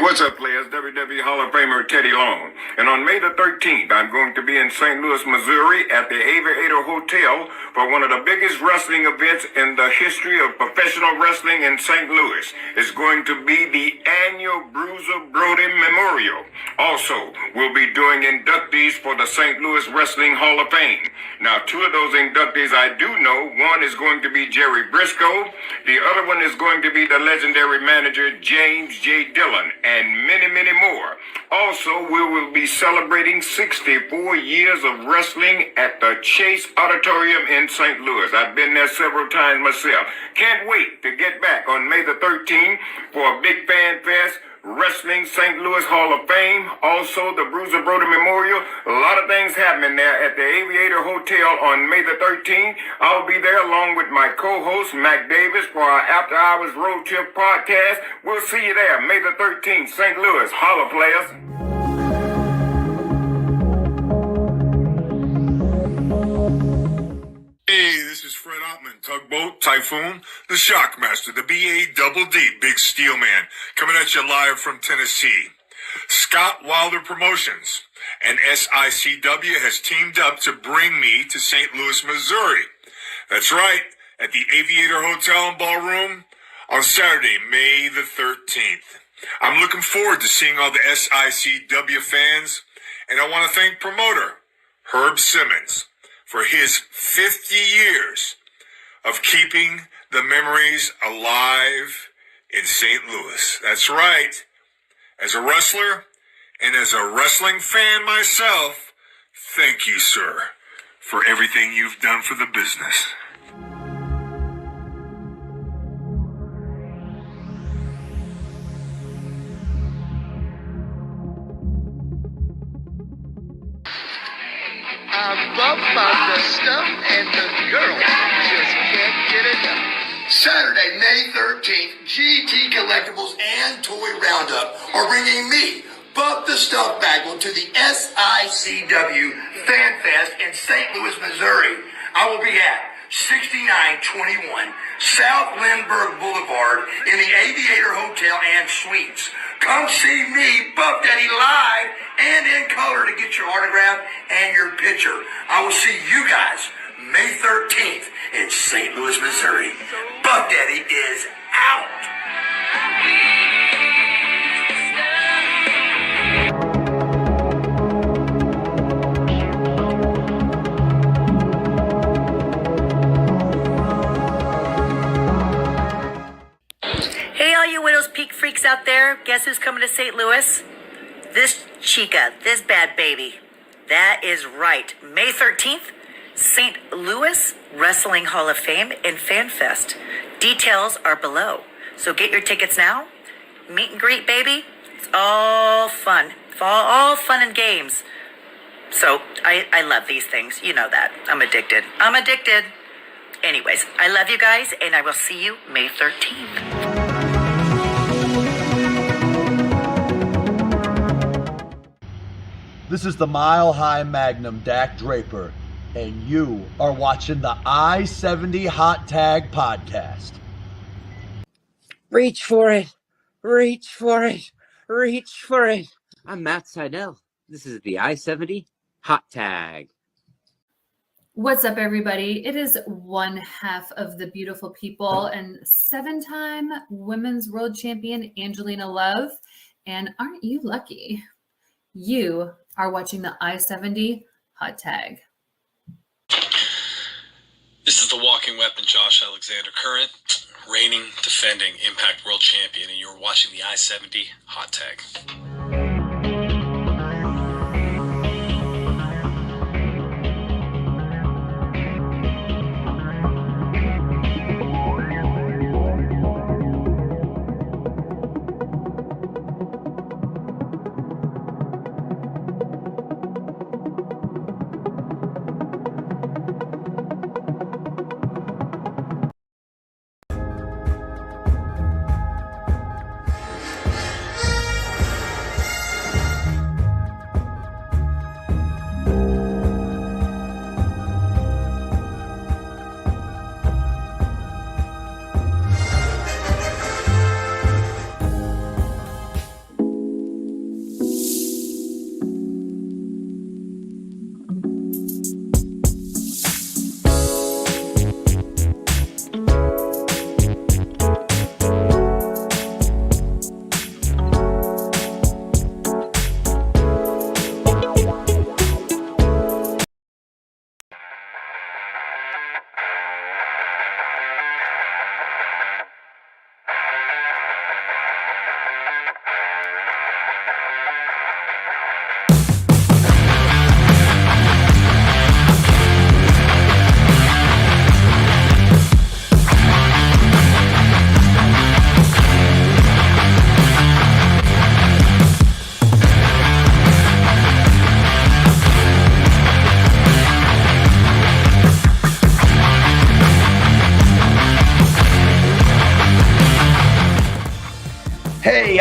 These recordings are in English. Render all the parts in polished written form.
What's up, players? WWE Hall of Famer Teddy Long. And on May the 13th, I'm going to be in St. Louis, Missouri at the Aviator Hotel for one of the biggest wrestling events in the history of professional wrestling in St. Louis. It's going to be the annual Bruiser Brody Memorial. Also, we'll be doing inductees for the St. Louis Wrestling Hall of Fame. Now, two of those inductees I do know. One is going to be Jerry Briscoe. The other one is going to be the legendary manager James J. Dillon, and many, many more. Also, we will be celebrating 64 years of wrestling at the Chase Auditorium in St. Louis. I've been there several times myself. Can't wait to get back on May the 13th for a big fan fest. Wrestling St. Louis Hall of Fame, also the Bruiser Brody Memorial. A lot of things happening there at the Aviator Hotel on May the 13th. I'll be there along with my co-host, Mac Davis, for our After Hours Road Trip podcast. We'll see you there, May the 13th, St. Louis. Holla, players. Hey, this is Fred Ottman, Tugboat, Typhoon, the Shockmaster, the B-A-double-D, Big Steel Man, coming at you live from Tennessee. Scott Wilder Promotions and SICW has teamed up to bring me to St. Louis, Missouri. That's right, at the Aviator Hotel and Ballroom on Saturday, May the 13th. I'm looking forward to seeing all the SICW fans, and I want to thank promoter Herb Simmons for his 50 years of keeping the memories alive in St. Louis. That's right. As a wrestler and as a wrestling fan myself, thank you, sir, for everything you've done for the business. I'm bumped by the stuff and the girl just can't get enough. Saturday, May 13th, GT Collectibles and Toy Roundup are bringing me, Buff the Stuff Bagwell, to the SICW Fanfest in St. Louis, Missouri. I will be at 6921 South Lindbergh Boulevard in the Aviator Hotel and Suites. Come see me, Buff Daddy, live and in color to get your autograph and your picture. I will see you guys May 13th in St. Louis, Missouri. Buff Daddy is out. Hey, all you Widow's Peak freaks out there, guess who's coming to St. Louis? This chica, this bad baby. That is right. May 13th, St. Louis Wrestling Hall of Fame and Fanfest. Details are below. So get your tickets now. Meet and greet, baby. It's all fun. It's all fun and games. So I love these things. You know that. I'm addicted. Anyways, I love you guys, and I will see you May 13th. This is the Mile High Magnum, Dak Draper, and you are watching the I-70 Hot Tag Podcast. Reach for it. Reach for it. Reach for it. I'm Matt Seidel. This is the I-70 Hot Tag. What's up, everybody? It is one half of the beautiful people and 7-time women's world champion Angelina Love. And aren't you lucky? You are watching the I-70 Hot Tag. This is the walking weapon, Josh Alexander, current, reigning, defending Impact World Champion, and you're watching the I-70 Hot Tag.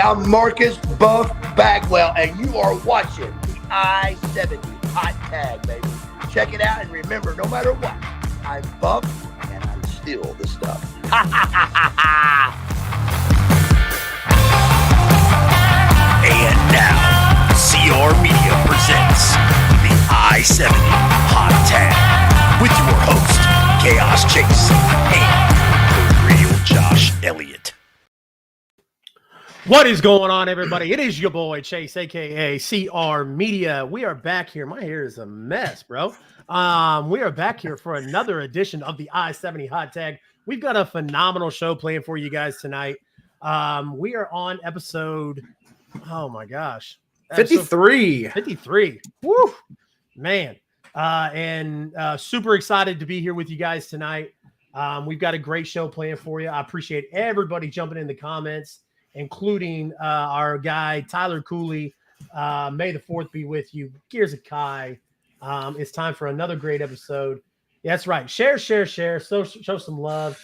I'm Marcus Buff Bagwell, and you are watching the I-70 Hot Tag, baby. Check it out, and remember, no matter what, I'm Buff, and I'm still the stuff. And now, CR Media presents the I-70 Hot Tag with your host, Chaos Chase, and the real Josh Elliott. What is going on, everybody? It is your boy Chase, aka CR Media. We are back here. My hair is a mess, bro. We are back here for another edition of the I-70 Hot Tag. We've got a phenomenal show planned for you guys tonight. We are on episode, oh my gosh, 53. 53. Woo, man. And super excited to be here with you guys tonight. We've got a great show planned for you. I appreciate everybody jumping in the comments, including our guy, Tyler Cooley. May the 4th be with you. Gears of Kai. It's time for another great episode. Yeah, that's right. Share. Show some love.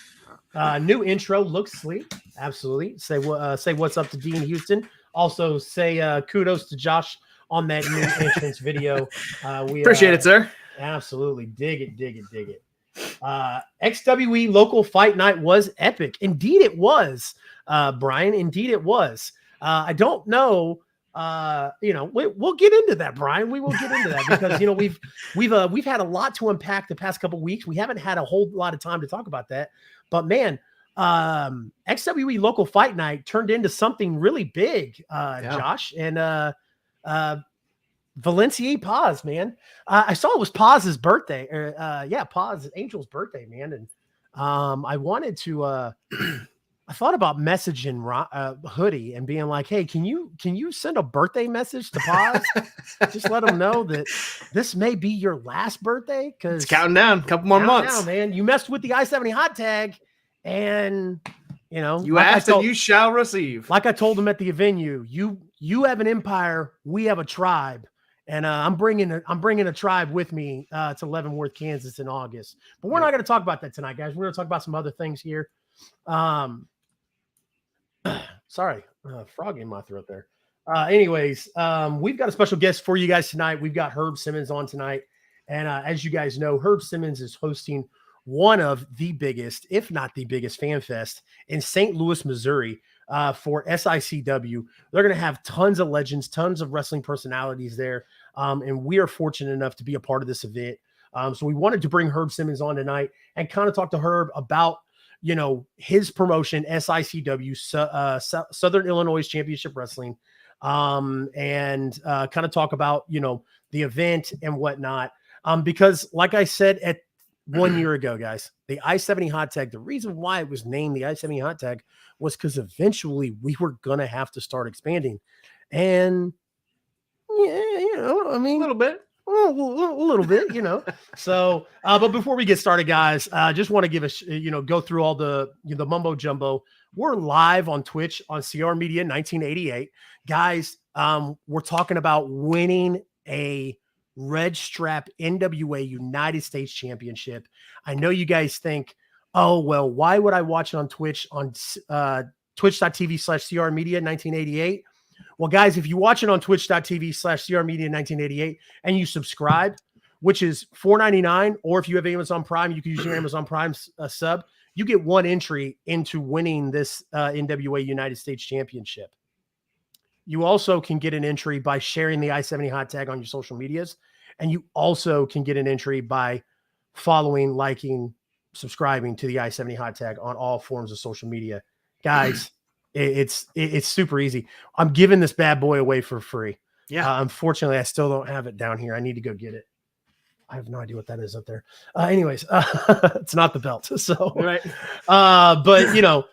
New intro. Looks sleek. Absolutely. Say what's up to Dean Houston. Also, say kudos to Josh on that new entrance video. We Appreciate it, sir. Absolutely. Dig it. XWE local fight night was epic. Indeed it was, Brian. Indeed it was. I don't know. We'll get into that, Brian. We will get into that because we've had a lot to unpack the past couple weeks. We haven't had a whole lot of time to talk about that. But man, XWE local fight night turned into something really big, Josh. And Valencia Paz, man. I saw it was Paz's birthday. Paz, Angel's birthday, man. And I wanted to I thought about messaging Hoodie and being like, hey, can you send a birthday message to Paz? Just let him know that this may be your last birthday. Because it's counting down a couple more months. Down, man. You messed with the I-70 Hot Tag, and you asked and you shall receive. Like I told him at the venue, you have an empire, we have a tribe. And I'm bringing a tribe with me to Leavenworth, Kansas in August. But we're not going to talk about that tonight, guys. We're going to talk about some other things here. Sorry, frog in my throat there. Anyways, we've got a special guest for you guys tonight. We've got Herb Simmons on tonight. And as you guys know, Herb Simmons is hosting one of the biggest, if not the biggest, Fanfest in St. Louis, Missouri. For SICW. They're going to have tons of legends, tons of wrestling personalities there. And we are fortunate enough to be a part of this event. So we wanted to bring Herb Simmons on tonight and kind of talk to Herb about, his promotion, SICW, Southern Illinois Championship Wrestling, and kind of talk about, the event and whatnot. Because like I said 1 year ago, guys, the I-70 Hot Tag, the reason why it was named the I-70 Hot Tag was because eventually we were going to have to start expanding. And, a little bit. So, but before we get started, guys, I just want to give us, go through all the mumbo jumbo. We're live on Twitch on CR Media 1988. Guys, we're talking about winning a Red Strap NWA United States Championship. I know you guys think, oh, well, why would I watch it on Twitch on twitch.tv/CR Media 1988? Well, guys, if you watch it on twitch.tv/CR Media 1988 and you subscribe, which is $4.99, or if you have Amazon Prime, you can use your Amazon Prime sub, you get one entry into winning this NWA United States Championship. You also can get an entry by sharing the I-70 Hot Tag on your social medias. And you also can get an entry by following, liking, subscribing to the I-70 Hot Tag on all forms of social media. Guys, it's super easy. I'm giving this bad boy away for free. Yeah. Unfortunately, I still don't have it down here. I need to go get it. I have no idea what that is up there. Anyways, it's not the belt. So, right. But,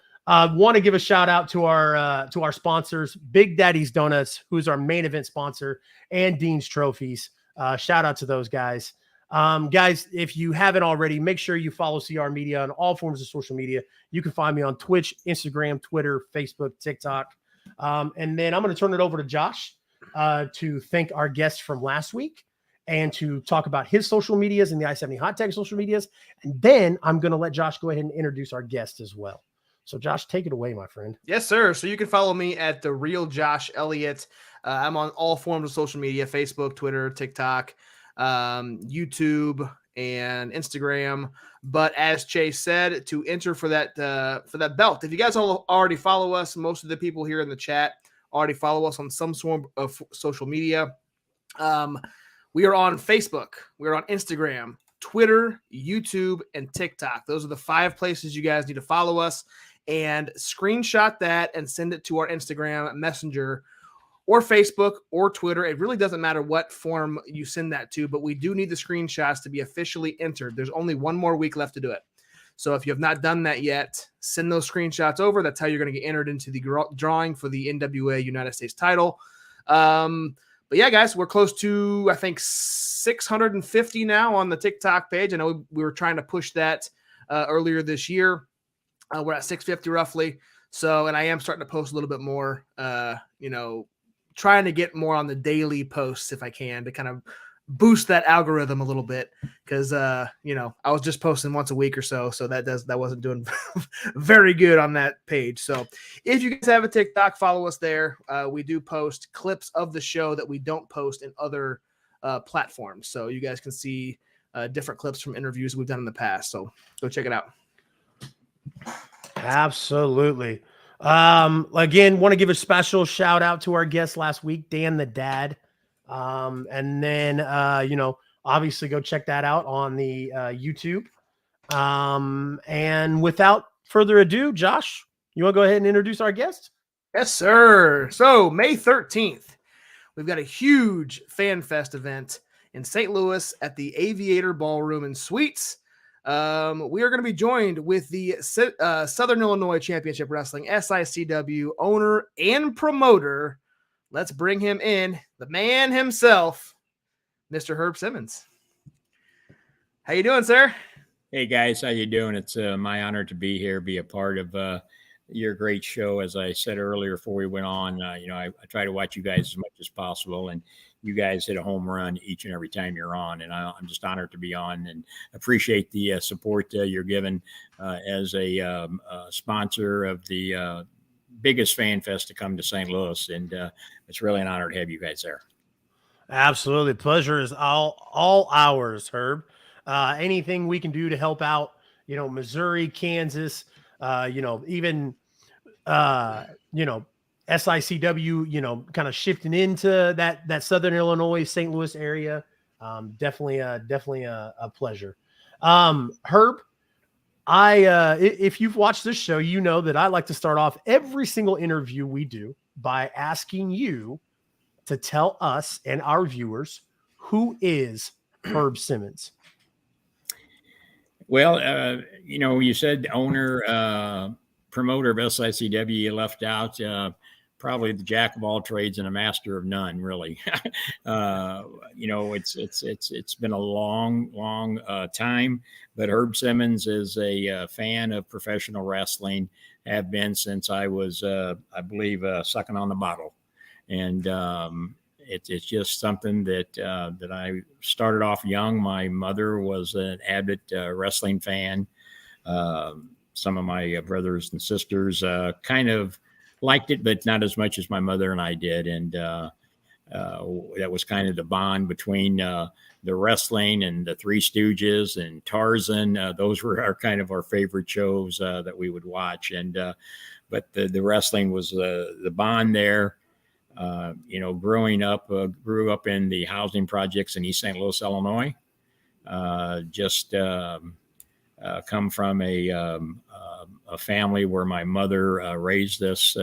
want to give a shout out to our sponsors, Big Daddy's Donuts, who's our main event sponsor, and Dean's Trophies. Shout out to those guys. Guys, if you haven't already, make sure you follow CR Media on all forms of social media. You can find me on Twitch, Instagram, Twitter, Facebook, TikTok. And then I'm going to turn it over to Josh to thank our guest from last week and to talk about his social medias and the I-70 Hot Tag social medias. And then I'm going to let Josh go ahead and introduce our guest as well. So Josh, take it away, my friend. Yes, sir. So you can follow me at The Real Josh Elliott. I'm on all forms of social media, Facebook, Twitter, TikTok, YouTube, and Instagram. But as Chase said, to enter for that belt, if you guys all already follow us, most of the people here in the chat already follow us on some sort of social media. We are on Facebook. We're on Instagram, Twitter, YouTube, and TikTok. Those are the 5 places you guys need to follow us, and screenshot that and send it to our Instagram Messenger or Facebook or Twitter. It really doesn't matter what form you send that to, but we do need the screenshots to be officially entered. There's only 1 more week left to do it. So if you have not done that yet, send those screenshots over. That's how you're going to get entered into the drawing for the NWA United States title. But yeah, guys, we're close to, I think, 650 now on the TikTok page. I know we were trying to push that earlier this year. We're at 650 roughly. So, and I am starting to post a little bit more, trying to get more on the daily posts if I can, to kind of boost that algorithm a little bit. Cause I was just posting once a week or so. So that wasn't doing very good on that page. So if you guys have a TikTok, follow us there. We do post clips of the show that we don't post in other platforms. So you guys can see different clips from interviews we've done in the past. So go check it out. Absolutely. Again, want to give a special shout out to our guest last week, Dan the Dad. And then, obviously go check that out on the YouTube. And without further ado, Josh, you want to go ahead and introduce our guest? Yes, sir. So May 13th, we've got a huge Fanfest event in St. Louis at the Aviator Ballroom and Suites. We are going to be joined with the Southern Illinois Championship Wrestling SICW owner and promoter. Let's bring him in, the man himself, Mr. Herb Simmons. How you doing, sir? Hey guys, how you doing? It's my honor to be here, be a part of your great show. As I said earlier before we went on, I try to watch you guys as much as possible, and you guys hit a home run each and every time you're on, and I'm just honored to be on and appreciate the support you're given as a sponsor of the biggest fan fest to come to St. Louis, and it's really an honor to have you guys there. Absolutely. Pleasure is all ours, Herb. Anything we can do to help out, Missouri, Kansas, even, SICW, kind of shifting into that Southern Illinois, St. Louis area. Definitely a pleasure. Herb, if you've watched this show, you know that I like to start off every single interview we do by asking you to tell us and our viewers, who is Herb Simmons? Well, you said owner, promoter of SICW, you left out probably the jack of all trades and a master of none, really. It's been a long time, but Herb Simmons is a fan of professional wrestling, have been since I was, I believe, sucking on the bottle. And it's just something that I started off young. My mother was an avid wrestling fan. Some of my brothers and sisters kind of liked it, but not as much as my mother and I did. And that was kind of the bond between the wrestling and the Three Stooges and Tarzan. Those were our favorite shows that we would watch. And but the wrestling was the bond there. Growing up, grew up in the housing projects in East St. Louis, Illinois. Come from a family where my mother raised us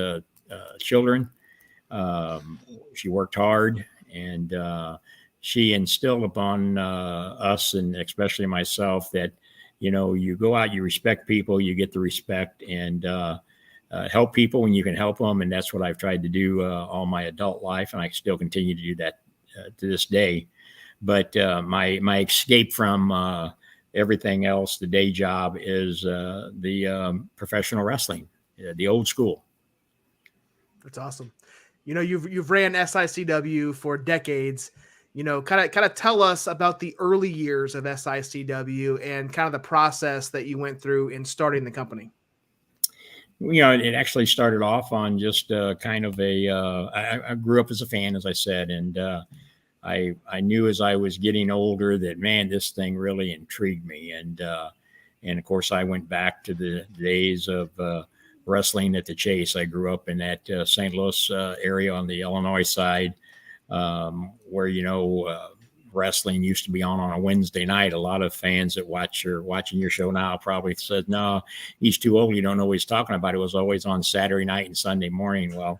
children. She worked hard, and she instilled upon us, and especially myself, that you go out, you respect people, you get the respect, and help people when you can help them. And that's what I've tried to do all my adult life, and I still continue to do that to this day. But my escape from everything else, the day job, is the professional wrestling, the old school. That's awesome. You've ran SICW for decades. Kind of tell us about the early years of SICW and kind of the process that you went through in starting the company. It actually started off on just kind of I grew up as a fan, as I said, and I knew as I was getting older that, man, this thing really intrigued me. And of course, I went back to the days of wrestling at the Chase. I grew up in that St. Louis area on the Illinois side, where, wrestling used to be on a Wednesday night. A lot of fans that watching your show now probably said, no, he's too old. You don't know what he's talking about. It was always on Saturday night and Sunday morning. Well,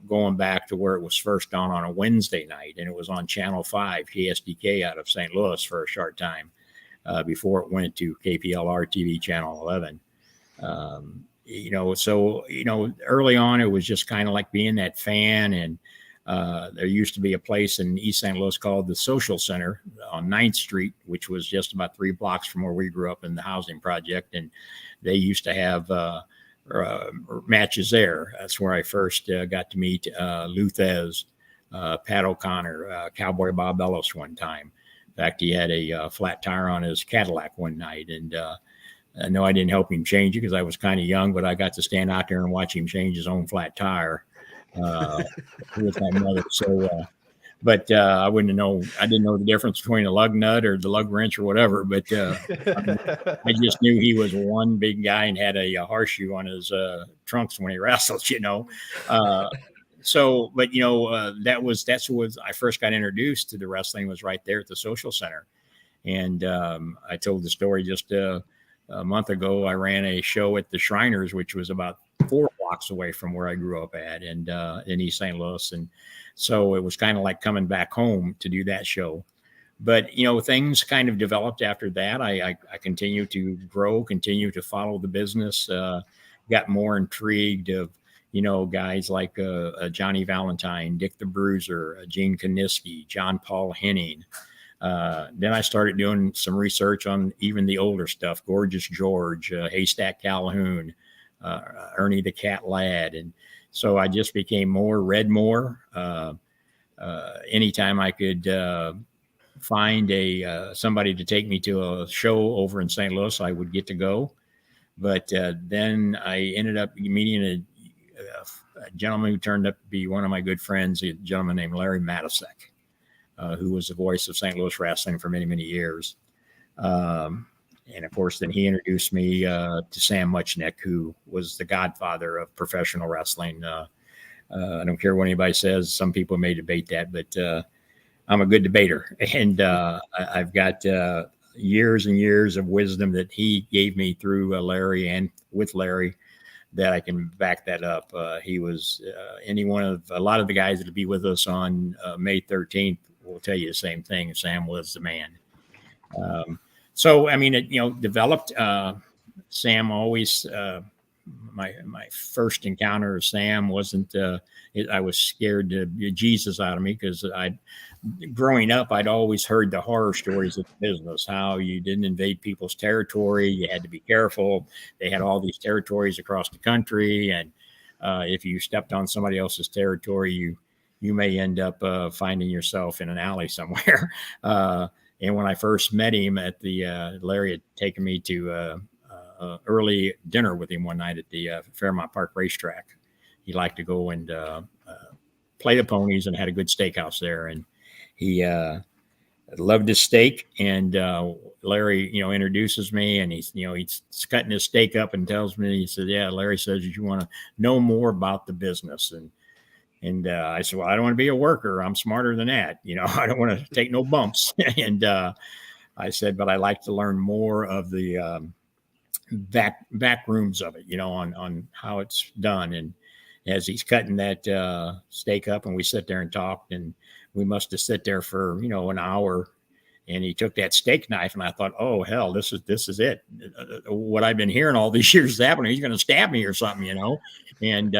going back to where it was first on a Wednesday night, and it was on Channel 5, KSDK out of St. Louis for a short time before it went to KPLR TV Channel 11. So early on, it was just kind of like being that fan. And there used to be a place in East St. Louis called the Social Center on 9th Street, which was just about 3 blocks from where we grew up in the housing project. And they used to have matches there. That's where I first got to meet Lou Thez, Pat O'Connor, Cowboy Bob Ellis one time. In fact, he had a flat tire on his Cadillac one night. And I know I didn't help him change it because I was kind of young, but I got to stand out there and watch him change his own flat tire with my mother. So, but I wouldn't know. I didn't know the difference between a lug nut or the lug wrench or whatever. But I just knew he was one big guy and had a horseshoe on his trunks when he wrestled. So, but that's what I first got introduced to the wrestling, was right there at the Social Center. And I told the story just a month ago. I ran a show at the Shriners, which was about 4 blocks away from where I grew up at, and in East St. Louis. And so it was kind of like coming back home to do that show. But, things kind of developed after that. I continued to grow, continue to follow the business, got more intrigued of, guys like Johnny Valentine, Dick the Bruiser, Gene Kaniski, John Paul Henning. Then I started doing some research on even the older stuff, Gorgeous George, Haystack Calhoun, Ernie the Cat Lad. And so I just became read more. Anytime I could find somebody to take me to a show over in St. Louis, I would get to go. But then I ended up meeting a gentleman who turned up to be one of my good friends, a gentleman named Larry Matisek, who was the voice of St. Louis wrestling for many, many years. And of course, then he introduced me to Sam Muchnick, who was the godfather of professional wrestling. I don't care what anybody says. Some people may debate that, but I'm a good debater. And I've got years and years of wisdom that he gave me through Larry and with Larry that I can back that up. He was a lot of the guys that'll be with us on May 13th will tell you the same thing. Sam was the man. So, I mean, it developed. Sam always, my first encounter of Sam wasn't, I was scared to Jesus out of me because growing up, I'd always heard the horror stories of the business, how you didn't invade people's territory. You had to be careful. They had all these territories across the country. And if you stepped on somebody else's territory, you may end up finding yourself in an alley somewhere. And when I first met him at Larry had taken me to early dinner with him one night at the Fairmount Park racetrack. He liked to go and play the ponies and had a good steakhouse there. And he loved his steak. And Larry, introduces me, and he's cutting his steak up and tells me, he said, yeah, Larry says, you want to know more about the business. And I said, well, I don't want to be a worker. I'm smarter than that. I don't want to take no bumps. And I said, but I like to learn more of the back rooms of it, on how it's done. And as he's cutting that steak up, and we sit there and talked, and we must have sit there for, an hour. And he took that steak knife, and I thought, oh, hell, this is it. What I've been hearing all these years is happening. He's going to stab me or something, And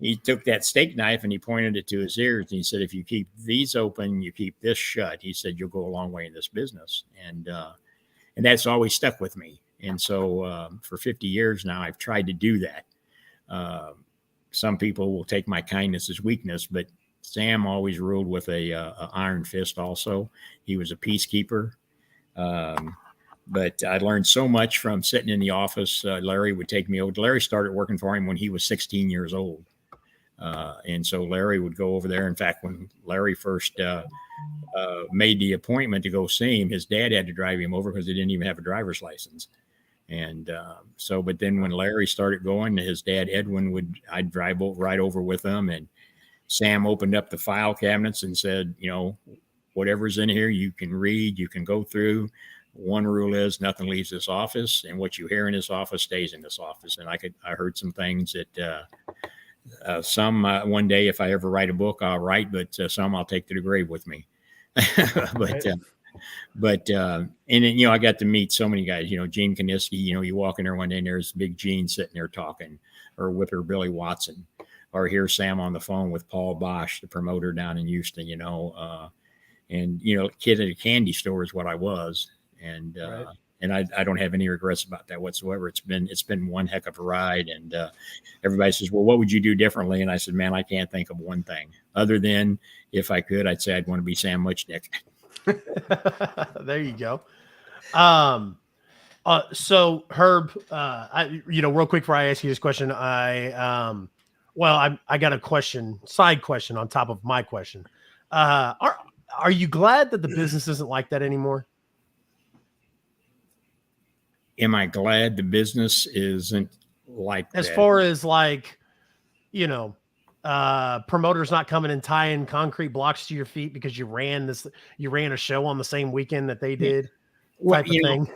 he took that steak knife and he pointed it to his ears, and he said, if you keep these open, you keep this shut, he said, you'll go a long way in this business. And that's always stuck with me. And so for 50 years now, I've tried to do that. Some people will take my kindness as weakness, but Sam always ruled with a iron fist also. He was a peacekeeper. But I learned so much from sitting in the office. Larry would take me over. Larry started working for him when he was 16 years old. And so Larry would go over there. In fact, when Larry first made the appointment to go see him, his dad had to drive him over because he didn't even have a driver's license. And but then when Larry started going, his dad, Edwin, I'd drive right over with him. And Sam opened up the file cabinets and said, whatever's in here, you can read, you can go through. One rule is nothing leaves this office, and what you hear in this office stays in this office. And I heard some things that some one day, if I ever write a book, I'll write, but some I'll take to the grave with me. But and then, I got to meet so many guys, Gene Kaniski, you walk in there one day and there's Big Gene sitting there talking, or with her Billy Watson, or hear Sam on the phone with Paul Bosch, the promoter down in Houston, and, kid at a candy store is what I was. And, Right. And I don't have any regrets about that whatsoever. It's been one heck of a ride. And everybody says, well, what would you do differently? And I said, man, I can't think of one thing other than if I could, I'd say I'd want to be Sam Muchnick. There you go. So Herb, real quick before I ask you this question, I got a side question on top of my question. Are you glad that the business isn't like that anymore? Am I glad the business isn't like As that? far as promoters not coming and tying concrete blocks to your feet because you ran a show on the same weekend that they did, type of thing.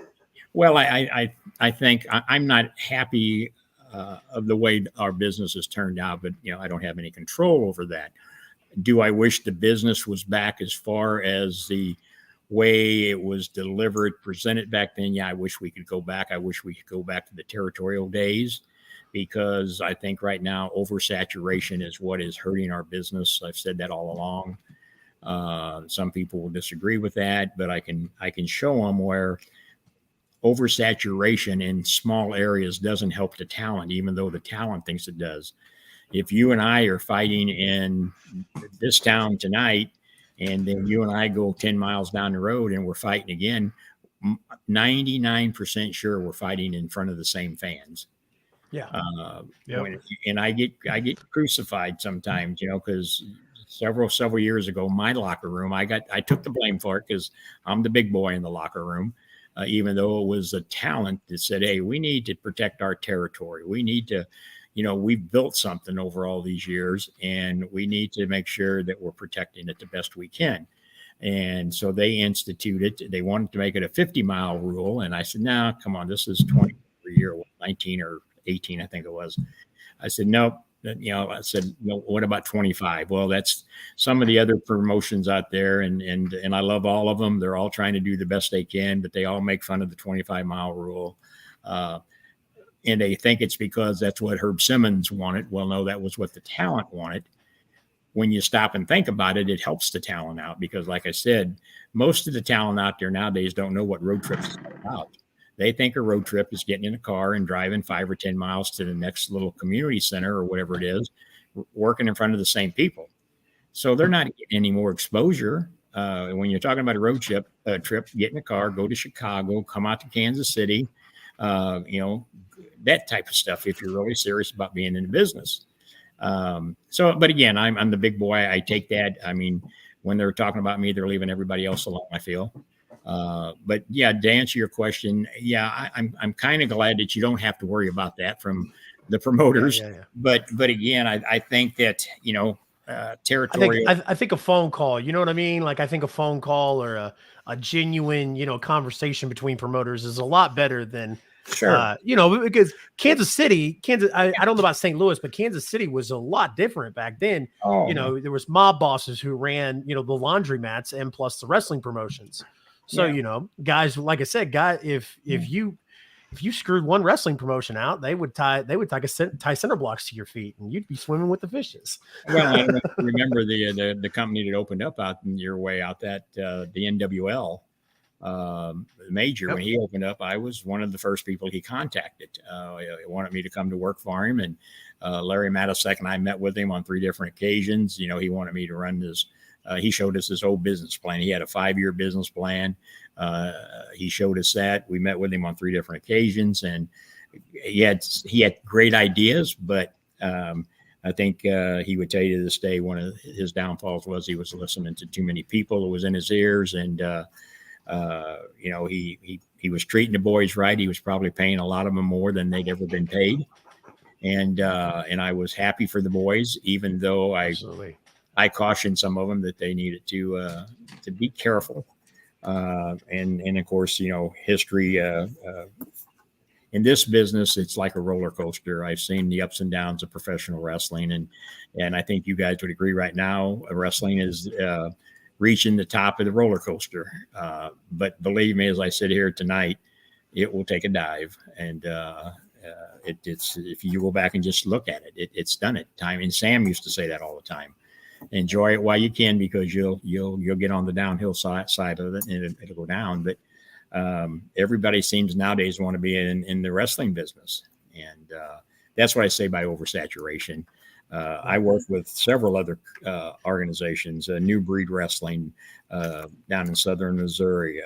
Well, I think I'm not happy of the way our business has turned out, but I don't have any control over that. Do I wish the business was back as far as the way it was delivered, presented back then? Yeah, I wish we could go back. I wish we could go back to the territorial days, because I think right now oversaturation is what is hurting our business. I've said that all along. Some people will disagree with that, but I can show them where oversaturation in small areas doesn't help the talent, even though the talent thinks it does. If you and I are fighting in this town tonight, and then you and I go 10 miles down the road and we're fighting again, 99% sure we're fighting in front of the same fans. Yeah. And I get crucified sometimes, because several years ago, my locker room, I took the blame for it because I'm the big boy in the locker room, even though it was a talent that said, hey, we need to protect our territory. We need to, we've built something over all these years, and we need to make sure that we're protecting it the best we can. And so they instituted, they wanted to make it a 50-mile rule. And I said, no, come on, this is 20 per year, 19 or 18, I think it was. I said, nope. I said, no, what about 25? Well, that's some of the other promotions out there. And I love all of them. They're all trying to do the best they can, but they all make fun of the 25-mile rule. And they think it's because that's what Herb Simmons wanted. Well, no, that was what the talent wanted. When you stop and think about it, it helps the talent out because, like I said, most of the talent out there nowadays don't know what road trips is all about. They think a road trip is getting in a car and driving 5 or 10 miles to the next little community center or whatever it is, working in front of the same people. So they're not getting any more exposure. When you're talking about a road trip, get in a car, go to Chicago, come out to Kansas City, that type of stuff, if you're really serious about being in the business. But again, I'm the big boy. I take that. I mean, when they're talking about me, they're leaving everybody else alone, I feel. But yeah, to answer your question, yeah, I'm kind of glad that you don't have to worry about that from the promoters. Yeah. But again, I think that, territorial. I think a phone call, you know what I mean? Like, I think a phone call or a genuine, conversation between promoters is a lot better than, sure. Because Kansas City, I don't know about St. Louis, but Kansas City was a lot different back then. Oh. There was mob bosses who ran, the laundromats and plus the wrestling promotions. So, guys, like I said, if you screwed one wrestling promotion out, they would tie center blocks to your feet and you'd be swimming with the fishes. Well, I remember the company that opened up out in your way out that the NWL major. When he opened up, I was one of the first people he contacted. He wanted me to come to work for him, and Larry Matasek and I met with him on 3 different occasions. He wanted me to run this. He showed us his old business plan. He had a 5-year business plan. He showed us that. We met with him on 3 different occasions, and he had great ideas, but I think he would tell you to this day one of his downfalls was he was listening to too many people. It was in his ears, and he was treating the boys right. He was probably paying a lot of them more than they'd ever been paid, and I was happy for the boys, even though I cautioned some of them that they needed to be careful. And of course, history in this business, it's like a roller coaster. I've seen the ups and downs of professional wrestling, and I think you guys would agree right now, wrestling is reaching the top of the roller coaster. But believe me, as I sit here tonight, it will take a dive, and it's if you go back and just look at it, it's done it time. And Sam used to say that all the time. Enjoy it while you can, because you'll get on the downhill side of it, and it'll go down. But everybody seems nowadays want to be in the wrestling business, and that's what I say by oversaturation. I work with several other organizations, New Breed Wrestling down in Southern Missouri,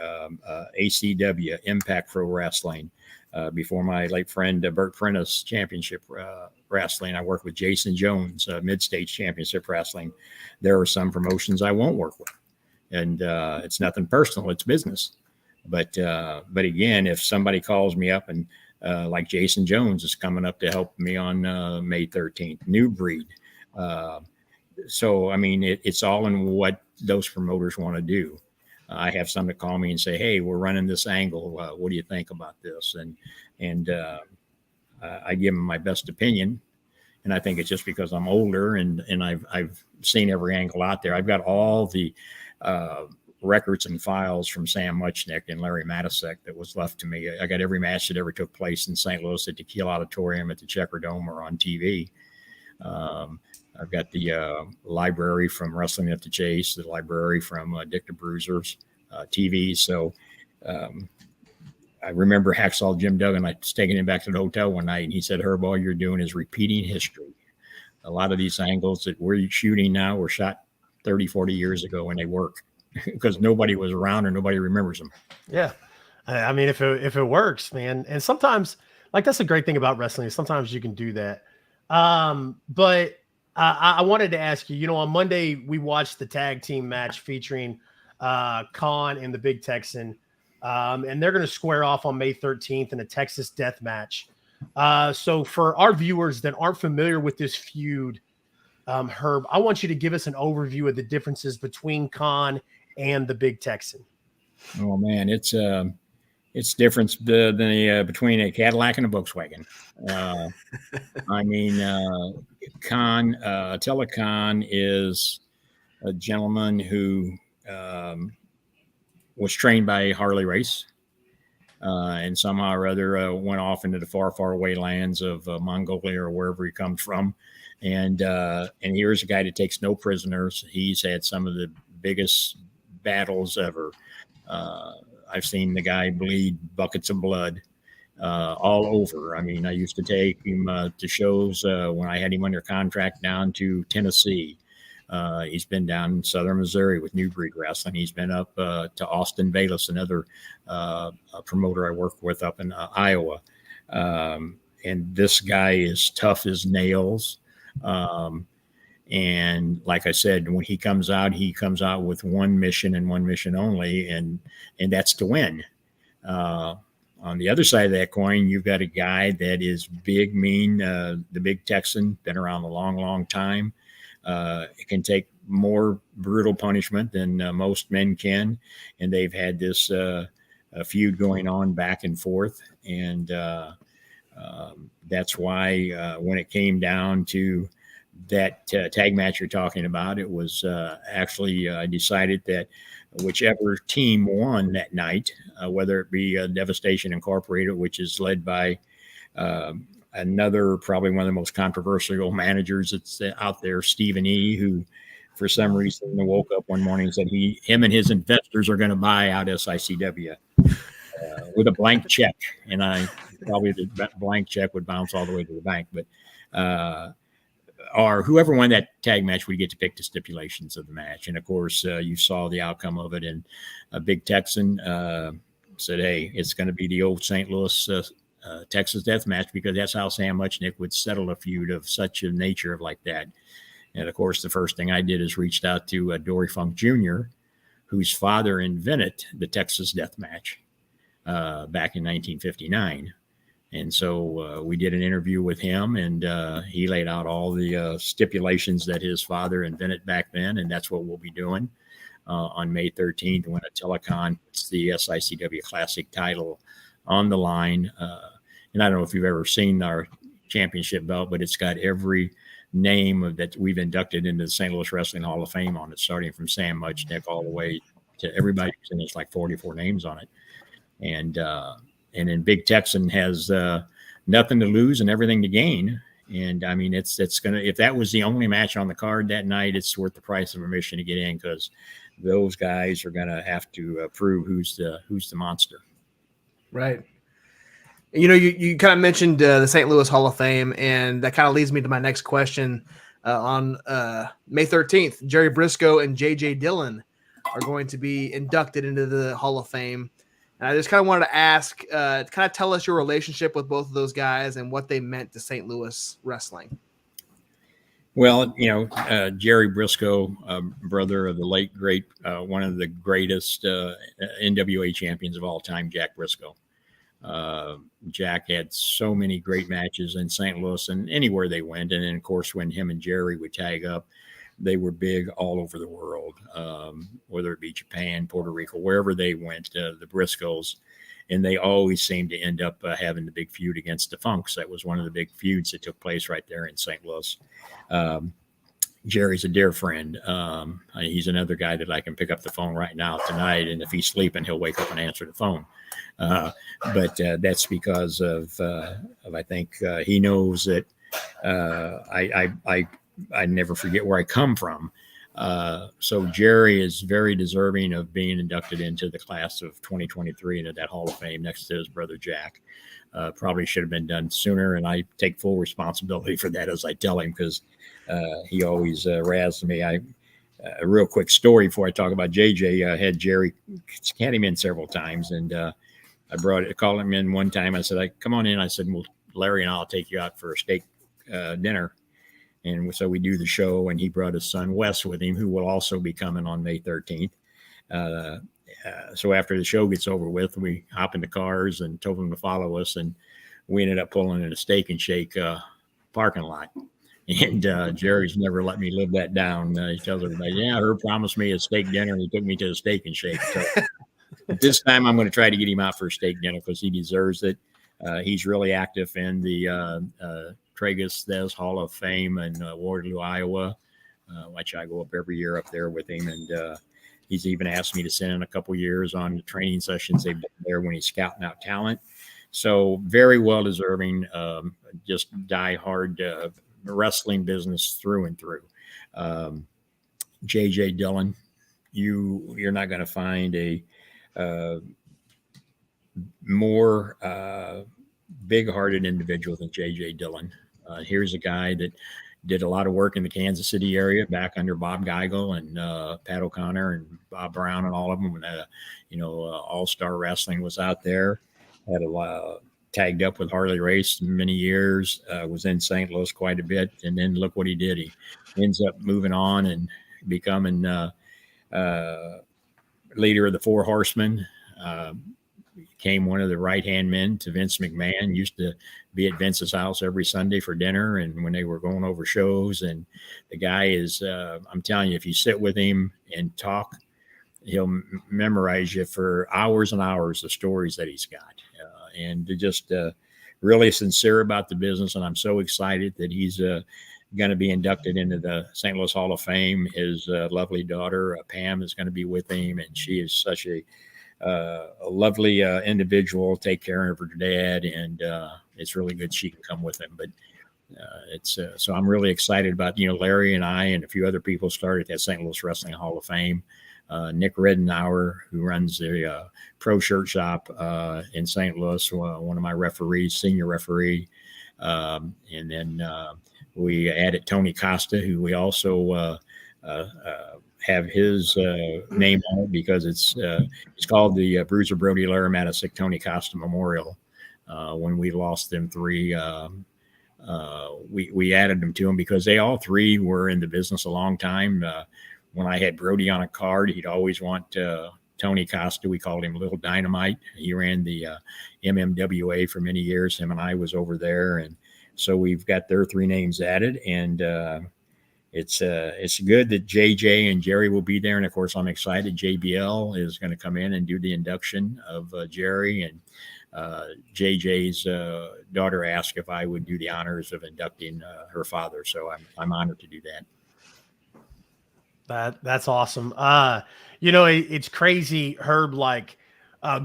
ACW, Impact Pro Wrestling. Before my late friend Bert Prentice Championship Wrestling, I work with Jason Jones, Mid-Stage Championship Wrestling. There are some promotions I won't work with, and it's nothing personal; it's business. But again, if somebody calls me up and like Jason Jones is coming up to help me on May 13th, New Breed. So I mean, it's all in what those promoters want to do. I have some that call me and say, "Hey, we're running this angle. What do you think about this?" And I give them my best opinion, and I think it's just because I'm older and I've seen every angle out there. I've got all the records and files from Sam Muchnick and Larry Matisek that was left to me. I got every match that ever took place in St. Louis at the Kiel Auditorium, at the Checker Dome, or on TV. I've got the library from Wrestling at the Chase, the library from Dick the Bruiser's TV. So I remember Hacksaw Jim Duggan, I was taking him back to the hotel one night, and he said, "Herb, all you're doing is repeating history. A lot of these angles that we're shooting now were shot 30, 40 years ago, and they work." Because nobody was around or nobody remembers them. Yeah. I mean, if it works, man. And sometimes, like, that's the great thing about wrestling. Sometimes you can do that. But I wanted to ask you, on Monday, we watched the tag team match featuring Khan and the Big Texan. And they're going to square off on May 13th in a Texas death match. So for our viewers that aren't familiar with this feud, Herb, I want you to give us an overview of the differences between Khan and the Big Texan. Oh man, it's difference between a Cadillac and a Volkswagen. I mean, Khan, Attila Khan is a gentleman who was trained by Harley Race, and somehow or other went off into the far, far away lands of Mongolia or wherever he comes from. And here's a guy that takes no prisoners. He's had some of the biggest battles ever. I've seen the guy bleed buckets of blood all over. I mean, I used to take him to shows when I had him under contract down to Tennessee. He's been down in Southern Missouri with New Breed Wrestling. He's been up to Austin Bayless, another promoter I work with up in Iowa. And this guy is tough as nails. And like I said, when he comes out with one mission and one mission only, and that's to win. On the other side of that coin, you've got a guy that is big, mean, the Big Texan, been around a long, long time. It can take more brutal punishment than most men can. And they've had this feud going on back and forth. And that's why when it came down to that tag match you're talking about, it was actually I decided that whichever team won that night, whether it be Devastation Incorporated, which is led by another, probably one of the most controversial managers that's out there, Stephen E., who for some reason woke up one morning and said him and his investors are going to buy out SICW with a blank check. And probably the blank check would bounce all the way to the bank. But or whoever won that tag match would get to pick the stipulations of the match. And of course, you saw the outcome of it. And Big Texan said, "Hey, it's going to be the old St. Louis Texas death match, because that's how Sam Muchnick would settle a feud of such a nature of like that." And of course, the first thing I did is reached out to Dory Funk Jr., whose father invented the Texas death match back in 1959. And so we did an interview with him, and he laid out all the stipulations that his father invented back then. And that's what we'll be doing on May 13th when a telecon puts the SICW Classic title on the line. And I don't know if you've ever seen our championship belt, but it's got every name that we've inducted into the St. Louis Wrestling Hall of Fame on it, starting from Sam Muchnick all the way to everybody. And it's like 44 names on it. And then Big Texan has nothing to lose and everything to gain. And I mean, it's gonna, if that was the only match on the card that night, it's worth the price of admission to get in, because those guys are gonna have to prove who's the monster. Right. You know, you kind of mentioned the St. Louis Hall of Fame, and that kind of leads me to my next question. On May 13th, Jerry Briscoe and J.J. Dillon are going to be inducted into the Hall of Fame. And I just kind of wanted to ask, kind of tell us your relationship with both of those guys and what they meant to St. Louis wrestling. Well, you know, Jerry Briscoe, brother of the late, great, one of the greatest NWA champions of all time, Jack Briscoe. Jack had so many great matches in St. Louis and anywhere they went. And then, of course, when him and Jerry would tag up, they were big all over the world, whether it be Japan, Puerto Rico, wherever they went, the Briscoes. And they always seemed to end up having the big feud against the Funks. That was one of the big feuds that took place right there in St. Louis. Jerry's a dear friend. He's another guy that I can pick up the phone right now tonight, and if he's sleeping, he'll wake up and answer the phone. But that's because of I think he knows that I never forget where I come from. So Jerry is very deserving of being inducted into the class of 2023 into that Hall of Fame next to his brother Jack. Probably should have been done sooner, and I take full responsibility for that, as I tell him, because he always razzed me. A real quick story before I talk about JJ. I had Jerry had him in several times, and I called him in one time. I said, "Come on in." I said, "Well, Larry and I'll take you out for a steak dinner." And so we do the show, and he brought his son Wes with him, who will also be coming on May 13th. So after the show gets over with, we hop in the cars and told them to follow us, and we ended up pulling in a Steak and Shake parking lot. And Jerry's never let me live that down. He tells everybody, "Yeah, Herb promised me a steak dinner," and he took me to a Steak and Shake. So this time I'm going to try to get him out for a steak dinner because he deserves it. He's really active in the Tragus Thez Hall of Fame in Waterloo, Iowa, which I go up every year up there with him. And he's even asked me to send in a couple years on the training sessions they've been there when he's scouting out talent. So very well deserving, just die hard wrestling business through and through. J.J. Dillon, you're not going to find a more big-hearted individual than J.J. Dillon. Here's a guy that did a lot of work in the Kansas City area back under Bob Geigel and Pat O'Connor and Bob Brown and all of them. When All-Star Wrestling was out there, had tagged up with Harley Race many years, was in St. Louis quite a bit, and then look what he did. He ends up moving on and becoming leader of the Four Horsemen. Became one of the right-hand men to Vince McMahon, used to be at Vince's house every Sunday for dinner and when they were going over shows. And the guy is, I'm telling you, if you sit with him and talk, he'll memorize you for hours and hours of stories that he's got. And just really sincere about the business. And I'm so excited that he's going to be inducted into the St. Louis Hall of Fame. His lovely daughter, Pam, is going to be with him. And she is such a lovely individual, take care of her dad, and it's really good she can come with him. But so I'm really excited about, Larry and I and a few other people started that St. Louis Wrestling Hall of Fame. Nick Redenauer, who runs the pro shirt shop in St. Louis, one of my referees, senior referee, And then we added Tony Costa, who we also have his name on it because it's called the Bruiser Brody Laramatissic Tony Costa Memorial. When we lost them three, we added them to them because they all three were in the business a long time. When I had Brody on a card, he'd always want Tony Costa. We called him Little Dynamite. He ran the MMWA for many years. Him and I was over there, and so we've got their three names added, and it's good that JJ and Jerry will be there. And of course, I'm excited. JBL is going to come in and do the induction of Jerry, and JJ's daughter asked if I would do the honors of inducting her father. So I'm honored to do that. That's awesome. It's crazy, Herb, like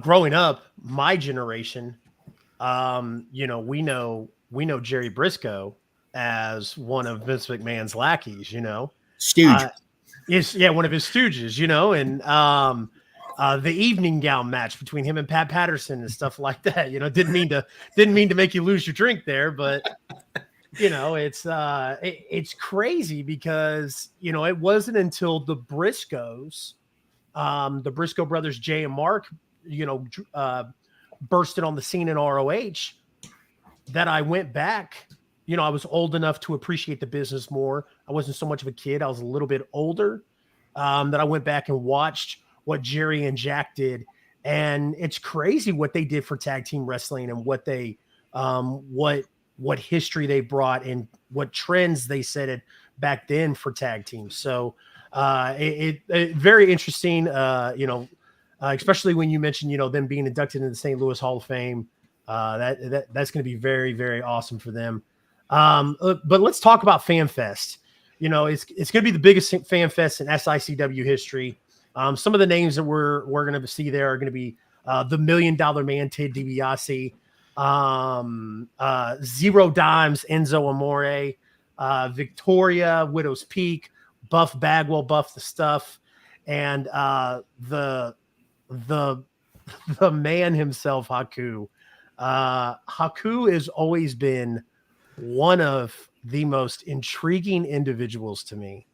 growing up, my generation, we know Jerry Briscoe as one of Vince McMahon's lackeys, Stooge. One of his stooges, and the evening gown match between him and Pat Patterson and stuff like that. Didn't mean to make you lose your drink there, but it's crazy because it wasn't until the Briscoes, the Briscoe brothers, Jay and Mark, bursted on the scene in ROH that I went back. I was old enough to appreciate the business more. I wasn't so much of a kid. I was a little bit older. That I went back and watched what Jerry and Jack did. And it's crazy what they did for tag team wrestling and what they, what history they brought and what trends they set it back then for tag teams. So it very interesting, especially when you mentioned, them being inducted into the St. Louis Hall of Fame. That's going to be very, very awesome for them. But let's talk about Fanfest. It's going to be the biggest Fanfest in SICW history. Some of the names that we're going to see there are going to be the $1 Million Man, Ted DiBiase, Zero Dimes, Enzo Amore, Victoria, Widow's Peak, Buff Bagwell, Buff the Stuff, and the man himself, Haku. Haku has always been one of the most intriguing individuals to me,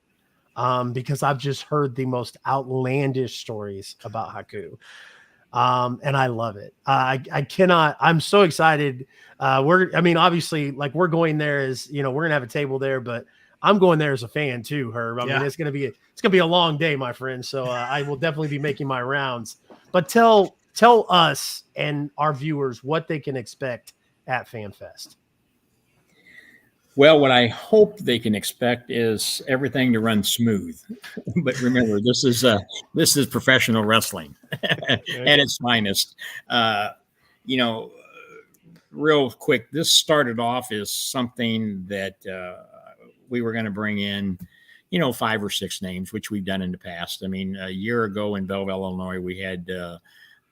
because I've just heard the most outlandish stories about Haku. And I love it. I'm so excited. Obviously, like, we're going there as, we're going to have a table there, but I'm going there as a fan too, Herb. I mean, it's going to be a long day, my friend. So I will definitely be making my rounds, but tell us and our viewers what they can expect at Fanfest. Well, what I hope they can expect is everything to run smooth. But remember, this is professional wrestling at its finest. Real quick, this started off as something that we were going to bring in, 5 or 6 names, which we've done in the past. I mean, a year ago in Belleville, Illinois, we had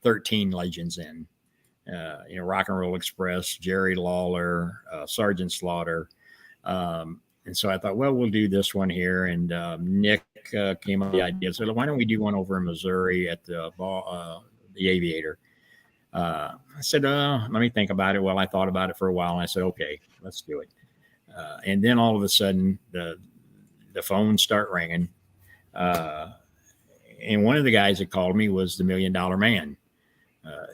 13 legends in. Rock and Roll Express, Jerry Lawler, Sergeant Slaughter. And so I thought, well, we'll do this one here. And Nick came up with the idea. So why don't we do one over in Missouri at the Aviator? I said, let me think about it. Well, I thought about it for a while, and I said, okay, let's do it. And then all of a sudden, the phones start ringing. And one of the guys that called me was the $1 Million Man.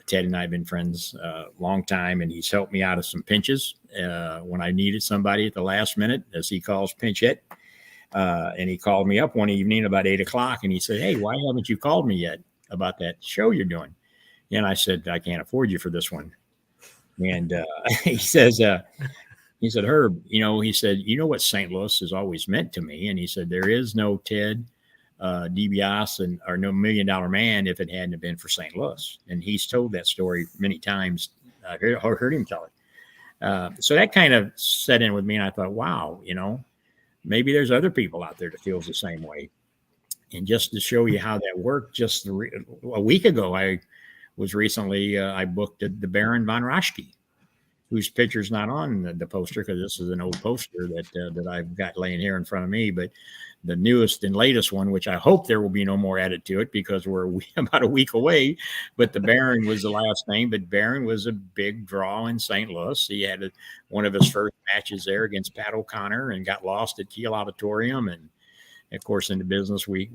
Ted and I have been friends a long time, and he's helped me out of some pinches when I needed somebody at the last minute, as he calls pinch hit. And he called me up one evening about 8 o'clock, and he said, hey, why haven't you called me yet about that show you're doing? And I said, I can't afford you for this one. And he said, Herb, he said, what St. Louis has always meant to me? And he said, there is no Ted DiBiase or no $1 Million Man if it hadn't been for St. Louis. And he's told that story many times. I heard him tell it. So that kind of set in with me, and I thought, wow, maybe there's other people out there that feels the same way. And just to show you how that worked, just a week ago, I booked the Baron von Raschke. whose picture's not on the poster because this is an old poster that I've got laying here in front of me. But the newest and latest one, which I hope there will be no more added to it because we're about a week away. But the Baron was the last name. But Baron was a big draw in St. Louis. He had one of his first matches there against Pat O'Connor and got lost at Kiel Auditorium. And of course, in the business, we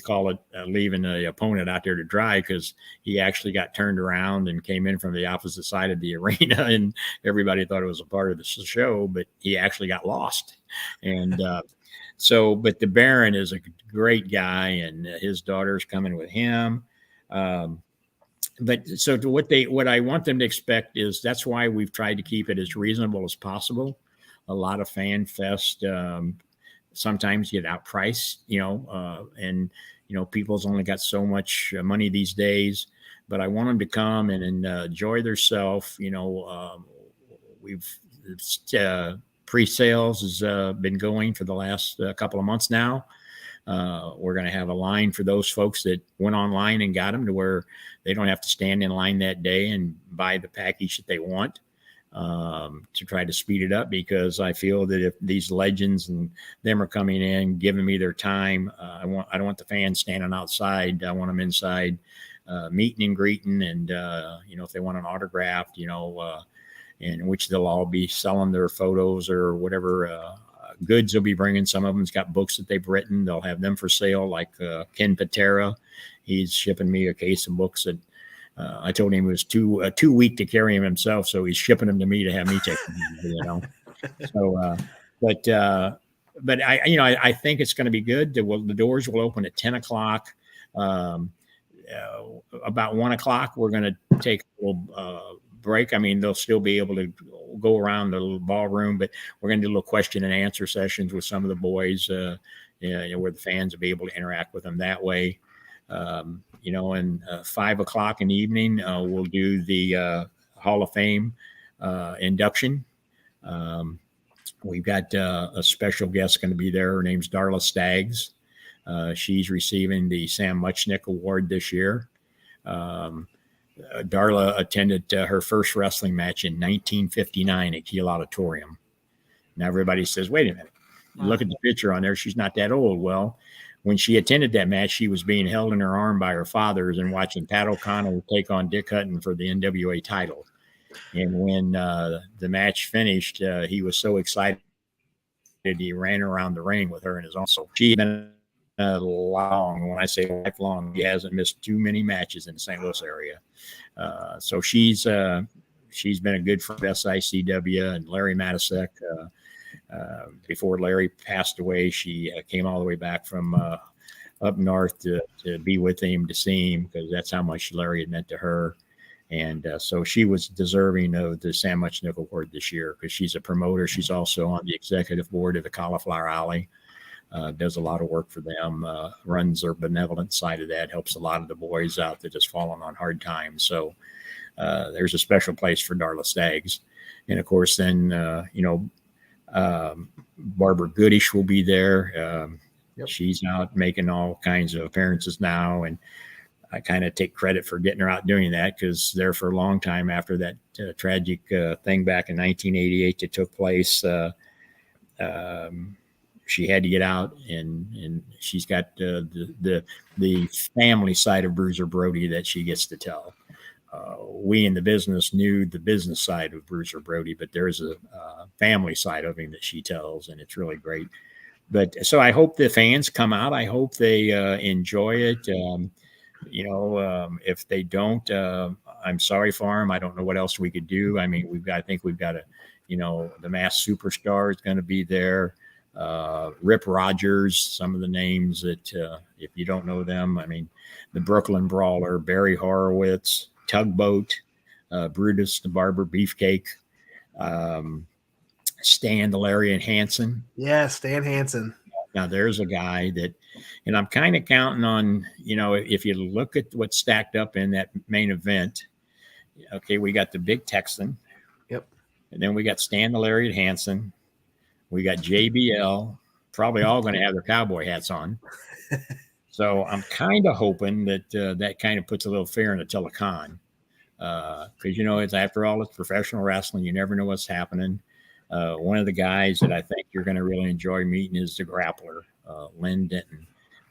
call it leaving the opponent out there to dry because he actually got turned around and came in from the opposite side of the arena, and everybody thought it was a part of the show, but he actually got lost. And but the Baron is a great guy, and his daughter's coming with him. But so what I want them to expect is that's why we've tried to keep it as reasonable as possible. A lot of FanFest. Sometimes get outpriced, and people's only got so much money these days. But I want them to come and enjoy themselves. We've pre-sales has been going for the last couple of months now. We're going to have a line for those folks that went online and got them to where they don't have to stand in line that day and buy the package that they want. To try to speed it up, because I feel that if these legends and them are coming in, giving me their time, I don't want the fans standing outside. I want them inside, meeting and greeting, and if they want an autograph, in which they'll all be selling their photos or whatever goods they'll be bringing. Some of them's got books that they've written. They'll have them for sale, like Ken Patera. He's shipping me a case of books that. I told him it was too weak to carry him himself, so he's shipping them to me to have me take them. So, but I think it's going to be good. The doors will open at 10 o'clock. About 1 o'clock, we're going to take a little break. I mean, they'll still be able to go around the little ballroom, but we're going to do a little question and answer sessions with some of the boys, where the fans will be able to interact with them that way. And 5 o'clock in the evening, we'll do the Hall of Fame induction. We've got a special guest going to be there. Her name's Darla Staggs. She's receiving the Sam Muchnick Award this year. Darla attended her first wrestling match in 1959 at Kiel Auditorium. Now everybody says, wait a minute, look at the picture on there. She's not that old. Well, when she attended that match, she was being held in her arm by her fathers and watching Pat O'Connor take on Dick Hutton for the NWA title. And when the match finished, he was so excited he ran around the ring with her in his arms. So she's been when I say lifelong, he hasn't missed too many matches in the St. Louis area. So she's been a good friend of SICW and Larry Matisek. Before Larry passed away, she came all the way back from up north to be with him, to see him, because that's how much Larry had meant to her. And so she was deserving of the Sam Muchnick Award this year because she's a promoter. She's also on the executive board of the Cauliflower Alley, does a lot of work for them, runs their benevolent side of that, helps a lot of the boys out that has fallen on hard times. So there's a special place for Darla Staggs. And of course, then, Barbara Goodish will be there. She's out making all kinds of appearances now, and I kind of take credit for getting her out doing that, because there for a long time after that tragic thing back in 1988 that took place, she had to get out, and she's got the family side of Bruiser Brody that she gets to tell. We in the business knew the business side of Bruiser Brody, but there's a family side of him that she tells, and it's really great. But so I hope the fans come out. I hope they enjoy it. If they don't, I'm sorry for them. I don't know what else we could do. I mean, I think we've got the Masked Superstar is going to be there. Rip Rogers, some of the names that, if you don't know them, I mean, the Brooklyn Brawler, Barry Horowitz, Tugboat, Brutus the Barber Beefcake, Stan the Lariat Hansen. Yeah, Stan Hansen. Now there's a guy that, and I'm kind of counting on, if you look at what's stacked up in that main event, okay, we got the Big Texan. Yep. And then we got Stan the Lariat Hansen. We got JBL, probably all going to have their cowboy hats on. So I'm kind of hoping that that kind of puts a little fear in Attila Khan. because it's after all, it's professional wrestling. You never know what's happening. One of the guys that I think you're going to really enjoy meeting is the grappler, Lynn Denton.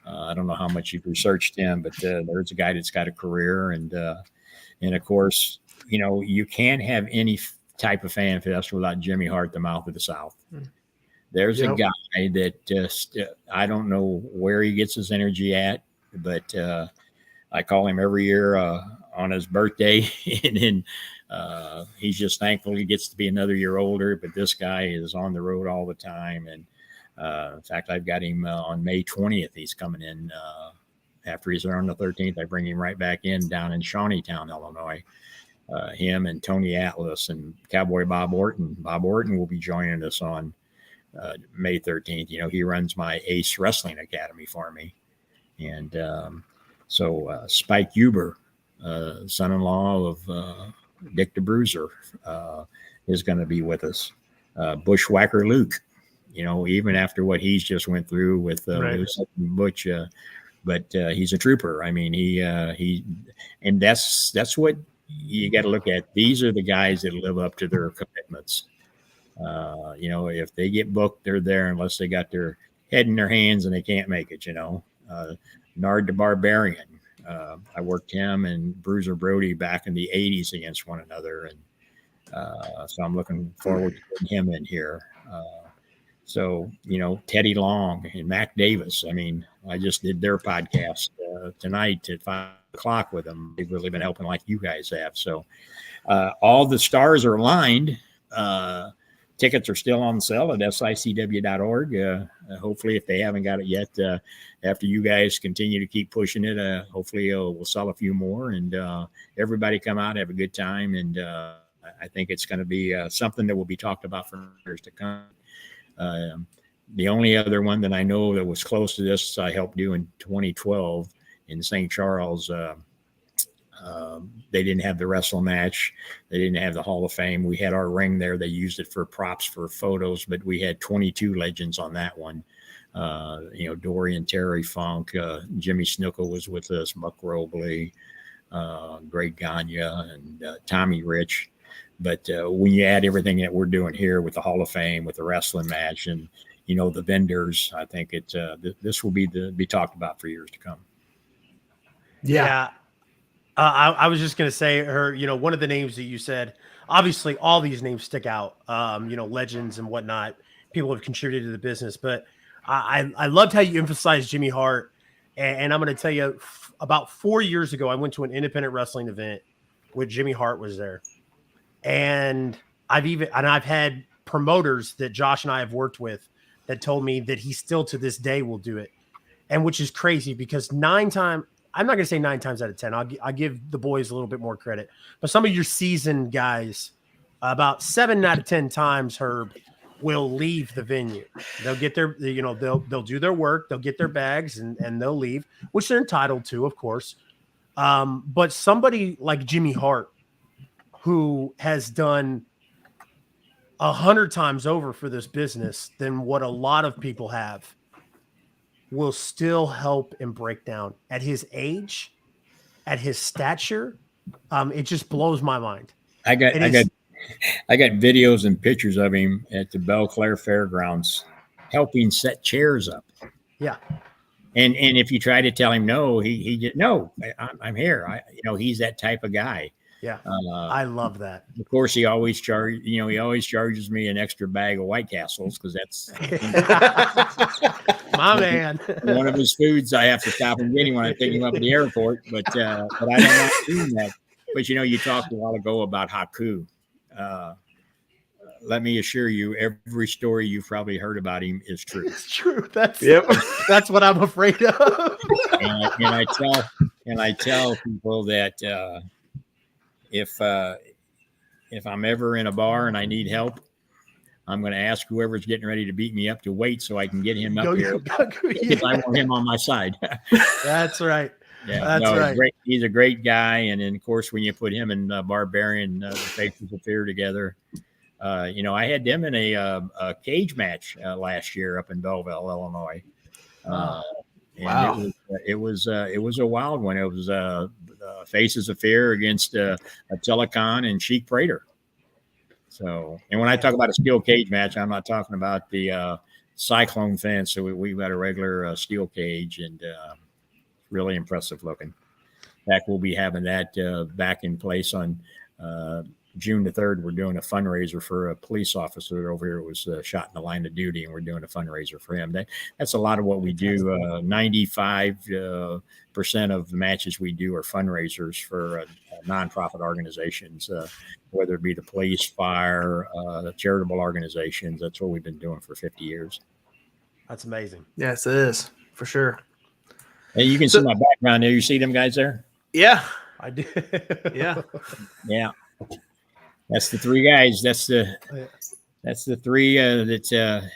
I don't know how much you've researched him, but there's a guy that's got a career, and of course, you can't have any type of fan fest without Jimmy Hart, the mouth of the South. There's a guy that just I don't know where he gets his energy at, but I call him every year on his birthday, and then he's just thankful he gets to be another year older. But this guy is on the road all the time, and in fact, I've got him on May 20th. He's coming in after he's there on the 13th. I bring him right back in down in Shawneetown, Illinois. Him and Tony Atlas and Cowboy Bob Orton. Bob Orton will be joining us on May 13th. He runs my Ace Wrestling Academy for me. And so Spike Huber, son-in-law of Dick the Bruiser, is going to be with us. Bushwhacker Luke, even after what he's just went through with Butch, but he's a trooper. I mean, he and that's what you got to look at. These are the guys that live up to their commitments. If they get booked, they're there unless they got their head in their hands and they can't make it. Nard the Barbarian. I worked him and Bruiser Brody back in the 80s against one another. And so I'm looking forward to putting him in here. So, Teddy Long and Mac Davis. I mean, I just did their podcast tonight at 5:00 with them. They've really been helping like you guys have. So all the stars are aligned. Tickets are still on sale at SICW.org. Hopefully, if they haven't got it yet, after you guys continue to keep pushing it, hopefully we'll sell a few more, and everybody come out, have a good time. And I think it's going to be something that will be talked about for years to come. The only other one that I know that was close to this, I helped do in 2012 in St. Charles. They didn't have the wrestle match. They didn't have the Hall of Fame. We had our ring there. They used it for props for photos, but we had 22 legends on that one. Dorian Terry Funk, Jimmy Snuka was with us, Buck Robley, Greg Gagne, and Tommy Rich. But when you add everything that we're doing here with the Hall of Fame, with the wrestling match, and the vendors, I think this will be talked about for years to come. Yeah. I was just going to say one of the names that you said, obviously all these names stick out, legends and whatnot, people have contributed to the business, but I loved how you emphasized Jimmy Hart. And I'm going to tell you, about 4 years ago, I went to an independent wrestling event with Jimmy Hart was there. And I've had promoters that Josh and I have worked with that told me that he still to this day will do it. And which is crazy because I'm not going to say 9 times out of 10. I'll give the boys a little bit more credit. But some of your seasoned guys, about 7 out of 10 times, Herb, will leave the venue. They'll get their, they'll do their work, they'll get their bags, and they'll leave, which they're entitled to, of course. But somebody like Jimmy Hart, who has done 100 times over for this business than what a lot of people have, will still help and break down at his age, at his stature. It just blows my mind. I got videos and pictures of him at the Belle Claire Fairgrounds helping set chairs up. Yeah. And if you try to tell him no, he just, no, I'm here. He's that type of guy. Yeah. I love that. Of course, he always charges me an extra bag of White Castles because that's my man. One of his foods I have to stop and get him when I pick him up at the airport. But I don't like doing that. But you talked a while ago about Haku. Let me assure you, every story you've probably heard about him is true. It's true. That's what I'm afraid of. and I tell people that if I'm ever in a bar and I need help, I'm going to ask whoever's getting ready to beat me up to wait so I can get him up here because I want him on my side. That's right. Yeah, that's right. Great. He's a great guy, and then of course when you put him and Barbarian, the Faces of Fear together, I had them in a cage match last year up in Belleville, Illinois. And Wow. it was a wild one. It was Faces of Fear against Attila Khan and Sheik Prater. So, and when I talk about a steel cage match, I'm not talking about the cyclone fence. So we've got a regular steel cage, and really impressive looking. In fact, we'll be having that back in place on June the 3rd. We're doing a fundraiser for a police officer over here who was shot in the line of duty, and we're doing a fundraiser for him. That's a lot of what we do. 95% of the matches we do are fundraisers for nonprofit organizations, whether it be the police, fire, charitable organizations. That's what we've been doing for 50 years. That's amazing. Yes, it is for sure. And you can see my background there. You see them guys there? Yeah, I do. yeah. Yeah. That's the three guys. That's the three that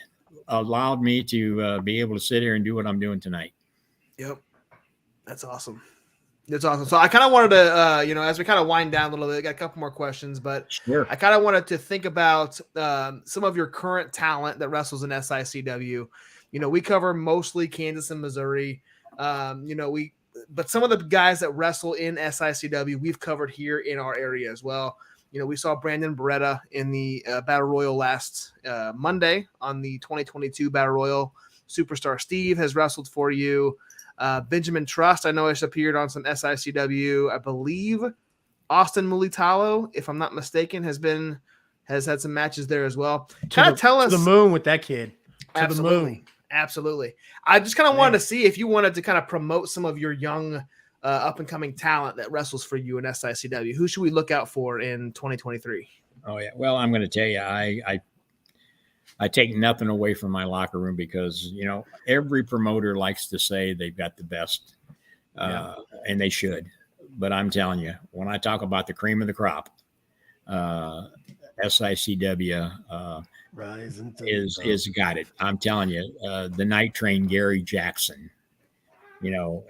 allowed me to be able to sit here and do what I'm doing tonight. Yep. That's awesome. That's awesome. So I kind of wanted to, as we kind of wind down a little bit, got a couple more questions, but Sure. I kind of wanted to think about some of your current talent that wrestles in SICW. We cover mostly Kansas and Missouri. But some of the guys that wrestle in SICW, we've covered here in our area as well. We saw Brandon Beretta in the Battle Royal last Monday on the 2022 Battle Royal. Superstar Steve has wrestled for you. Benjamin Trust, I know, has appeared on some SICW. I believe Austin Mulitalo, if I'm not mistaken, has had some matches there as well. Kind of tell us to the moon with that kid. To absolutely, the moon. Absolutely. I just kind of wanted to see if you wanted to kind of promote some of your young up and coming talent that wrestles for you in SICW. Who should we look out for in 2023? Oh yeah. Well, I'm going to tell you, I take nothing away from my locker room because, every promoter likes to say they've got the best, and they should. But I'm telling you, when I talk about the cream of the crop, SICW is got it. I'm telling you, the Night Train, Gary Jackson.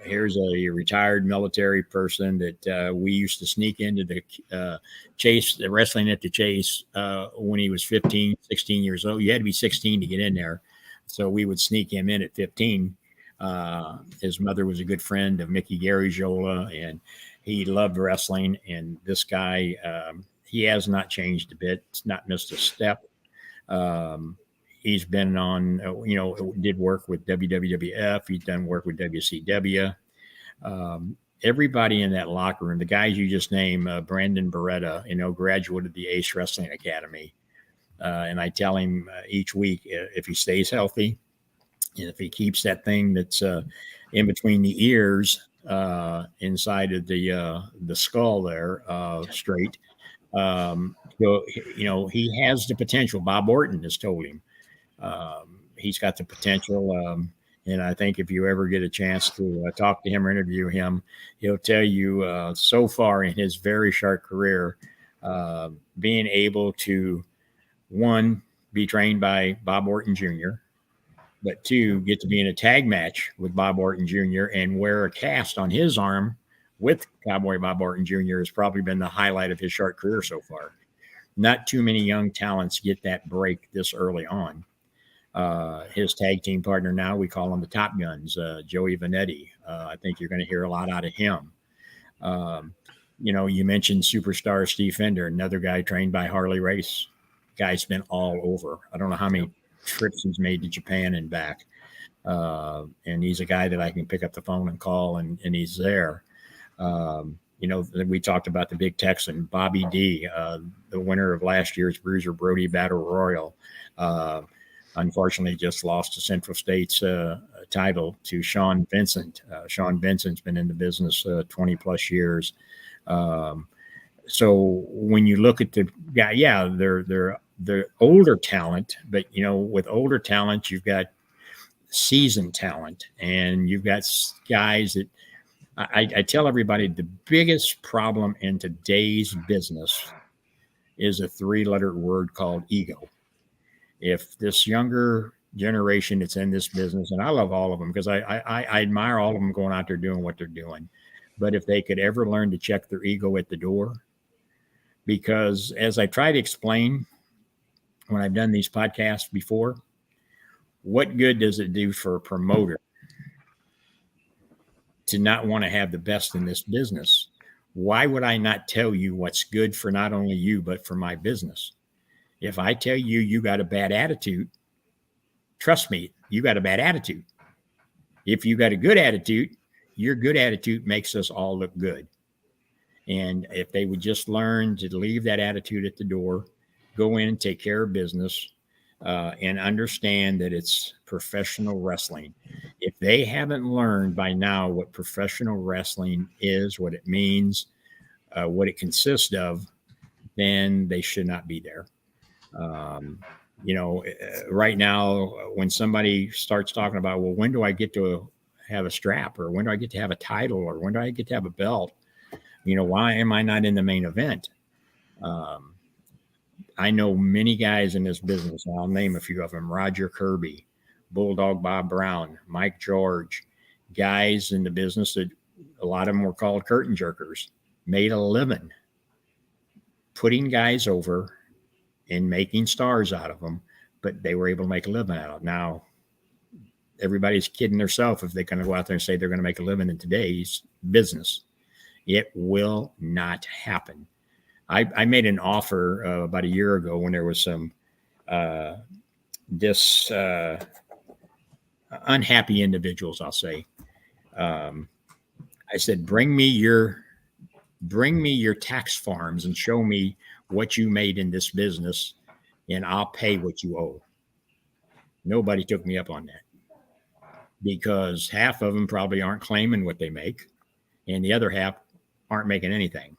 Here's a retired military person that we used to sneak into the Chase, the wrestling at the Chase when he was 15, 16 years old. You had to be 16 to get in there. So we would sneak him in at 15. His mother was a good friend of Mickey Garagiola, and he loved wrestling. And this guy, he has not changed a bit. It's not missed a step. He's been on, did work with WWF. He's done work with WCW. Everybody in that locker room, the guys you just named, Brandon Beretta, graduated the Ace Wrestling Academy. And I tell him each week, if he stays healthy, and if he keeps that thing that's in between the ears, inside of the skull there, straight, he has the potential. Bob Orton has told him. He's got the potential. And I think if you ever get a chance to talk to him or interview him, he'll tell you so far in his very short career, being able to, one, be trained by Bob Orton Jr., but two, get to be in a tag match with Bob Orton Jr. and wear a cast on his arm with Cowboy Bob Orton Jr. has probably been the highlight of his short career so far. Not too many young talents get that break this early on. His tag team partner now, we call him the Top Guns, Joey Vanetti. I think you're going to hear a lot out of him. You mentioned superstar Steve Fender, another guy trained by Harley Race. Guy's been all over. I don't know how many trips he's made to Japan and back. And he's a guy that I can pick up the phone and call, and he's there. We talked about the big Texan, Bobby D, the winner of last year's Bruiser Brody Battle Royal. Unfortunately, just lost the Central States title to Sean Vincent. Sean Vincent's been in the business 20 plus years. So when you look at the guy, they're older talent, but with older talent, you've got seasoned talent, and you've got guys that I tell everybody the biggest problem in today's business is a 3-letter word called ego. If this younger generation that's in this business, and I love all of them because I admire all of them going out there doing what they're doing, but if they could ever learn to check their ego at the door, because as I try to explain when I've done these podcasts before, what good does it do for a promoter to not want to have the best in this business. Why would I not tell you what's good for not only you, but for my business? If I tell you you got a bad attitude, trust me, you got a bad attitude. If you got a good attitude, your good attitude makes us all look good. And if they would just learn to leave that attitude at the door, go in and take care of business, and understand that it's professional wrestling. If they haven't learned by now what professional wrestling is, what it means, what it consists of, then they should not be there. Right now, when somebody starts talking about, well, when do I get to have a strap, or when do I get to have a title, or when do I get to have a belt? Why am I not in the main event? I know many guys in this business. I'll name a few of them: Roger Kirby, Bulldog Bob Brown, Mike George, guys in the business that a lot of them were called curtain jerkers, made a living putting guys over and making stars out of them, but they were able to make a living out of it. Now, everybody's kidding themselves if they're going to go out there and say they're going to make a living in today's business. It will not happen. I made an offer about a year ago when there was some unhappy individuals, I'll say. I said, bring me your tax forms and show me what you made in this business, and I'll pay what you owe. Nobody took me up on that, because half of them probably aren't claiming what they make, and the other half aren't making anything.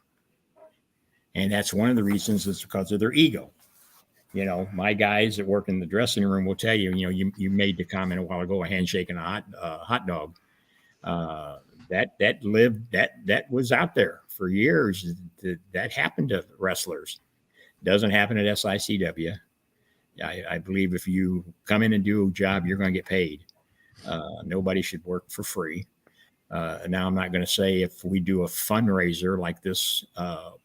And that's one of the reasons, is because of their ego. My guys that work in the dressing room will tell you, you made the comment a while ago, a handshake and a hot dog. That was out there for years. That happened to wrestlers. Doesn't happen at SICW. I believe if you come in and do a job, you're going to get paid. Nobody should work for free. Now, I'm not going to say if we do a fundraiser like this,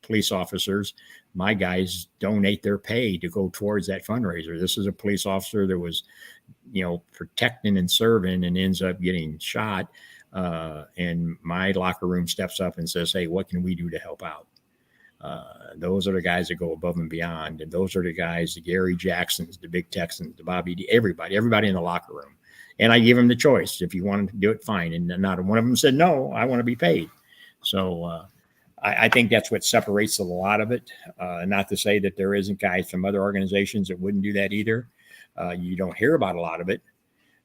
police officers, my guys donate their pay to go towards that fundraiser. This is a police officer that was, protecting and serving and ends up getting shot. And my locker room steps up and says, hey, what can we do to help out? Those are the guys that go above and beyond. And those are the guys, the Gary Jacksons, the Big Texans, the Bobby D, everybody in the locker room. And I give them the choice. If you want to do it, fine. And not one of them said, no, I want to be paid. So I think that's what separates a lot of it. Not to say that there isn't guys from other organizations that wouldn't do that either. You don't hear about a lot of it.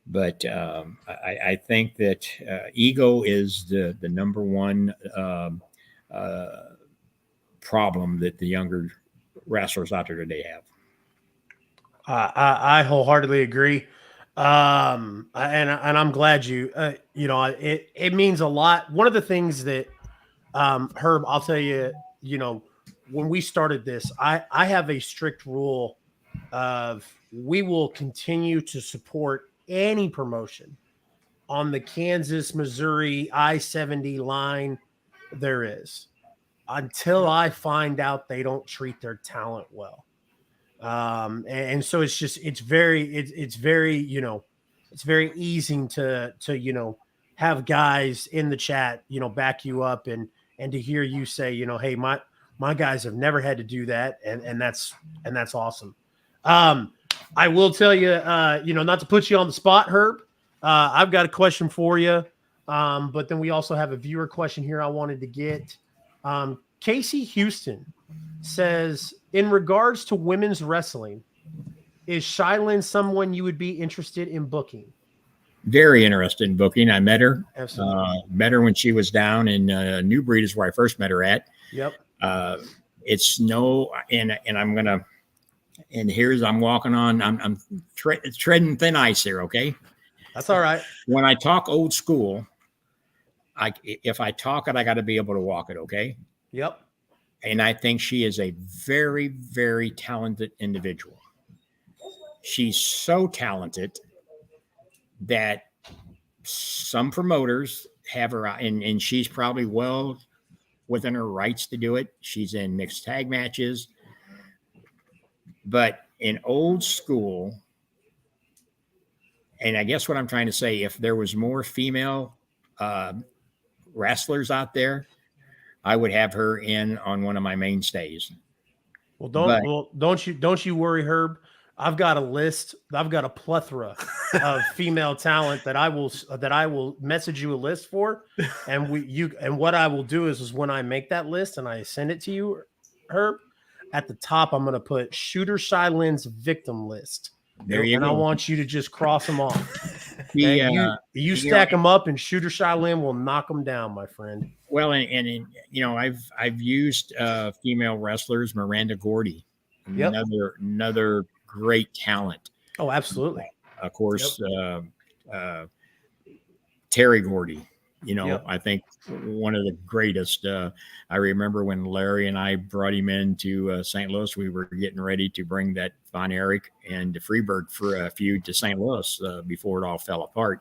But I think that ego is the number one problem that the younger wrestlers out there today have. I wholeheartedly agree. And I'm glad it means a lot. One of the things that, Herb, I'll tell you, when we started this, I have a strict rule of we will continue to support any promotion on the Kansas, Missouri, I-70 line there is, until I find out they don't treat their talent well. And so it's very easy to have guys in the chat, back you up and to hear you say, hey, my guys have never had to do that. And that's awesome. I will tell you, not to put you on the spot, Herb, I've got a question for you. But then we also have a viewer question here I wanted to get. Casey Houston says, in regards to women's wrestling, is Shylin someone you would be interested in booking? Very interested in booking. I met her. Absolutely. Met her when she was down in New Breed is where I first met her at. Yep. It's no, and I'm gonna, and I'm walking on, I'm treading thin ice here. Okay. That's all right. When I talk old school, if I talk it, I got to be able to walk it. Okay. Yep. And I think she is a very, very talented individual. She's so talented that some promoters have her out, and she's probably well within her rights to do it. She's in mixed tag matches. But in old school, and I guess what I'm trying to say, if there was more female wrestlers out there, I would have her in on one of my mainstays. Well, But- don't you worry, Herb. I've got a list. I've got a plethora of female talent that I will message you a list for, and what I will do is when I make that list and I send it to you, Herb, at the top I'm going to put Shooter Shailin's victim list. There you and go. I want you to just cross them off. He, Okay? You stack them up, and Shooter Shailin will knock them down, my friend. Well, and I've used female wrestlers, Miranda Gordy, Yep. another great talent. Oh, absolutely. Of course, Terry Gordy. Yep. I think one of the greatest. I remember when Larry and I brought him into St. Louis, we were getting ready to bring that Von Erich and Freeberg for a feud to St. Louis before it all fell apart.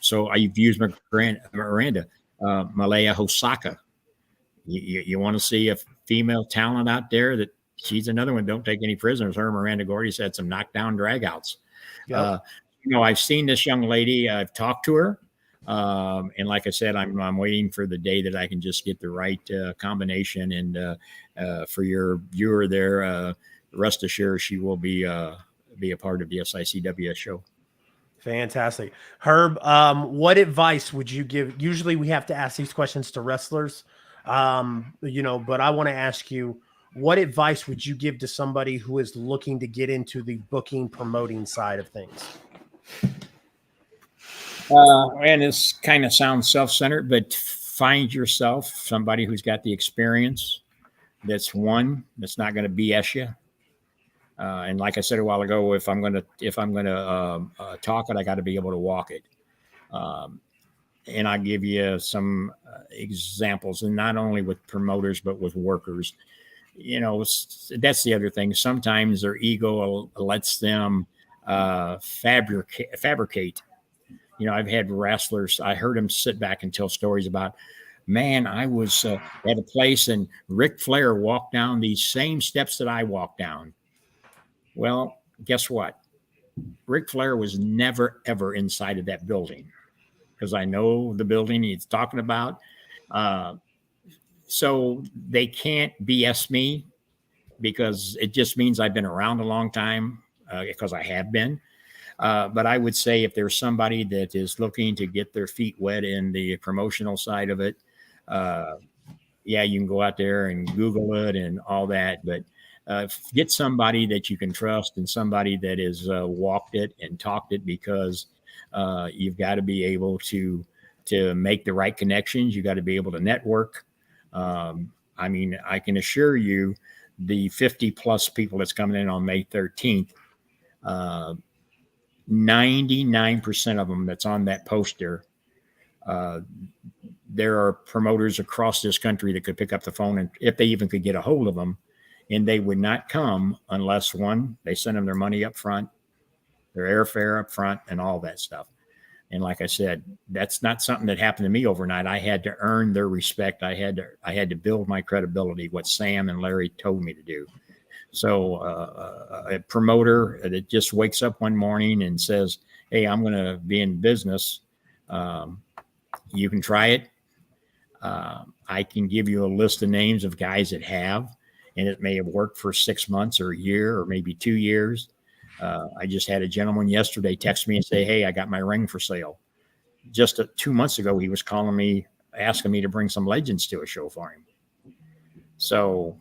So I've used Miranda, Malaya Hosaka. You want to see a female talent out there that she's another one. Don't take any prisoners. Her, Miranda Gordy's had some knockdown dragouts. Yep. I've seen this young lady. I've talked to her. And like I said, I'm waiting for the day that I can just get the right combination. And for your viewer there, rest assured she will be a part of the SICW show. Fantastic. Herb, what advice would you give? Usually we have to ask these questions to wrestlers, but I want to ask you, what advice would you give to somebody who is looking to get into the booking, promoting side of things? And this kind of sounds self-centered, but find yourself somebody who's got the experience. That's not going to BS you. And like I said a while ago, if I'm going to talk it, I got to be able to walk it. And I'll give you some examples, and not only with promoters, but with workers. That's the other thing. Sometimes their ego lets them fabricate. I've had wrestlers, I heard them sit back and tell stories about, man, I was at a place and Ric Flair walked down these same steps that I walked down. Well, guess what? Ric Flair was never, ever inside of that building, because I know the building he's talking about. So they can't BS me, because it just means I've been around a long time, because I have been. But I would say if there's somebody that is looking to get their feet wet in the promotional side of it, you can go out there and Google it and all that. But get somebody that you can trust, and somebody that has walked it and talked it, because you've got to be able to make the right connections. You got to be able to network. I can assure you, the 50 plus people that's coming in on May 13th, 99% of them that's on that poster, there are promoters across this country that could pick up the phone, and if they even could get a hold of them, and they would not come unless, one, they send them their money up front, their airfare up front, and all that stuff. And like I said, that's not something that happened to me overnight. I had to earn their respect. I had to build my credibility, what Sam and Larry told me to do. So a promoter that just wakes up one morning and says, hey, I'm going to be in business, you can try it. I can give you a list of names of guys that have, and it may have worked for 6 months or a year or maybe 2 years. I just had a gentleman yesterday text me and say, hey, I got my ring for sale. Just 2 months ago, he was calling me, asking me to bring some legends to a show for him. So,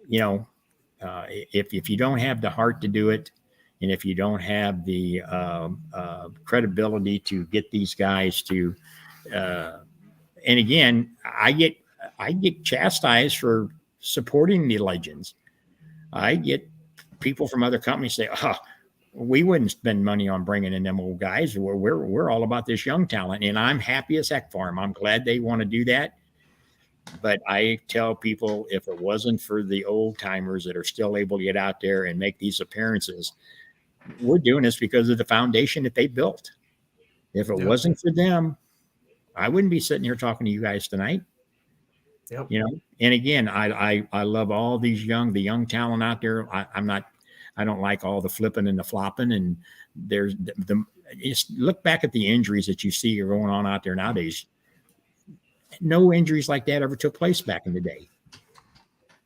if you don't have the heart to do it, and if you don't have the credibility to get these guys to, and again, I get chastised for supporting the legends. I get people from other companies say, we wouldn't spend money on bringing in them old guys. We're all about this young talent, and I'm happy as heck for them. I'm glad they want to do that. But I tell people, if it wasn't for the old timers that are still able to get out there and make these appearances, we're doing this because of the foundation that they built. If it wasn't for them, I wouldn't be sitting here talking to you guys tonight. Yep. And again, I love all these the young talent out there. I don't like all the flipping and the flopping. And there's just look back at the injuries that you see are going on out there nowadays. no injuries like that ever took place back in the day.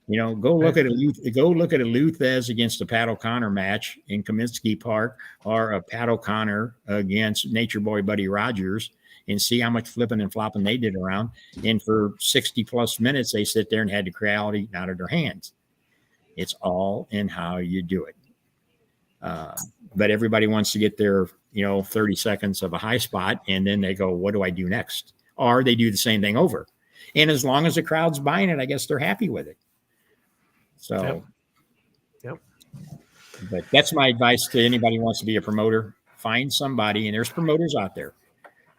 You know, go look at a Luthez against a Pat O'Connor match in Kaminsky Park, or a Pat O'Connor against Nature Boy Buddy Rogers, and see how much flipping and flopping they did around. And for 60 plus minutes, they sit there and had the crowd out of their hands. It's all in how you do it. But everybody wants to get their, 30 seconds of a high spot, and then they go, what do I do next? Or they do the same thing over. And as long as the crowd's buying it, I guess they're happy with it. So, Yep. But that's my advice to anybody who wants to be a promoter. Find somebody, and there's promoters out there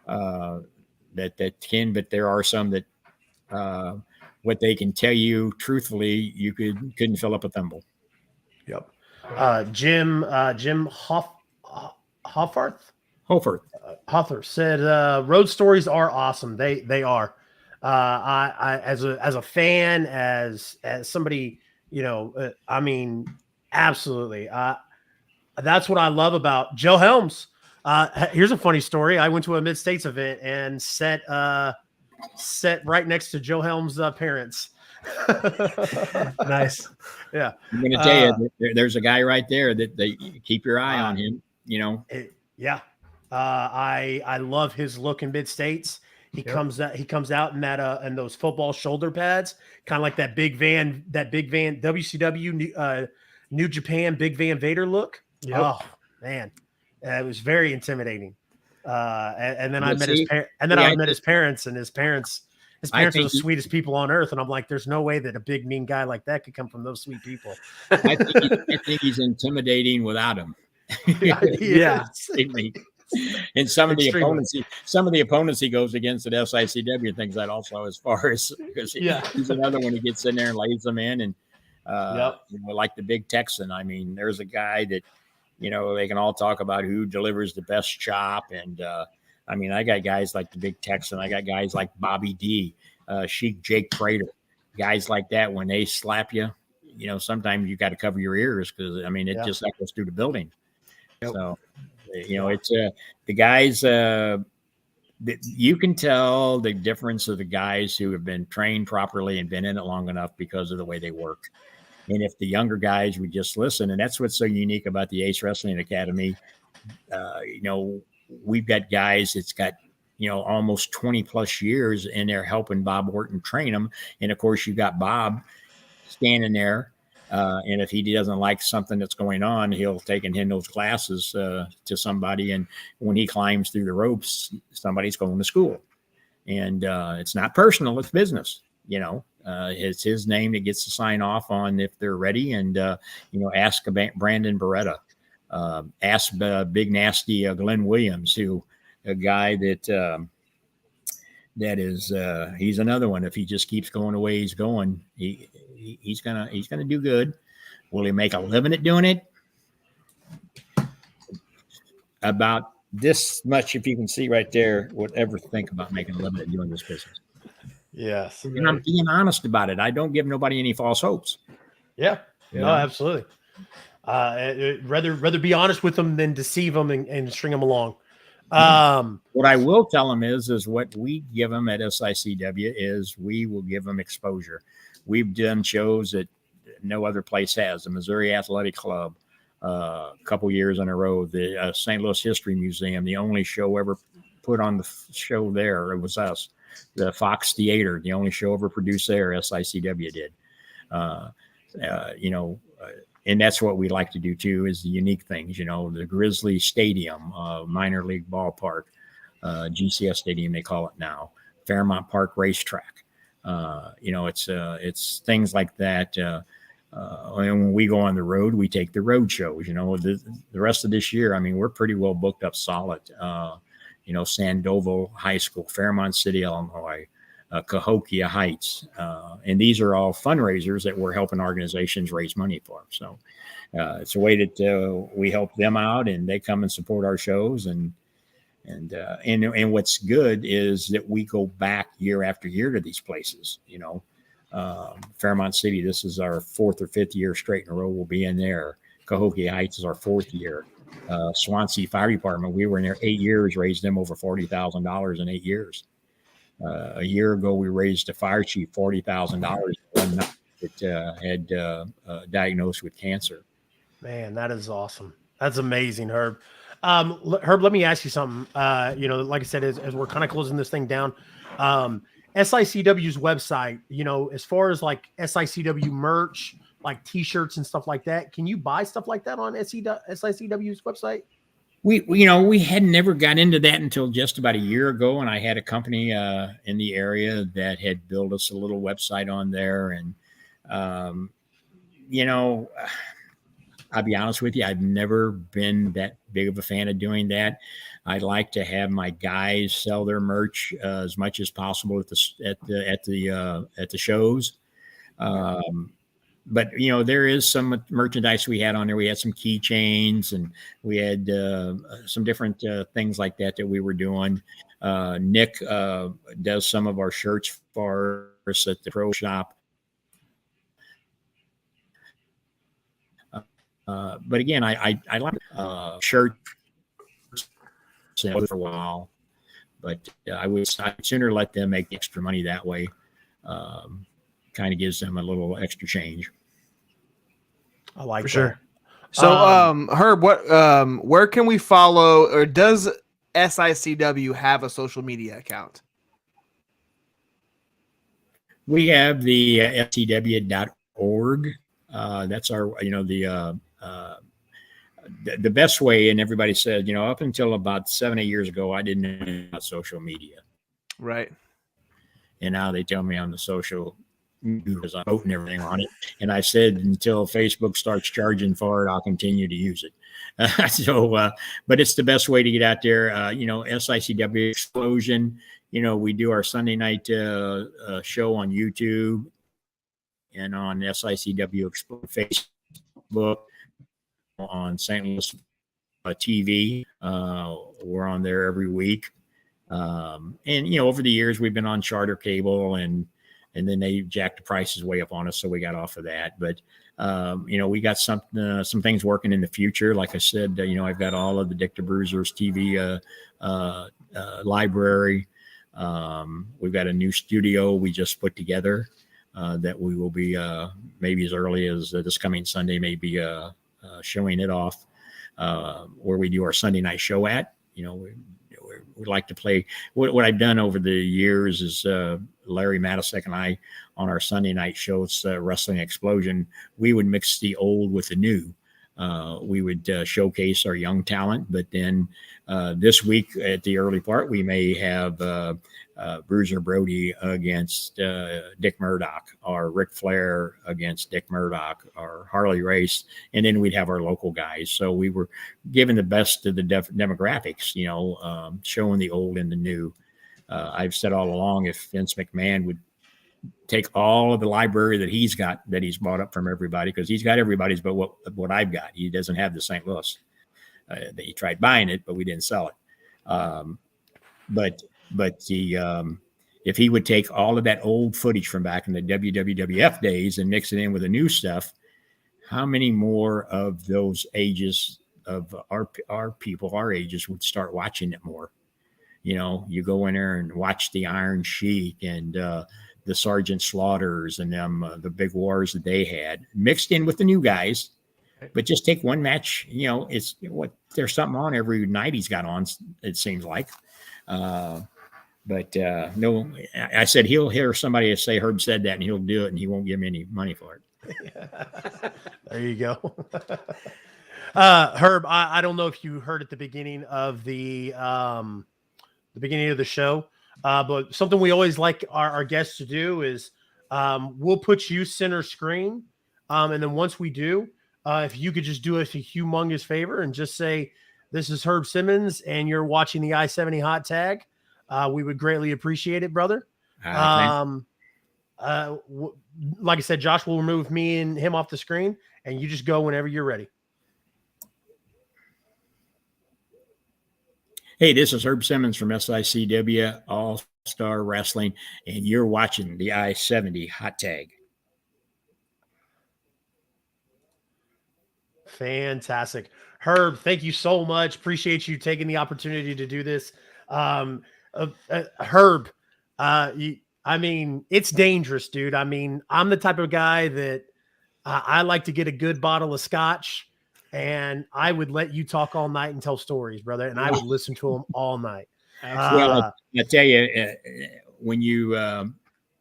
that can, but there are some that what they can tell you truthfully, you couldn't fill up a thimble. Yep. Jim Hoffarth said, road stories are awesome. They are. I as a fan, as somebody, I mean, absolutely. That's what I love about Joe Helms. Here's a funny story. I went to a Mid-States event and sat right next to Joe Helms' parents. Nice. Yeah. I'm going to tell you, there's a guy right there that they keep your eye on him, Yeah. I love his look in Mid-States. He comes out in that in those football shoulder pads, kind of like that big van WCW New Japan Big Van Vader look. Yep. Oh man, it was very intimidating. And then I met his parents, and his parents are the sweetest people on earth. And I'm like, there's no way that a big mean guy like that could come from those sweet people. I think he's intimidating without him. Yeah. And some of the opponents he goes against at SICW and things that also, as far as, because he's another one who gets in there and lays them in, and like the Big Texan. I mean, there's a guy that they can all talk about who delivers the best chop, and I mean, I got guys like the Big Texan. I got guys like Bobby D, Sheik Jake Prater, guys like that. When they slap you, sometimes you got to cover your ears, because I mean, it just echoes through the building. Yep. So. It's the guys, you can tell the difference of the guys who have been trained properly and been in it long enough because of the way they work. And if the younger guys would just listen, and that's what's so unique about the Ace Wrestling Academy, we've got guys that's got, almost 20 plus years in there helping Bob Orton train them. And of course, you've got Bob standing there. And if he doesn't like something that's going on, he'll take and hand those glasses to somebody. And when he climbs through the ropes, somebody's going to school. And it's not personal, it's business. It's his name that gets to sign off on if they're ready. And, ask Brandon Beretta, ask Big Nasty Glenn Williams, a guy that is he's another one. If he just keeps going the way he's going, he's gonna do good. Will he make a living at doing it? About this much, if you can see right there, would ever think about making a living at doing this business. Yes. And I'm being honest about it. I don't give nobody any false hopes. Yeah. No, absolutely. Rather be honest with them than deceive them and string them along. What I will tell them is what we give them at SICW is we will give them exposure. We've done shows that no other place has. The Missouri Athletic Club, a couple years in a row. The St. Louis History Museum, the only show ever put on the show there, it was us. The Fox Theater, the only show ever produced there, SICW did. And that's what we like to do too, is the unique things, the Grizzly Stadium, minor league ballpark, GCS Stadium, they call it now, Fairmount Park Racetrack. It's things like that. And when we go on the road, we take the road shows, the rest of this year. I mean, we're pretty well booked up solid. Sandoval High School, Fairmont City, Illinois, Cahokia Heights. And these are all fundraisers that we're helping organizations raise money for. So it's a way that we help them out, and they come and support our shows. And what's good is that we go back year after year to these places. Fairmont City, this is our 4th or 5th year straight in a row. We'll be in there. Cahokia Heights is our 4th year. Swansea Fire Department, we were in there 8 years, raised them over $40,000 in 8 years. A year ago, we raised a fire chief $40,000 one night that had diagnosed with cancer. Man, that is awesome. That's amazing, Herb. Herb, let me ask you something. Like I said, as we're kind of closing this thing down, SICW's website, as far as like SICW merch, like t-shirts and stuff like that, can you buy stuff like that on SICW's website? We had never got into that until just about a year ago, and I had a company in the area that had built us a little website on there. And I'll be honest with you, I've never been that big of a fan of doing that. I like to have my guys sell their merch as much as possible at the shows. But there is some merchandise we had on there. We had some keychains, and we had some different things like that we were doing. Nick does some of our shirts for us at the pro shop. But again, I like shirts for a while, but I'd sooner let them make extra money that way. Kind of gives them a little extra change. I like for that. sure. So, Herb, where can we follow, or does SICW have a social media account? We have the SICW.org. That's our, the best way. And everybody said, up until about 7-8 years ago, I didn't know about social media. Right. And now they tell me I'm the social because I'm voting everything on it. And I said, until Facebook starts charging for it, I'll continue to use it. But it's the best way to get out there. SICW Explosion, we do our Sunday night show on YouTube and on SICW Facebook, on St. Louis TV. We're on there every week. And over the years, we've been on Charter Cable, and then they jacked the prices way up on us, so we got off of that. But we got some things working in the future. Like I said, I've got all of the Dick the Bruiser's TV library. We've got a new studio we just put together that we will be maybe as early as this coming Sunday, maybe showing it off where we do our Sunday night show at. We like to play. What I've done over the years is Larry Matisek and I, on our Sunday night shows, Wrestling Explosion, we would mix the old with the new. We would showcase our young talent, but then this week at the early part, we may have Bruiser Brody against Dick Murdoch, or Ric Flair against Dick Murdoch, or Harley Race, and then we'd have our local guys. So we were giving the best of the demographics, showing the old and the new. I've said all along, if Vince McMahon would take all of the library that he's got, that he's bought up from everybody, because he's got everybody's, but what I've got, he doesn't have the St. Louis. He tried buying it, but we didn't sell it. But if he would take all of that old footage from back in the WWF days and mix it in with the new stuff, how many more of those ages of our people, our ages, would start watching it more? You go in there and watch the Iron Sheik and the Sergeant Slaughters and them, the big wars that they had, mixed in with the new guys. But just take one match, it's there's something on every night he's got on, it seems like. But no, I said he'll hear somebody say Herb said that, and he'll do it, and he won't give me any money for it. There you go. Herb, I don't know if you heard at the beginning of the beginning of the show, but something we always like our guests to do is we'll put you center screen, and then once we do, if you could just do us a humongous favor and just say, "This is Herb Simmons, and you're watching the I-70 Hot Tag," we would greatly appreciate it, brother. Like I said, Josh will remove me and him off the screen, and you just go whenever you're ready. Hey, this is Herb Simmons from SICW All-Star Wrestling, and you're watching the I-70 Hot Tag. Fantastic. Herb, thank you so much. Appreciate you taking the opportunity to do this. Herb, I mean, it's dangerous, dude. I mean, I'm the type of guy that I like to get a good bottle of scotch, and I would let you talk all night and tell stories, brother, and I would listen to them all night. Well, I tell you, when you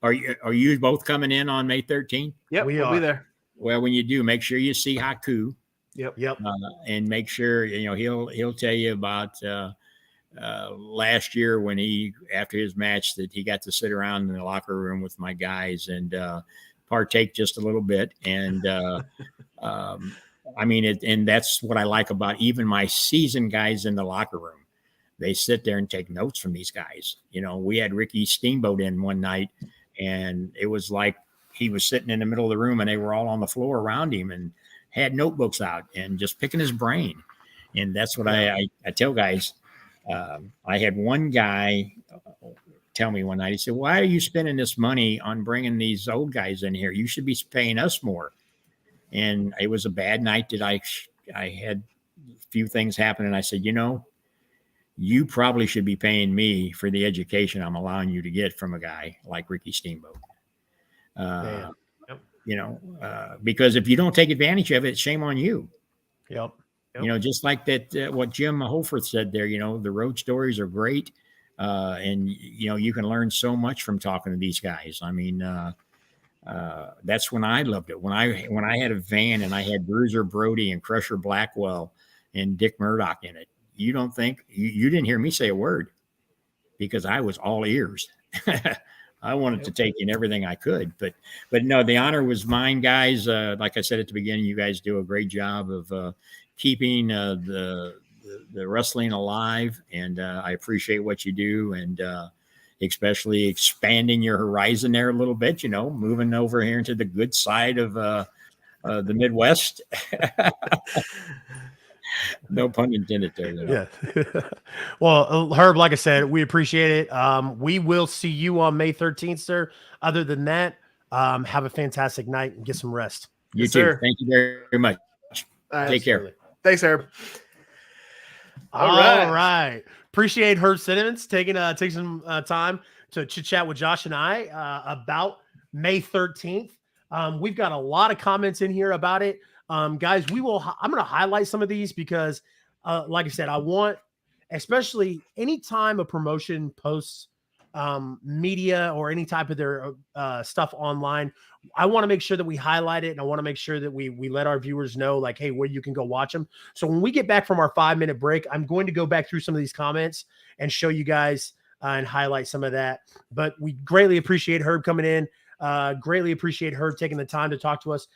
are you both coming in on May 13th? Yep, we'll be there. Well, when you do, make sure you see Haku. Yep. And make sure he'll tell you about last year when after his match that he got to sit around in the locker room with my guys and partake just a little bit. And I mean, and that's what I like about even my seasoned guys in the locker room. They sit there and take notes from these guys. We had Ricky Steamboat in one night, and it was like he was sitting in the middle of the room and they were all on the floor around him and had notebooks out and just picking his brain. And that's what I tell guys. I had one guy tell me one night, he said, "Why are you spending this money on bringing these old guys in here? You should be paying us more." And it was a bad night that I had a few things happen. And I said, you probably should be paying me for the education I'm allowing you to get from a guy like Ricky Steamboat. Because if you don't take advantage of it, shame on you. Yep. Just like that, what Jim Holforth said there, the road stories are great. And you can learn so much from talking to these guys. I mean, that's when I loved it. When I had a van and I had Bruiser Brody and Crusher Blackwell and Dick Murdoch in it, you don't think you didn't hear me say a word because I was all ears. I wanted to take in everything I could, but no, the honor was mine, guys. Like I said at the beginning, you guys do a great job of keeping the wrestling alive, and I appreciate what you do, and especially expanding your horizon there a little bit. Moving over here into the good side of the Midwest. No pun intended there. Yeah. Well, Herb, like I said, we appreciate it. We will see you on May 13th, sir. Other than that, have a fantastic night and get some rest. You too. Sir. Thank you very much. Take care. Thanks, Herb. All right. Appreciate Herb Simmons taking some time to chit chat with Josh and I about May 13th. We've got a lot of comments in here about it. Guys, I'm going to highlight some of these because, like I said, I want, especially anytime a promotion posts media or any type of their stuff online, I want to make sure that we highlight it, and I want to make sure that we let our viewers know, like, hey, where you can go watch them. So when we get back from our 5-minute break, I'm going to go back through some of these comments and show you guys and highlight some of that. But we greatly appreciate Herb coming in. Greatly appreciate Herb taking the time to talk to us,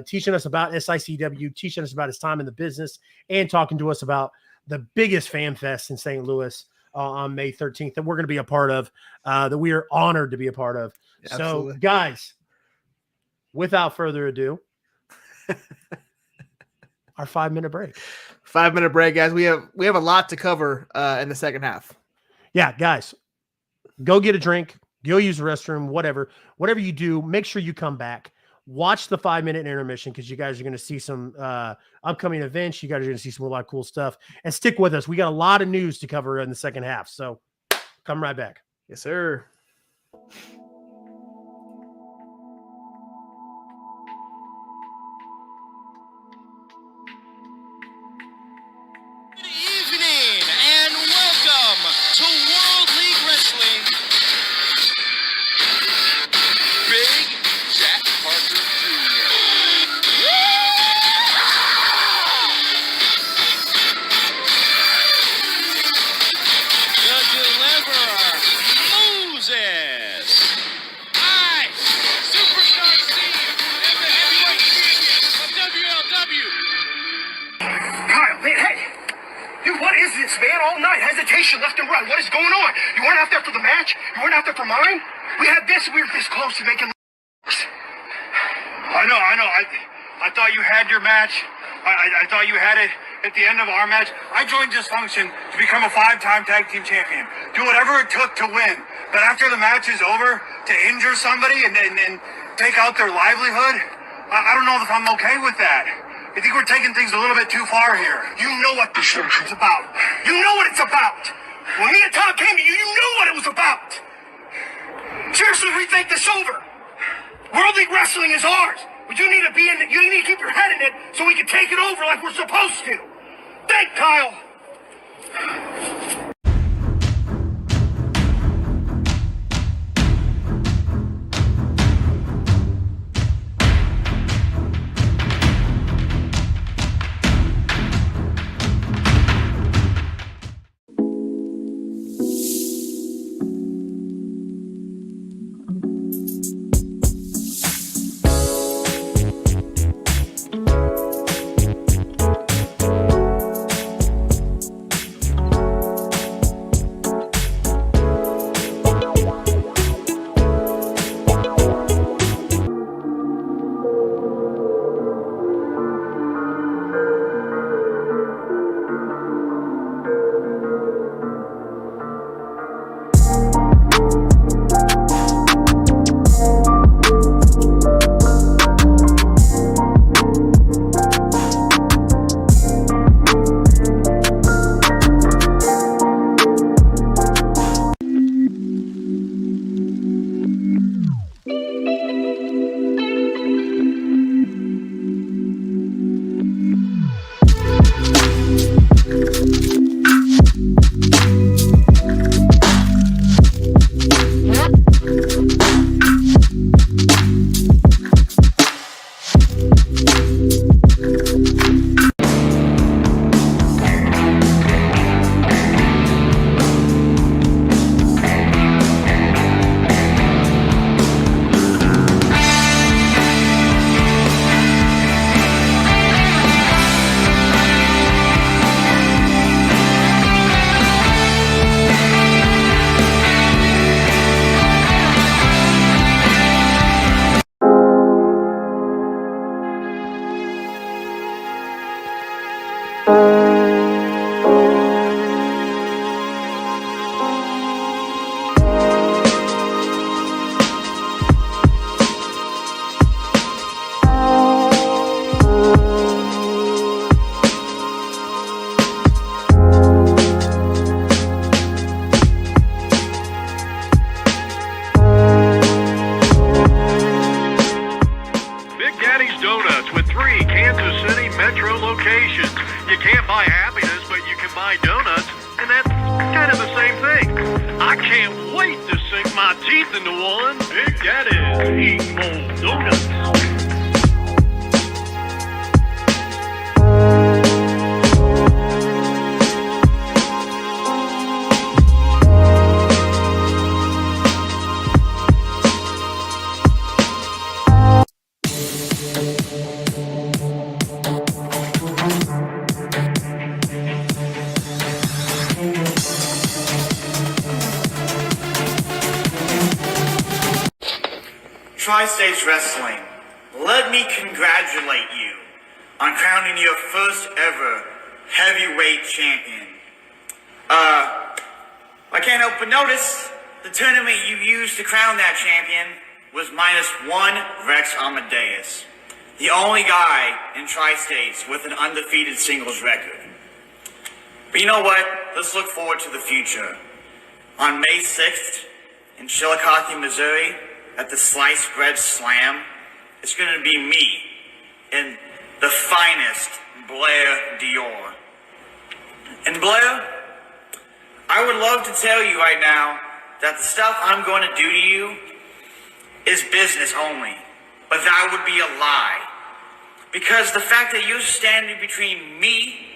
teaching us about SICW, teaching us about his time in the business, and talking to us about the biggest Fanfest in St. Louis on May 13th that we're going to be a part of, that we are honored to be a part of. Absolutely. So, guys, without further ado, our 5-minute break. 5-minute break, guys. We have a lot to cover in the second half. Yeah, guys, go get a drink. Go use the restroom, whatever you do, make sure you come back. Watch the 5-minute intermission because you guys are going to see some upcoming events. You guys are going to see a lot of cool stuff. And stick with us. We got a lot of news to cover in the second half. So come right back. Yes, sir. Good evening and welcome to World League Wrestling. Big Jack Parker Jr. The Deliverer, Moses. Superstar Steve, and the heavyweight champion of WLW. Kyle, man, hey! Dude, what is this, man? All night, hesitation left and right. What is going on? You weren't out there for the match? You weren't out there for mine? We were this close to making. I know. I thought you had your match. I thought you had it at the end of our match. I joined Dysfunction to become a 5-time tag team champion. Do whatever it took to win. But after the match is over, to injure somebody and take out their livelihood, I don't know if I'm okay with that. I think we're taking things a little bit too far here. You know what this is about. You know what it's about. When me and Tom came to you, you knew what it was about. Seriously, we think this over. World League Wrestling is ours. But you need to be in it. You need to keep your head in it so we can take it over like we're supposed to. Think, Kyle. Tri-States Wrestling, let me congratulate you on crowning your first ever heavyweight champion. I can't help but notice the tournament you used to crown that champion was -1 Rex Amadeus, the only guy in Tri-States with an undefeated singles record. But you know what? Let's look forward to the future. On May 6th in Chillicothe, Missouri, at the Sliced Bread Slam, it's going to be me in the finest Blair Dior. And Blair, I would love to tell you right now that the stuff I'm going to do to you is business only, but that would be a lie. Because the fact that you're standing between me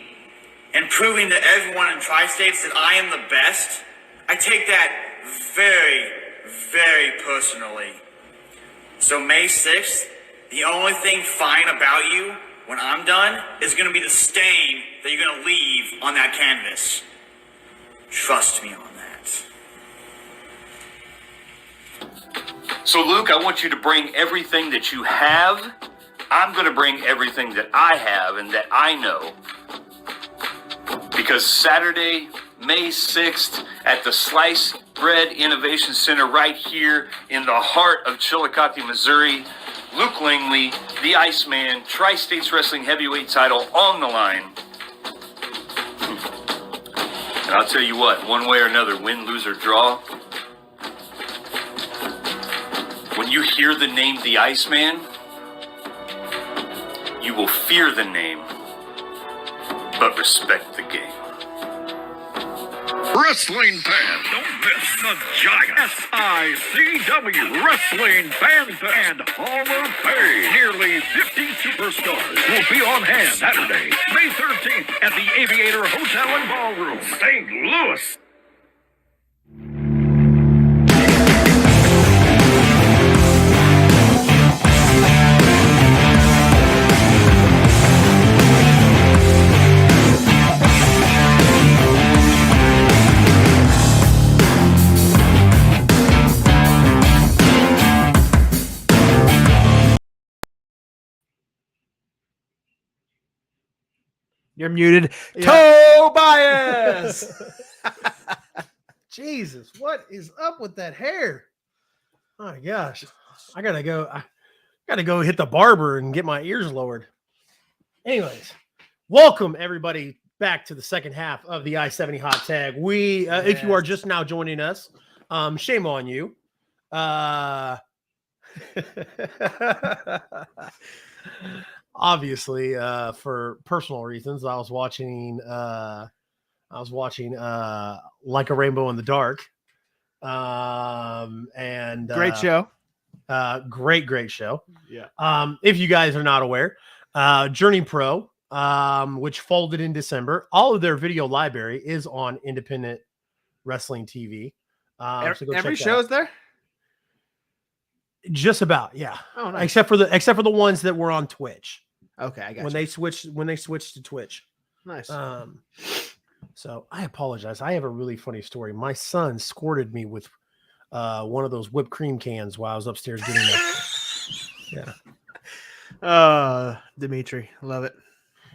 and proving to everyone in Tri-States that I am the best, I take that very, very personally. So May 6th, the only thing fine about you when I'm done is going to be the stain that you're going to leave on that canvas. Trust me on that. So, Luke, I want you to bring everything that you have. I'm going to bring everything that I have and that I know. Because Saturday, May 6th, at the Slice Bread Innovation Center right here in the heart of Chillicothe, Missouri, Luke Langley, the Iceman, Tri-States Wrestling Heavyweight title on the line. And I'll tell you what, one way or another, win, lose, or draw, you hear the name the Iceman, you will fear the name, but respect the game. Wrestling fans, don't miss the giant SICW Wrestling Fanfest and Hall of Fame. Nearly 50 superstars will be on hand Saturday, May 13th at the Aviator Hotel and Ballroom, St. Louis. You're muted. Yeah. Tobias. Jesus, what is up with that hair? Oh my gosh. I gotta go hit the barber and get my ears lowered. Anyways, welcome everybody back to the second half of the I-70 hot tag. We if you are just now joining us, shame on you. Obviously, for personal reasons, I was watching Like a Rainbow in the Dark. And Great show. Great show. Yeah. If you guys are not aware, Journey Pro, which folded in December, all of their video library is on Independent Wrestling TV. So go Every check that show out. is there? Just about, yeah. Oh, nice. Except for the ones that were on Twitch. Okay, I got when you. they switched to Twitch. Nice. So I apologize. I have a really funny story. My son squirted me with one of those whipped cream cans while I was upstairs getting that. Yeah. Dimitri, love it.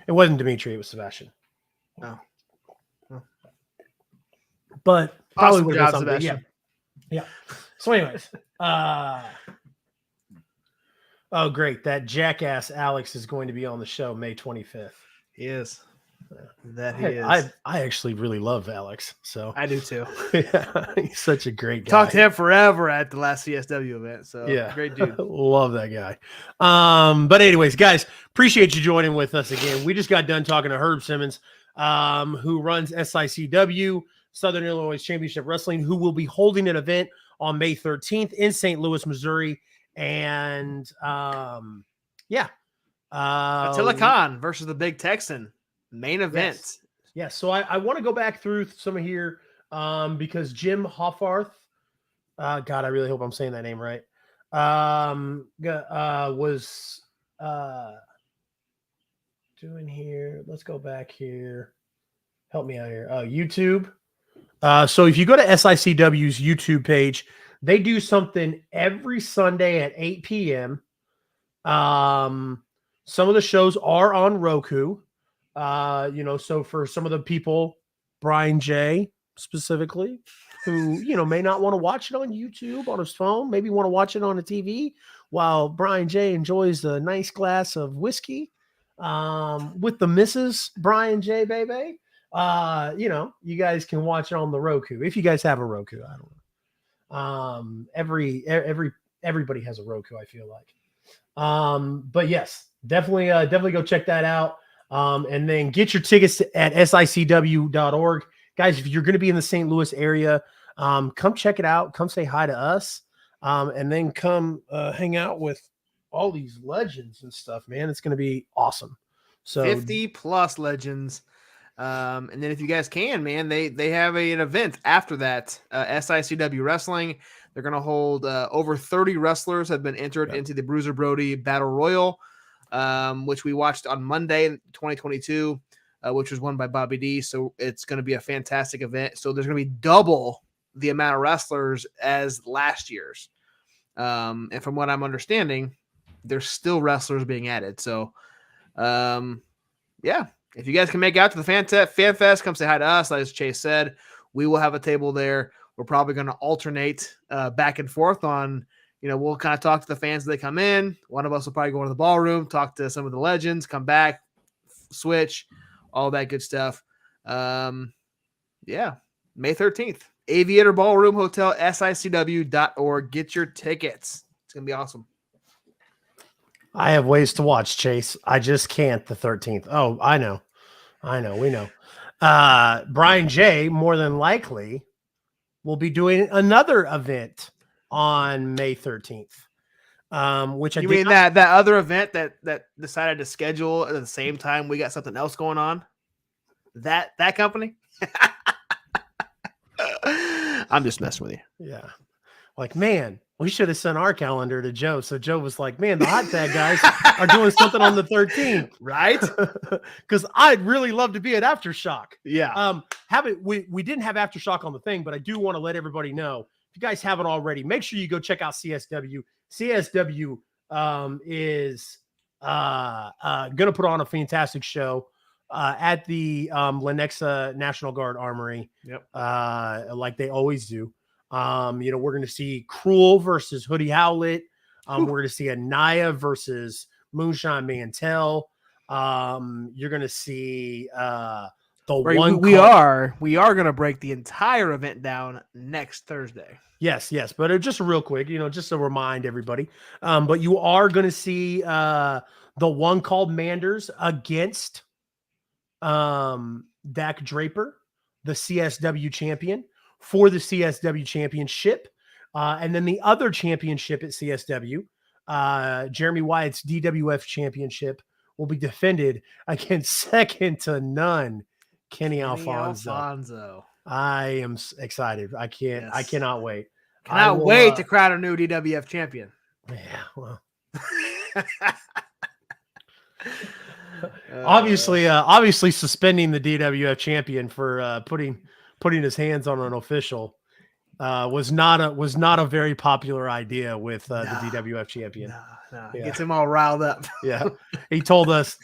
It wasn't Dimitri, it was Sebastian. Oh. But probably Awesome would job, have been something. Sebastian. Yeah. So anyways, oh great. That jackass Alex is going to be on the show May 25th. He is. That he is. I actually really love Alex. So I do too. Yeah, he's such a great guy. Talked to him forever at the last CSW event. So yeah, great dude. Love that guy. But anyways, guys, appreciate you joining with us again. We just got done talking to Herb Simmons, who runs SICW, Southern Illinois Championship Wrestling, who will be holding an event on May 13th in St. Louis, Missouri. And Attila Khan versus the Big Texan. Main event. Yes. So I want to go back through some of here because Jim Hoffarth, God, I really hope I'm saying that name right, was doing here. Let's go back here. Help me out here. YouTube. So if you go to SICW's YouTube page, they do something every Sunday at 8 p.m. Some of the shows are on Roku. So for some of the people, Brian J specifically, who, may not want to watch it on YouTube on his phone, maybe want to watch it on a TV while Brian J enjoys a nice glass of whiskey with the Mrs. Brian J, baby. You guys can watch it on the Roku. If you guys have a Roku, I don't know. Everybody has a Roku, I feel like. But yes, definitely go check that out. And then get your tickets at SICW.org. Guys, if you're going to be in the St. Louis area, come check it out. Come say hi to us. And then come hang out with all these legends and stuff, man. It's going to be awesome. So 50 plus legends. And then if you guys can, man, they have an event after that, SICW Wrestling. They're going to hold over 30 wrestlers have been entered into the Bruiser Brody Battle Royal, which we watched on Monday, 2022, which was won by Bobby D. So it's going to be a fantastic event. So there's going to be double the amount of wrestlers as last year's. And from what I'm understanding, there's still wrestlers being added. So, if you guys can make out to the FanFest, come say hi to us. Like Chase said, we will have a table there. We're probably going to alternate back and forth on, we'll kind of talk to the fans as they come in. One of us will probably go into the ballroom, talk to some of the legends, come back, switch, all that good stuff. May 13th, Aviator Ballroom Hotel, SICW.org. Get your tickets. It's gonna be awesome. I have ways to watch, Chase. I just can't the 13th. Oh, I know. We know. Brian J. more than likely will be doing another event on May 13th. Which I You did mean not- that other event that decided to schedule at the same time we got something else going on? That company? I'm just messing with you. Yeah. Like, man, we should have sent our calendar to Joe. So Joe was like, man, the hot tag guys are doing something on the 13th. Right? Because I'd really love to be at Aftershock. Yeah. We didn't have Aftershock on the thing, but I do want to let everybody know, if you guys haven't already, make sure you go check out CSW. CSW is going to put on a fantastic show at the Lenexa National Guard Armory. Yep. Like they always do. We're going to see Cruel versus Hoodie Howlett. We're going to see Anaya versus Moonshine Mantel. You're going to see we are going to break the entire event down next Thursday. Yes, but just real quick, just to remind everybody. But you are going to see the one called Manders against Dak Draper, the CSW champion, for the CSW championship. And then the other championship at CSW, Jeremy Wyatt's DWF championship, will be defended against second to none, Kenny Alfonso. I am excited. I cannot wait. Cannot wait to crown a new DWF champion. Yeah, well. Obviously suspending the DWF champion for putting his hands on an official was not a very popular idea with the DWF champion. No. Yeah. Gets him all riled up. Yeah. He told us.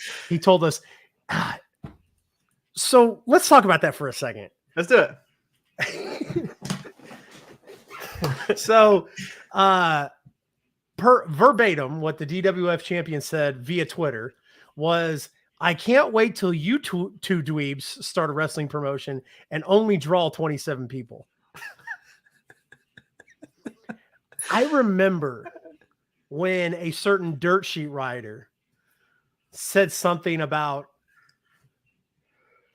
So let's talk about that for a second. Let's do it. So verbatim, what the DWF champion said via Twitter was, I can't wait till you two dweebs start a wrestling promotion and only draw 27 people. I remember when a certain dirt sheet rider said something about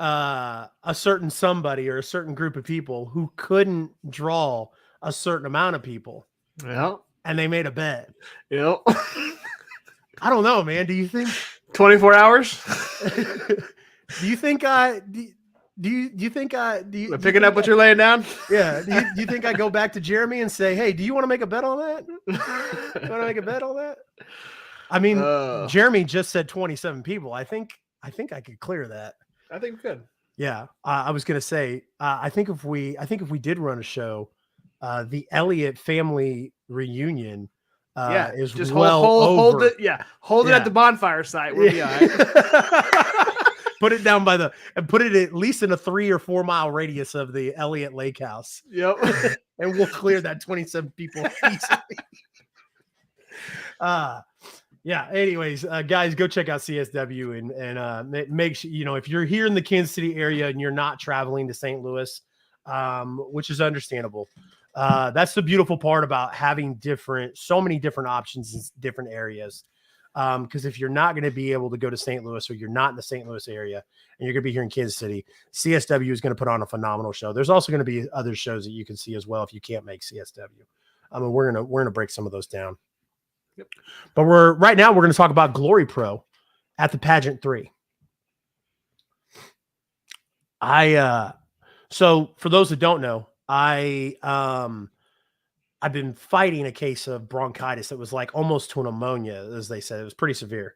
a certain somebody or a certain group of people who couldn't draw a certain amount of people. Yeah. And they made a bet. Yep. I don't know, man. Do you think 24 hours? Do you think picking up what you're laying down? Yeah. Do you think I go back to Jeremy and say, hey, do you want to make a bet on that? You want to make a bet on that? I mean, Jeremy just said 27 people. I think I could clear that. I think we could. Yeah. I was going to say, I think if we did run a show, the Elliott family reunion is just hold it. Yeah. Hold it at the bonfire site. We'll be all right. Put it down put it at least in a 3 or 4 mile radius of the Elliott Lake House. Yep. And we'll clear that 27 people easily. Yeah. Anyways, guys, go check out CSW and make sure, if you're here in the Kansas City area and you're not traveling to St. Louis, which is understandable. That's the beautiful part about having so many different options in different areas. Because if you're not going to be able to go to St. Louis, or you're not in the St. Louis area and you're going to be here in Kansas City, CSW is going to put on a phenomenal show. There's also going to be other shows that you can see as well if you can't make CSW. I mean, we're going to break some of those down. Yep. But right now we're going to talk about Glory Pro at the Pageant 3. So for those that don't know, I've been fighting a case of bronchitis that was like almost to an pneumonia, as they said. It was pretty severe.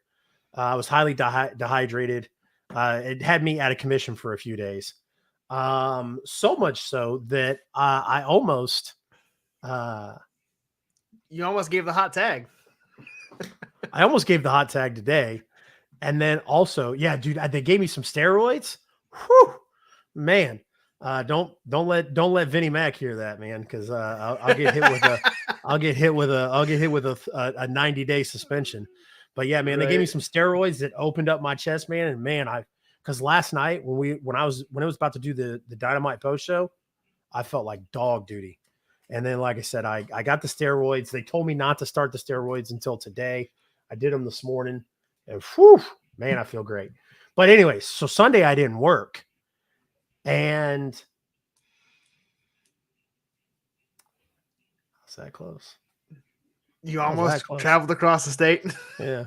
I was highly dehydrated. It had me out of commission for a few days. So much so that I almost... You almost gave the hot tag. I almost gave the hot tag today. And then also, yeah, dude, they gave me some steroids. Whew, man. Don't let Vinnie Mac hear that, man, because I'll get hit with a 90-day suspension. But yeah, man, They gave me some steroids that opened up my chest, man, and man, because last night when it was about to do the Dynamite post show, I felt like dog duty, And then, like I said, I got the steroids. They told me not to start the steroids until today. I did them this morning, and whew, man, I feel great. But anyways, so Sunday I didn't work, and how's that close? You almost traveled across the state. Yeah,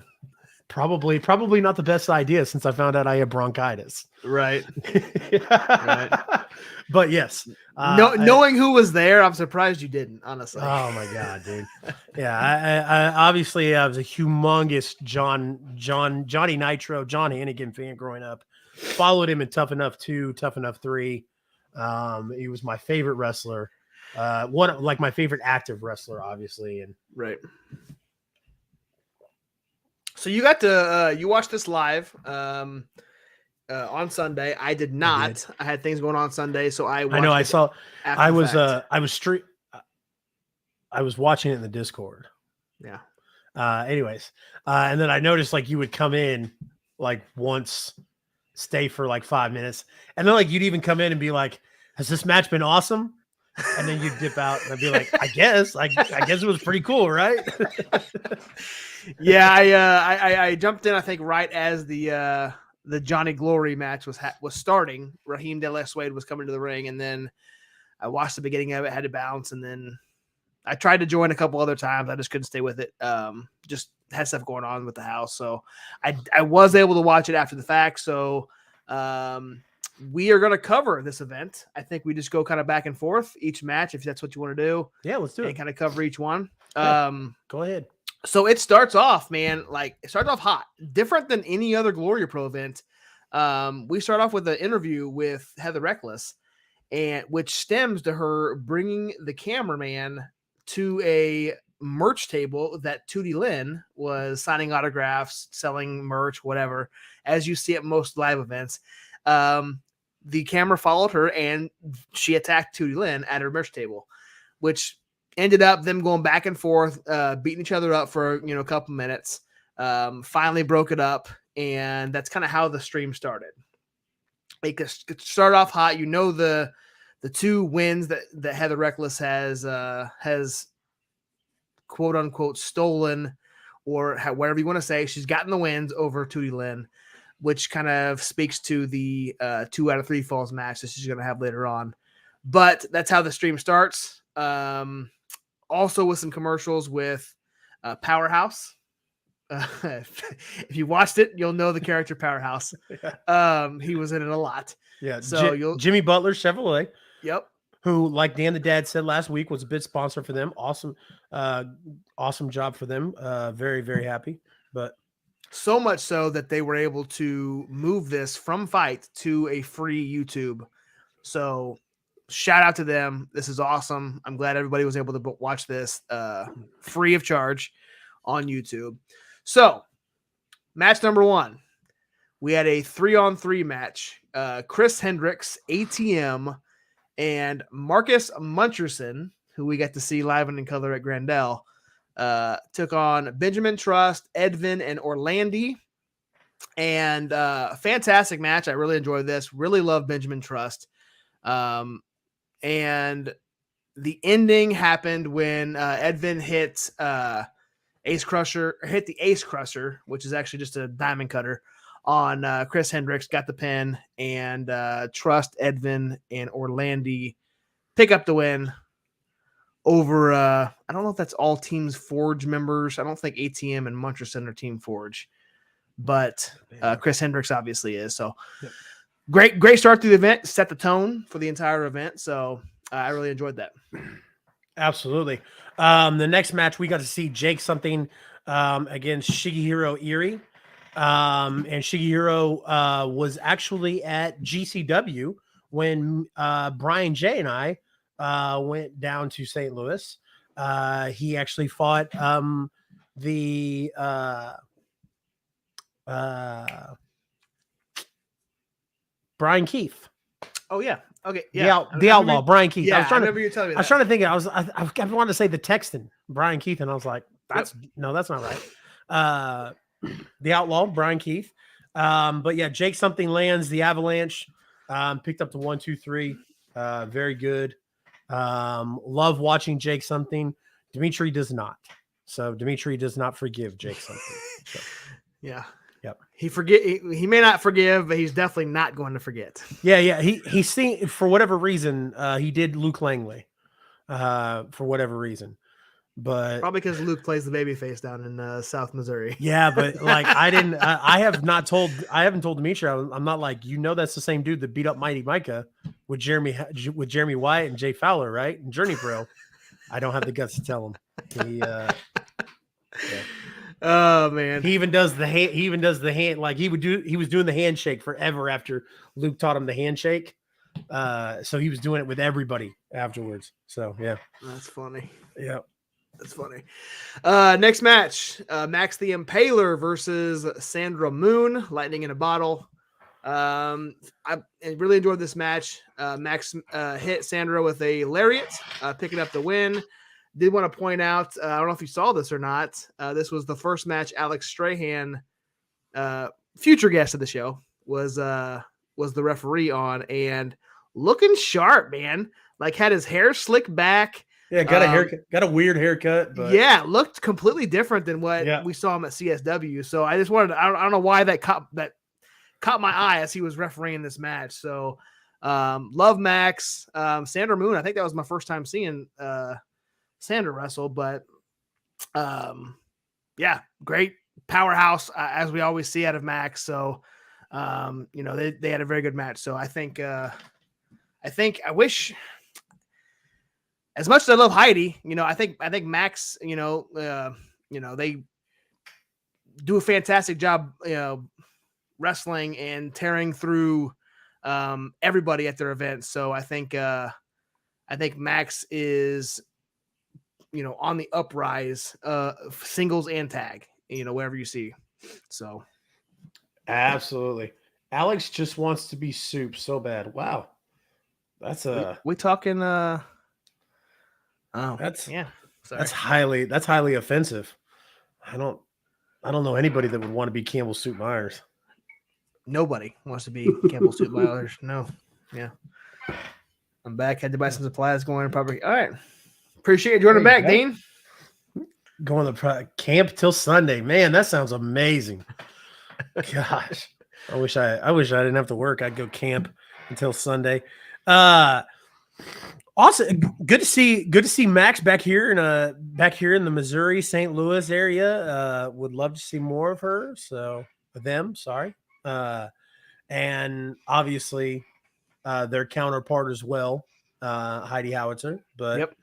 probably not the best idea since I found out I had bronchitis. Right. Right. But yes, knowing who was there, I'm surprised you didn't. Honestly. Oh my god, dude. Yeah, I obviously I was a humongous Johnny Nitro, John Hannigan fan growing up. Followed him in Tough Enough 2, Tough Enough 3. He was my favorite wrestler. My favorite active wrestler, obviously, and right. So you got to you watched this live on Sunday. I did not. I had things going on Sunday, so I watched I saw. I was watching it in the Discord. Yeah. Anyways, and then I noticed like you would come in like once, stay for like 5 minutes, and then like you'd even come in and be like, "Has this match been awesome?" And then you'd dip out, and I'd be like, "I guess it was pretty cool, right?" Yeah, I jumped in. I think right as the Johnny Glory match was starting. Raheem De La Suede was coming to the ring, and then I watched the beginning of it, had to bounce, and then I tried to join a couple other times. I just couldn't stay with it. Just had stuff going on with the house, so I was able to watch it after the fact. So we are going to cover this event. I think we just go kind of back and forth each match if that's what you want to do. Yeah, let's do it. And kind of cover each one. Yeah, go ahead. So it starts off, man, it starts off hot, different than any other Gloria Pro event. We start off with an interview with Heather Reckless, and which stems to her bringing the cameraman to a merch table that Tootie Lynn was signing autographs, selling merch, whatever, as you see at most live events. The camera followed her and she attacked Tootie Lynn at her merch table, which ended up them going back and forth, beating each other up for, a couple minutes, finally broke it up. And that's kind of how the stream started. It started off hot. The two wins that Heather Reckless has quote unquote stolen, or whatever you want to say. She's gotten the wins over Tootie Lynn, which kind of speaks to the 2 out of 3 falls match that she's going to have later on. But that's how the stream starts. Also with some commercials with Powerhouse. If you watched it, you'll know the character Powerhouse. He was in it a lot. Yeah. So Jimmy Butler Chevrolet. Yep. Who, like Dan the Dad said last week, was a bid sponsor for them. Awesome job for them. Very, very happy. But so much so that they were able to move this from Fight to a free YouTube. So shout out to them. This is awesome. I'm glad everybody was able to watch this free of charge on YouTube. So match number 1, we had a 3-on-3 match. Chris Hendricks, ATM, and Marcus Muncherson, who we got to see live and in color at Grandel, took on Benjamin Trust, Edvin, and Orlandi. And fantastic match. I really enjoyed this. Really love Benjamin Trust. And the ending happened when Edvin hit the Ace Crusher, which is actually just a diamond cutter, on Chris Hendricks, got the pin, and Trust, Edvin, and Orlandi pick up the win over, I don't know if that's all Teams Forge members. I don't think ATM and Muncherson are Team Forge, but Chris Hendricks obviously is. So great start to the event, set the tone for the entire event. So I really enjoyed that. Absolutely. The next match, we got to see Jake something against Shigehiro Eri. And Shigehiro was actually at GCW when Brian J and I went down to St. Louis. He actually fought the Brian Keith. Oh yeah. Okay. Yeah. The Outlaw, Brian Keith. Yeah, I remember you telling me that. I was trying to think. I wanted to say the Texan, Brian Keith, and I was like, that's not right. The Outlaw, Brian Keith. But yeah, Jake something lands the Avalanche. Picked up the 1, 2, 3. Very good. Love watching Jake something. Dimitri does not. So Dimitri does not forgive Jake something. So. Yeah. Yep. He may not forgive, but he's definitely not going to forget. Yeah. He's seen, for whatever reason, he did Luke Langley, for whatever reason. But probably because Luke plays the babyface down in South Missouri. Yeah, but like I haven't told Dimitri. I'm not like, that's the same dude that beat up Mighty Micah with Jeremy Wyatt and Jay Fowler, right? And Journey Bro. I don't have the guts to tell him. Yeah. Oh man. He even does the hand like he was doing the handshake forever after Luke taught him the handshake. So he was doing it with everybody afterwards. So yeah. That's funny. Yeah. That's funny. Next match, Max the Impaler versus Sandra Moon, lightning in a bottle. I really enjoyed this match. Max hit Sandra with a lariat, picking up the win. Did want to point out, I don't know if you saw this or not. This was the first match Alex Strahan, future guest of the show, was the referee on, and looking sharp, man. Like had his hair slicked back. Yeah, got a haircut, got a weird haircut, but yeah, looked completely different than what we saw him at CSW. So I just wanted, I don't know why that caught my eye as he was refereeing this match. So love Max. Sandra Moon, I think that was my first time seeing Sandra wrestle, but yeah, great powerhouse as we always see out of Max. So they had a very good match. So I think I wish, as much as I love Heidi, I think Max, they do a fantastic job, wrestling and tearing through everybody at their events. So I think Max is, on the uprise, singles and tag, wherever you see. So absolutely. Alex just wants to be soup so bad. Wow. That's we talking that's sorry. That's highly offensive. I don't know anybody that would want to be Campbell Soup Myers. Nobody wants to be Campbell Soup Myers. No. Yeah. I'm back. Had to buy some supplies going probably. All right. Appreciate you joining back, Dean. Going to camp till Sunday. Man, that sounds amazing. Gosh. I wish I didn't have to work. I'd go camp until Sunday. Also, good to see Max back here in the Missouri, St. Louis area. Would love to see more of her. So sorry. And obviously their counterpart as well, Heidi Howitzer. But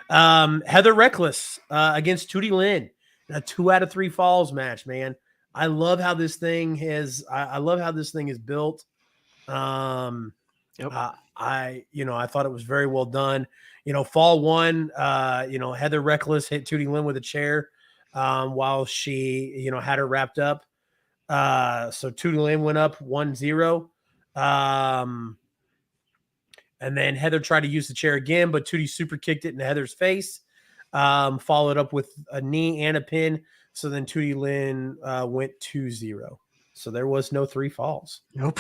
Heather Reckless against Tootie Lynn, a 2 out of 3 falls match, man. I love how this thing is. I love how this thing is built. I thought it was very well done. Fall 1, Heather Reckless hit Tootie Lynn with a chair while she, had her wrapped up. So Tootie Lynn went up 1-0. And then Heather tried to use the chair again, but Tootie super kicked it in Heather's face. Followed up with a knee and a pin. So then Tootie Lynn went 2-0. So there was no 3 falls. Nope.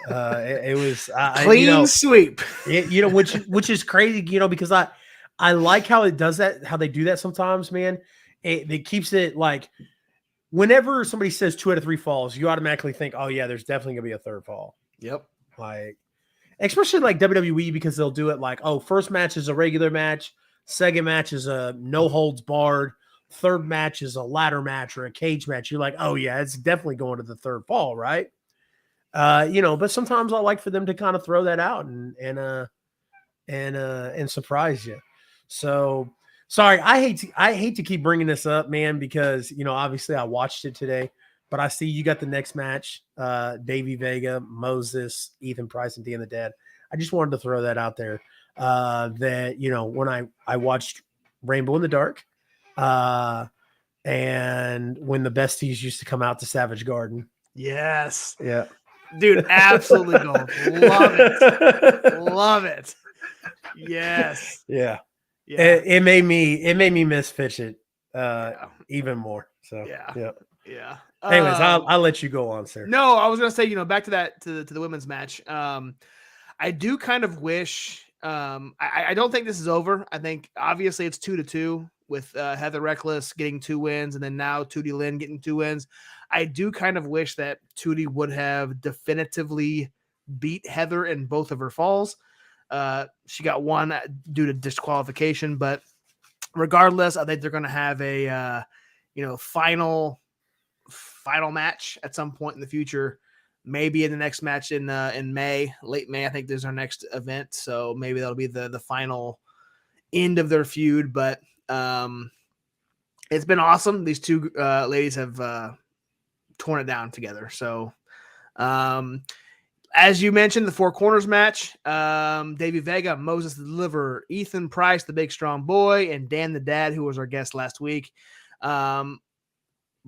It was clean sweep. Which is crazy, because I like how it does that, how they do that sometimes, man. It keeps it like whenever somebody says 2 out of 3 falls, you automatically think, oh yeah, there's definitely gonna be a 3rd fall. Yep. Like, especially like WWE, because they'll do it like, oh, first match is a regular match, second match is a no holds barred, third match is a ladder match or a cage match. You're like, oh yeah, it's definitely going to the 3rd fall, right? But sometimes I like for them to kind of throw that out and surprise you. So sorry, I hate to keep bringing this up, man, because obviously I watched it today, but I see you got the next match, Davey Vega, Moses, Ethan Price, and Dan the Dad. I just wanted to throw that out there. That when I watched Rainbow in the Dark, and when the Besties used to come out to Savage Garden. Yes. Yeah. Dude, absolutely gold. Love it. Love it. Yes. Yeah. It made me miss Fitchett even more. So yeah. Anyways, I'll let you go on, sir. No, I was gonna say, back to that to the women's match. I do kind of wish. I don't think this is over. I think obviously it's 2-2 with Heather Reckless getting 2 wins, and then now Tootie Lynn getting 2 wins. I do kind of wish that Tootie would have definitively beat Heather in both of her falls. She got 1 due to disqualification, but regardless, I think they're going to have a final match at some point in the future. Maybe in the next match in May, late May. I think there's our next event, so maybe that'll be the final end of their feud. But it's been awesome. These 2 ladies have torn it down together. So as you mentioned, the 4 corners match, Davey Vega, Moses the Deliverer, Ethan Price, the big strong boy, and Dan the Dad, who was our guest last week.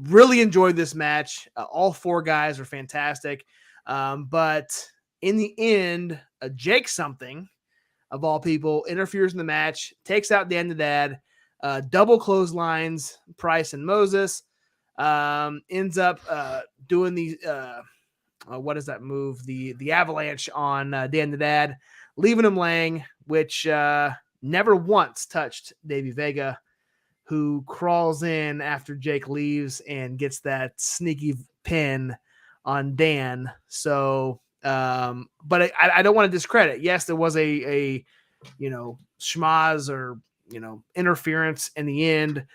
Really enjoyed this match. All 4 guys are fantastic. But in the end, Jake something, of all people, interferes in the match, takes out Dan the Dad, double clotheslines Price and Moses, ends up doing the what is that move? The avalanche on Dan the Dad, leaving him laying, which never once touched Davey Vega, who crawls in after Jake leaves and gets that sneaky pin on Dan. So, but I don't want to discredit. Yes, there was a schmaz or, interference in the end.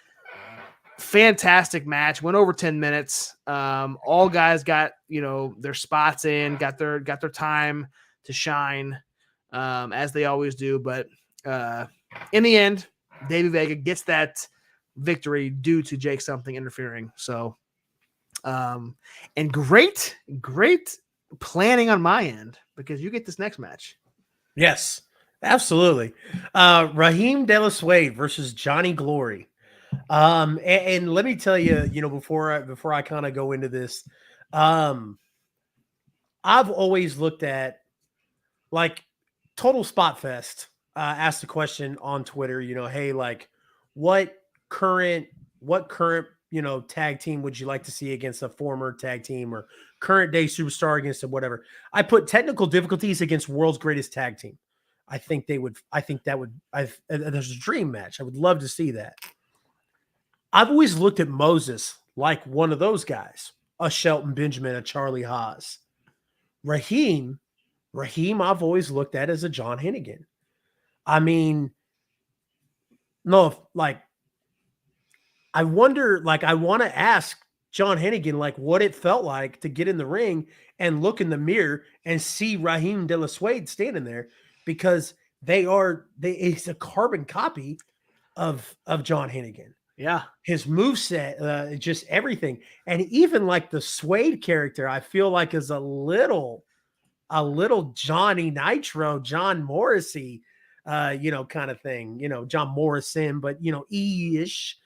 Fantastic match. Went over 10 minutes. All guys got, their spots in, got their time to shine, as they always do. But in the end, Davey Vega gets that victory due to Jake something interfering. So, and great planning on my end, because you get this next match. Yes, absolutely. Raheem De La Suede versus Johnny Glory. And let me tell you, before I kind of go into this, I've always looked at, like, Total Spot Fest asked a question on Twitter, hey, like, what current tag team would you like to see against a former tag team, or current day superstar against a whatever? I put technical difficulties against world's greatest tag team. There's a dream match. I would love to see that. I've always looked at Moses like one of those guys, a Shelton Benjamin, a Charlie Haas. Raheem, I've always looked at as a John Hennigan. I mean, I wonder, I want to ask John Hennigan, what it felt like to get in the ring and look in the mirror and see Raheem De La Suede standing there, because it's a carbon copy of John Hennigan. Yeah. His moveset, just everything. And even the Suede character, I feel like is a little Johnny Nitro, John Morrissey, kind of thing, John Morrison, but, E-ish.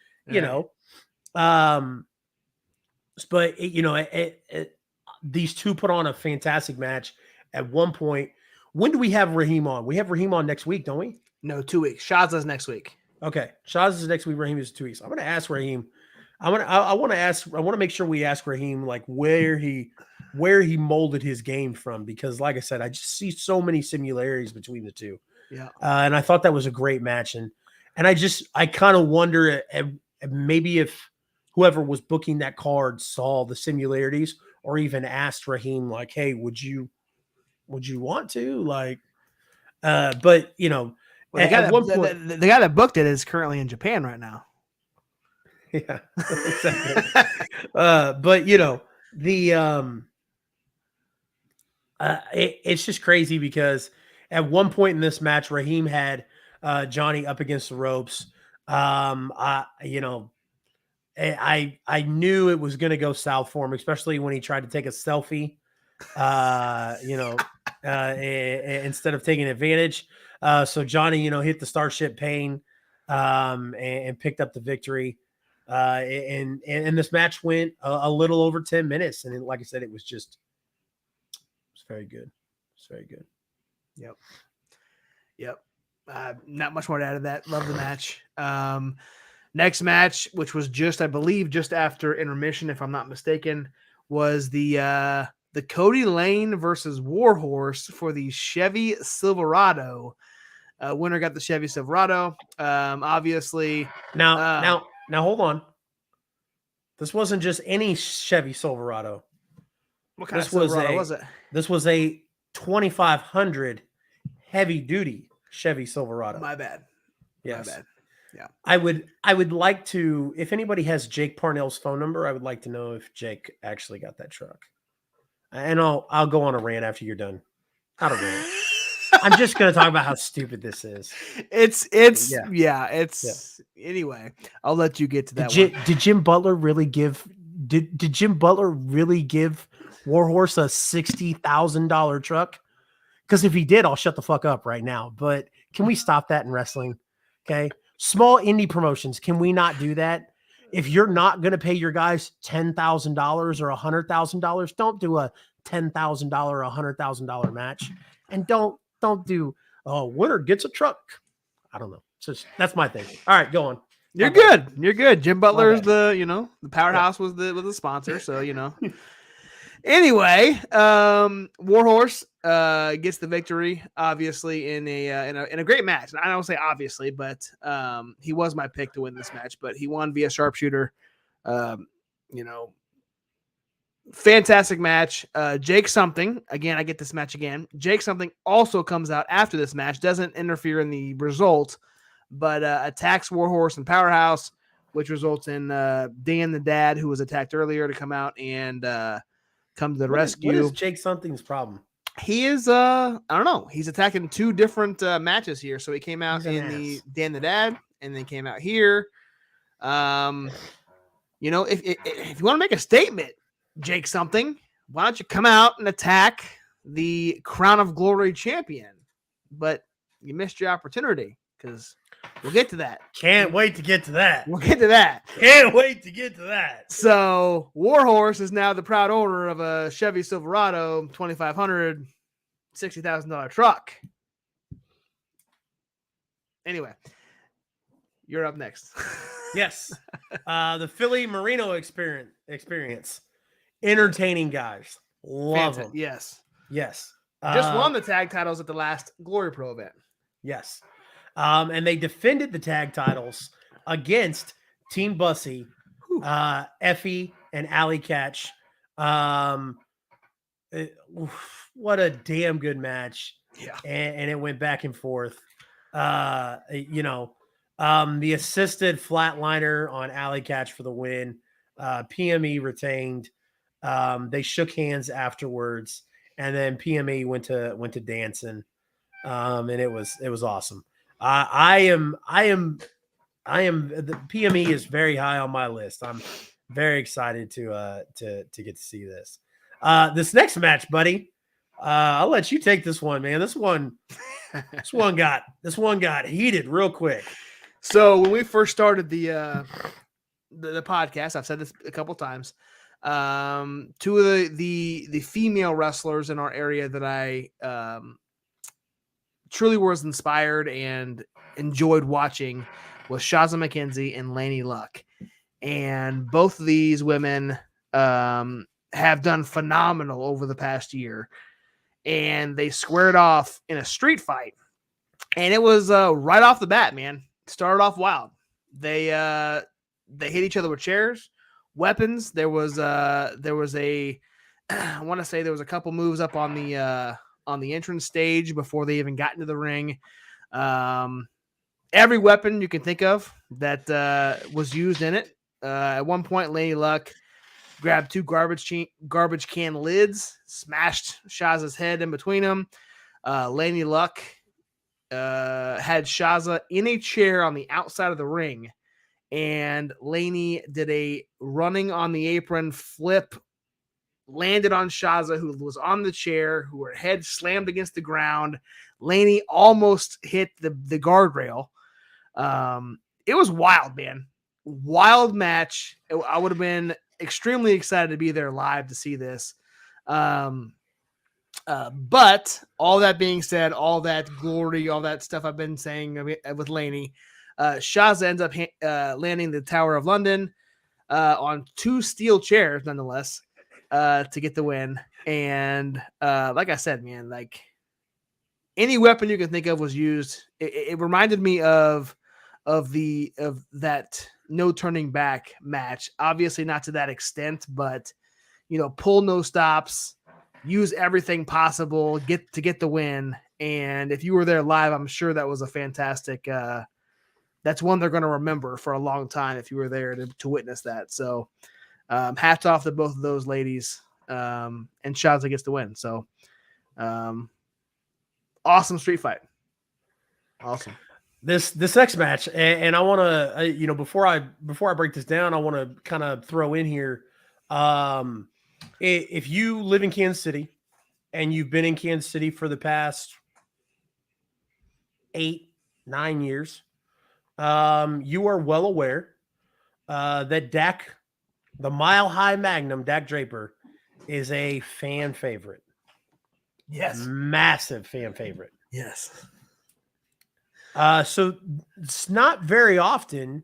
But these 2 put on a fantastic match. At one point, when do we have Raheem on? We have Raheem on next week, don't we? No, 2 weeks. Shaza's next week. Okay, Shaz is next week. Raheem is 2 weeks. I'm going to ask Raheem. I want to make sure we ask Raheem where he molded his game from, because, like I said, I just see so many similarities between the 2. Yeah, and I thought that was a great match, and I kind of wonder maybe if whoever was booking that card saw the similarities, or even asked Raheem, hey, would you want to, but well, the guy that booked it is currently in Japan right now. Yeah, exactly. But it's just crazy, because at one point in this match, Raheem had Johnny up against the ropes. I knew it was going to go south for him, especially when he tried to take a selfie, instead of taking advantage. So Johnny, hit the Starship Pain, and picked up the victory. And this match went a little over 10 minutes. And like I said, it was very good. It's very good. Yep. Not much more to add to that. Love the match. Next match, which was I believe just after intermission, if I'm not mistaken, was the the Cody Lane versus Warhorse for the Chevy Silverado. Winner got the Chevy Silverado. Obviously, Now, hold on. This wasn't just any Chevy Silverado. What kind of Silverado was it? This was a 2500 heavy duty Chevy Silverado. My bad. Yes. My bad. Yeah. I would like to, if anybody has Jake Parnell's phone number, I would like to know if Jake actually got that truck. And I'll go on a rant after you're done. I don't know. I'm just going to talk about how stupid this is. Anyway, I'll let you get to that one. Did Jim Butler really give Warhorse a $60,000 truck? Because if he did, I'll shut the fuck up right now. But can we stop that in wrestling? Okay. Small indie promotions. Can we not do that? If you're not going to pay your guys $10,000 or $100,000, don't do a $10,000 or $100,000 match. And don't do, winner gets a truck. I don't know. That's my thing. All right, go on. You're good. You're good. Jim Butler is the powerhouse was the sponsor. So, Anyway, Warhorse gets the victory, obviously in a great match. And I don't say obviously, but he was my pick to win this match. But he won via sharpshooter. Fantastic match. Jake Something, again, I get this match again. Jake Something also comes out after this match, doesn't interfere in the result, but attacks Warhorse and Powerhouse, which results in Dan the Dad, who was attacked earlier, to come out and come to the rescue. What is Jake Something's problem? He is, I don't know. He's attacking two different matches here. So he came out in the Dan the Dad, and then came out here. If you want to make a statement, Jake Something, why don't you come out and attack the Crown of Glory champion? But you missed your opportunity, because we'll get to that. Can't wait to get to that. We'll get to that. Can't wait to get to that. So Warhorse is now the proud owner of a Chevy Silverado 2500 $60,000 truck. Anyway, you're up next. Yes. The Philly Marino experience. Entertaining guys. Love them. Yes. Yes. Just won the tag titles at the last Glory Pro event. Yes. And they defended the tag titles against Team Bussy, Effie, and Alley Catch. What a damn good match. Yeah. And it went back and forth. The assisted flatliner on Alley Catch for the win. PME retained. They shook hands afterwards, and then PME went to dancing. And it was awesome. The PME is very high on my list. I'm very excited to get to see this. This next match, buddy. I'll let you take this one, man. This one got heated real quick. So when we first started the podcast, I've said this a couple times. Two of the female wrestlers in our area that I truly was inspired and enjoyed watching was Shaza McKenzie and Laney Luck. And both of these women have done phenomenal over the past year. And they squared off in a street fight. And it was right off the bat, man. Started off wild. They hit each other with chairs, weapons. There was I want to say there was a couple moves up on the entrance stage before they even got into the ring. Every weapon you can think of that was used in it. At one point, Laney Luck grabbed two garbage can lids, smashed Shaza's head in between them. Laney Luck had Shaza in a chair on the outside of the ring, and Laney did a running on the apron flip, landed on Shaza, who was on the chair, who her head slammed against the ground. Laney almost hit the guardrail. It was wild, man. Wild match. I would have been extremely excited to be there live to see this. But all that being said, all that glory, all that stuff I've been saying with Laney, Shaza ends up landing the Tower of London on two steel chairs, nonetheless. to get the win. And like I said, man, like any weapon you can think of was used. It reminded me of that no turning back match. Obviously not to that extent, but pull no stops, use everything possible, get the win. And if you were there live, I'm sure that was a fantastic. That's one they're going to remember for a long time if you were there to witness that. So hats off to both of those ladies, and Shazza gets the win. So awesome street fight. Awesome. This next match, and I want to, before I break this down, I want to kind of throw in here, if you live in Kansas City and you've been in Kansas City for the past 8-9 years, you are well aware that Dak, the Mile High Magnum, Dak Draper, is a fan favorite. Yes. Massive fan favorite. Yes. So it's not very often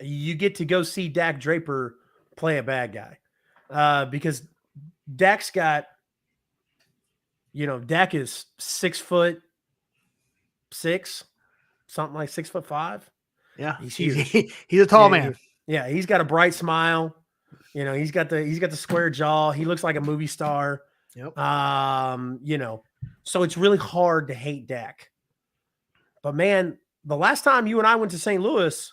you get to go see Dak Draper play a bad guy, because Dak's got, Dak is 6'6", something like 6'5". Yeah, he's huge. He's a tall man. Yeah, he's got a bright smile. He's got the square jaw. He looks like a movie star. Yep. So it's really hard to hate Dak. But man, the last time you and I went to St. Louis,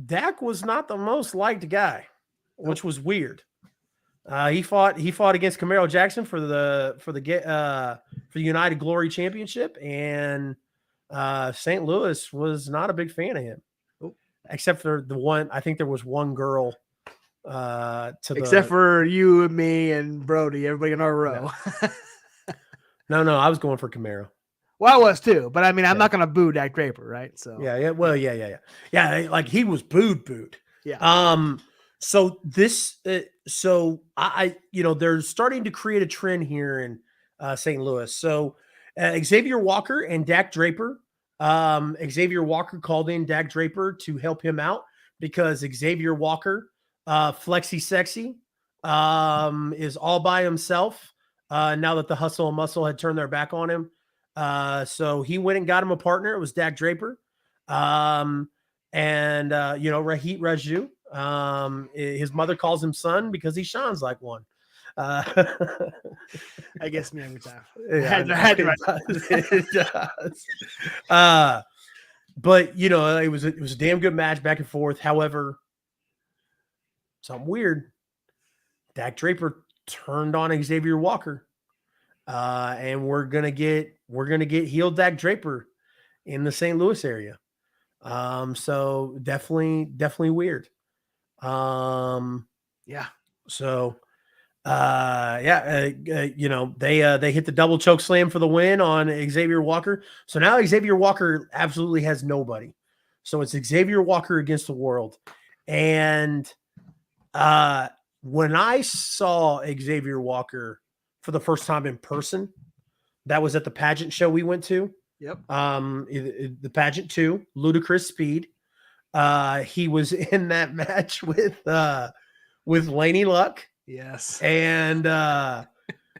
Dak was not the most liked guy, which was weird. He fought against Camaro Jackson for the United Glory Championship, and St. Louis was not a big fan of him, except for the one. I think there was one girl. Except for you and me and Brody, everybody in our row. No, I was going for Camaro. Well, I was too, but I mean, I'm not going to boo Dak Draper, right? So yeah. Well, yeah. Like he was booed. Yeah. So this, so I, they're starting to create a trend here in St. Louis. So Xavier Walker and Dak Draper. Xavier Walker called in Dak Draper to help him out because Xavier Walker, Flexi Sexy, is all by himself now that the Hustle and Muscle had turned their back on him. So he went and got him a partner. It was Dak Draper. Rahit Raju. His mother calls him son because he shines like one. I guess me every time. It does. But it was a damn good match back and forth. However, something weird. Dak Draper turned on Xavier Walker. And we're gonna get heel Dak Draper in the St. Louis area. So definitely weird. Yeah. So they hit the double choke slam for the win on Xavier Walker. So now Xavier Walker absolutely has nobody. So it's Xavier Walker against the world. And when I saw Xavier Walker for the first time in person, that was at the pageant show we went to. Yep. The pageant 2, Ludicrous Speed. He was in that match with Laney Luck. Yes. And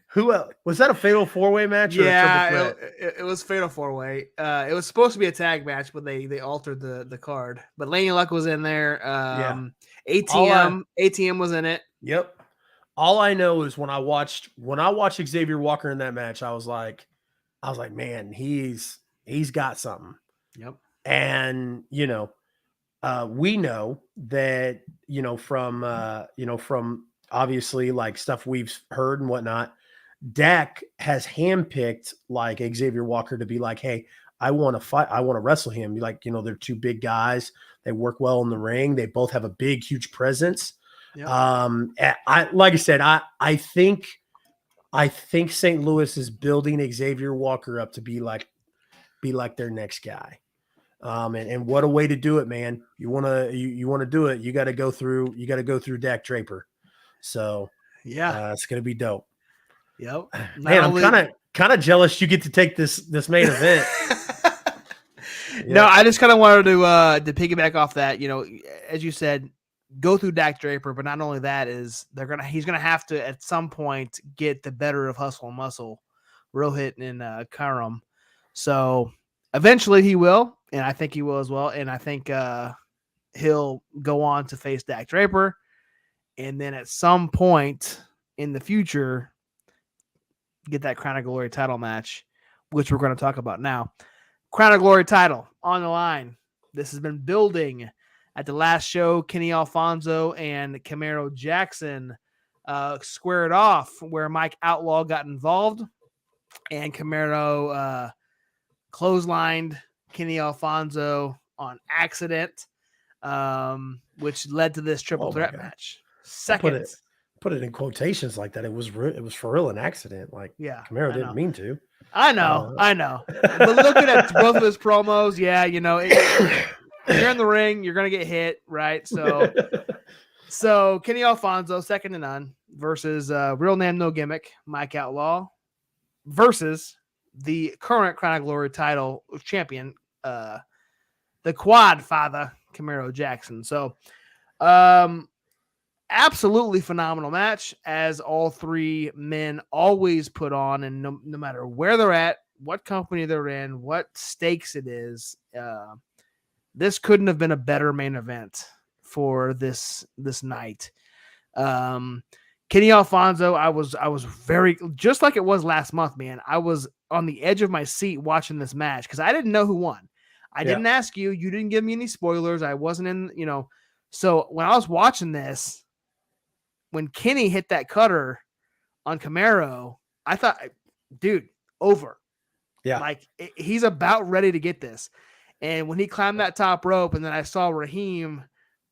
who else? Was that a fatal 4-way match? Yeah, it was fatal 4-way. It was supposed to be a tag match, but they altered the card. But Laney Luck was in there. ATM was in it. Yep. All I know is when I watched Xavier Walker in that match, I was like, man, he's got something. Yep. And we know that from obviously like stuff we've heard and whatnot, Dak has handpicked like Xavier Walker to be like, hey, I want to fight, I want to wrestle him. Like, they're two big guys. They work well in the ring. They both have a big, huge presence. Yep. I think St. Louis is building Xavier Walker up to be like their next guy. And what a way to do it, man. You want to do it. You got to go through Dak Draper. So yeah, it's going to be dope. Yep. Man, I'm kind of jealous you get to take this main event. No, I just kind of wanted to piggyback off that. As you said, go through Dak Draper, but not only that is he's gonna have to at some point get the better of Hustle and Muscle, Rohit and Karam. So eventually he will, and I think he will as well. And I think he'll go on to face Dak Draper, and then at some point in the future get that Crown of Glory title match, which we're going to talk about now. Crown of Glory title on the line. This has been building. At the last show, Kenny Alfonso and Camaro Jackson squared off where Mike Outlaw got involved, and Camaro clotheslined Kenny Alfonso on accident, which led to this triple threat match. Second, put it in quotations like that. It was for real an accident. Like, yeah, Camaro didn't mean to. I know. But looking at both of his promos, yeah, you know, you're in the ring, you're gonna get hit, right? So Kenny Alfonso, second to none, versus real name no gimmick, Mike Outlaw, versus the current Crown of Glory title champion, the Quad Father, Camaro Jackson. So, absolutely phenomenal match, as all three men always put on, and no matter where they're at, what company they're in, what stakes it is. This couldn't have been a better main event for this night. Kenny Alfonso, I was very, just like it was last month, man. I was on the edge of my seat watching this match because I didn't know who won. I didn't ask you. You didn't give me any spoilers. I wasn't in, you know. So when I was watching this, when Kenny hit that cutter on Camaro, I thought, dude, over. Yeah. Like he's about ready to get this. And when he climbed that top rope, and then I saw Raheem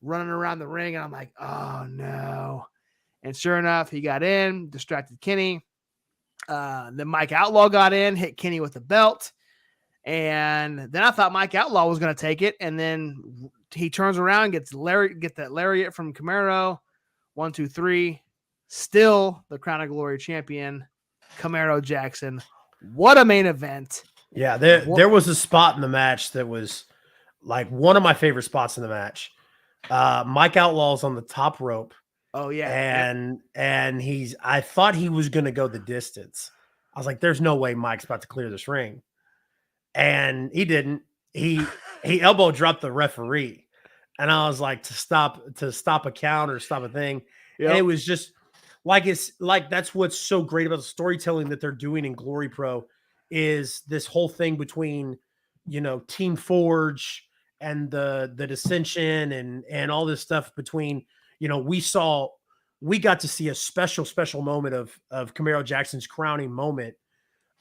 running around the ring, and I'm like, oh no. And sure enough, he got in, distracted Kenny. Then Mike Outlaw got in, hit Kenny with the belt. And then I thought Mike Outlaw was going to take it. And then he turns around, get that lariat from Camaro. 1, 2, 3. Still the Crown of Glory champion, Camaro Jackson. What a main event. Yeah, there was a spot in the match that was like one of my favorite spots in the match. Mike Outlaw's on the top rope. Oh yeah. And I thought he was going to go the distance. I was like, there's no way Mike's about to clear this ring. And he didn't. He elbow dropped the referee. And I was like, to stop a count or stop a thing. Yep. And it was just like that's what's so great about the storytelling that they're doing in Glory Pro is this whole thing between, you know, Team Forge and the dissension and all this stuff between, you know, we got to see a special moment of Camaro Jackson's crowning moment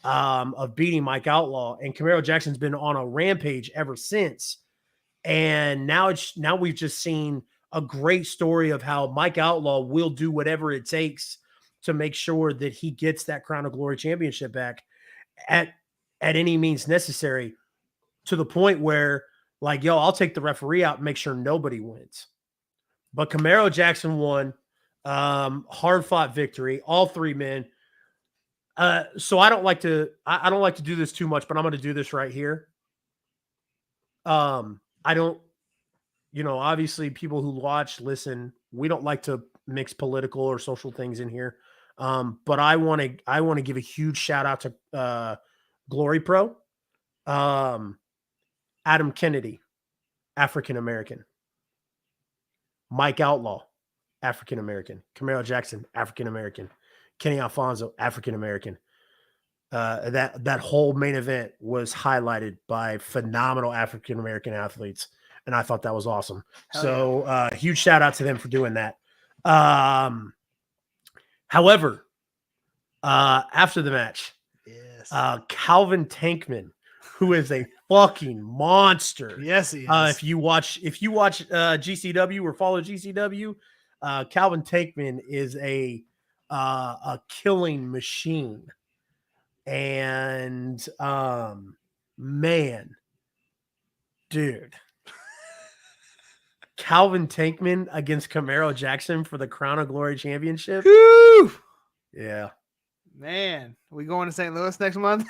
of beating Mike Outlaw, and Camaro Jackson's been on a rampage ever since. And now we've just seen a great story of how Mike Outlaw will do whatever it takes to make sure that he gets that Crown of Glory championship back at any means necessary, to the point where, like, yo, I'll take the referee out and make sure nobody wins. But Camaro Jackson won, hard fought victory, all three men. So I don't like to do this too much, but I'm going to do this right here. I don't, you know, obviously people who watch, listen, we don't like to mix political or social things in here. But I want to give a huge shout out to Glory Pro. Adam Kennedy, African American. Mike Outlaw, African American. Camaro Jackson, African American. Kenny Alfonso, African American. That whole main event was highlighted by phenomenal African American athletes, and I thought that was awesome. Huge shout out to them for doing that. However, after the match, Calvin Tankman, who is a fucking monster. Yes, he is. If you watch GCW or follow GCW, Calvin Tankman is a killing machine. And man, dude, Calvin Tankman against Camaro Jackson for the Crown of Glory championship. Woo! Yeah. Man, we going to St. Louis next month?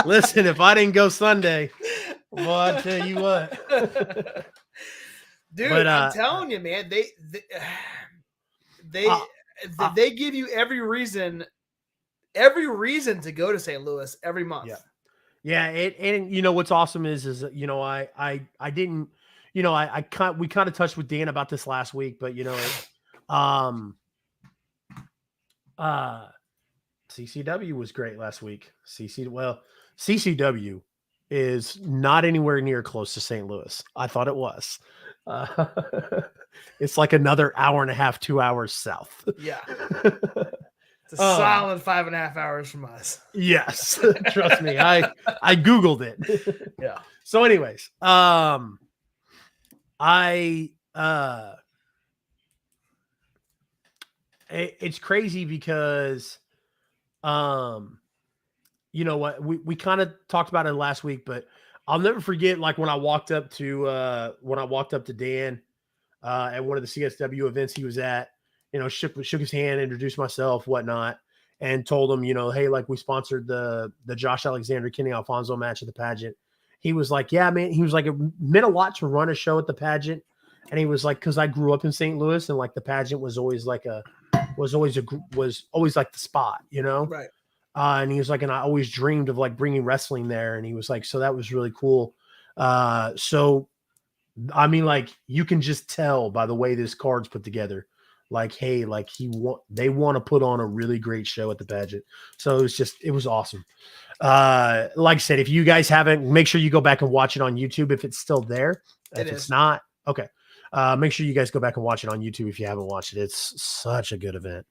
Listen, if I didn't go Sunday, well, I tell you what. Dude, But, I'm telling you, man, they give you every reason to go to St. Louis every month. Yeah. And you know, what's awesome is, you know, I didn't, you know, we kind of touched with Dan about this last week, but you know, CCW was great last week. CCW is not anywhere near close to St. Louis. I thought it was. It's like another hour and a half, 2 hours south. Yeah. It's a solid 5.5 hours from us. Yes. Trust me. I Googled it. Yeah. So anyways, it's crazy because, you know what, we kind of talked about it last week, but I'll never forget, like when I walked up to Dan, at one of the CSW events he was at, you know, shook his hand, introduced myself, whatnot, and told him, you know, hey, like we sponsored the Josh Alexander Kenny Alfonso match at the pageant. He was like, yeah, man. He was like, it meant a lot to run a show at the pageant. And he was like, cause I grew up in St. Louis and like the pageant was always like was always like the spot, you know? Right. And he was like, and I always dreamed of like bringing wrestling there. And he was like, so that was really cool. So, I mean, like you can just tell by the way this card's put together, like, hey, like they want to put on a really great show at the pageant. So it was awesome. Like I said, if you guys haven't, make sure you go back and watch it on YouTube if it's still there. If it's not, okay. Make sure you guys go back and watch it on YouTube if you haven't watched it. It's such a good event.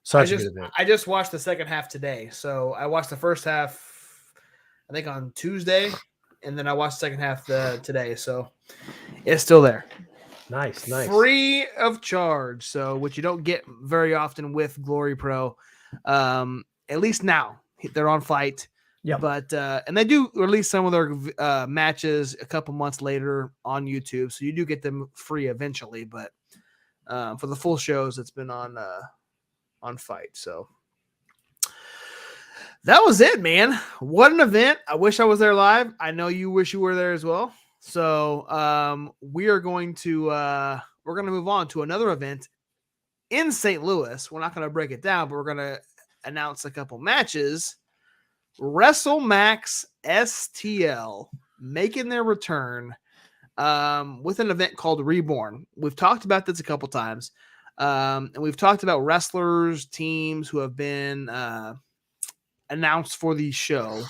Such a good event. I just watched the second half today. So I watched the first half, I think on Tuesday, and then I watched the second half today. So it's still there. Nice. Free of charge. So which you don't get very often with Glory Pro. At least now they're on Fight. Yeah. But and they do release some of their matches a couple months later on YouTube. So you do get them free eventually. But for the full shows, it's been on Fight. So that was it, man. What an event. I wish I was there live. I know you wish you were there as well. So we're going to move on to another event in St. Louis. We're not going to break it down, but we're going to announce a couple matches. WrestleMax STL making their return with an event called Reborn. We've talked about this a couple times. And we've talked about wrestlers, teams who have been announced for the show.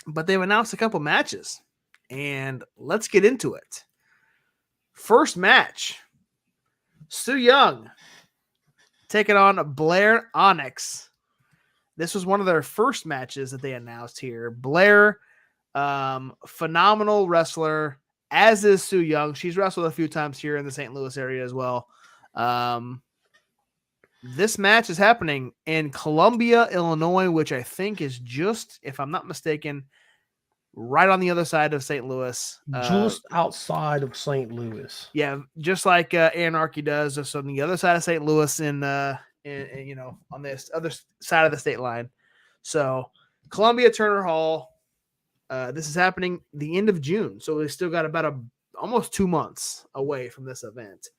But they've announced a couple matches. And let's get into it. First match. Su Yung taking on Blair Onyx. This was one of their first matches that they announced here. Blair, phenomenal wrestler, as is Su Yung. She's wrestled a few times here in the St. Louis area as well. This match is happening in Columbia, Illinois, which I think is just, if I'm not mistaken, right on the other side of St. Louis. Just outside of St. Louis. Yeah, just like Anarchy does, just on the other side of St. Louis in you know, on this other side of the state line. So Columbia Turner Hall. This is happening the end of June. So we still got about almost 2 months away from this event.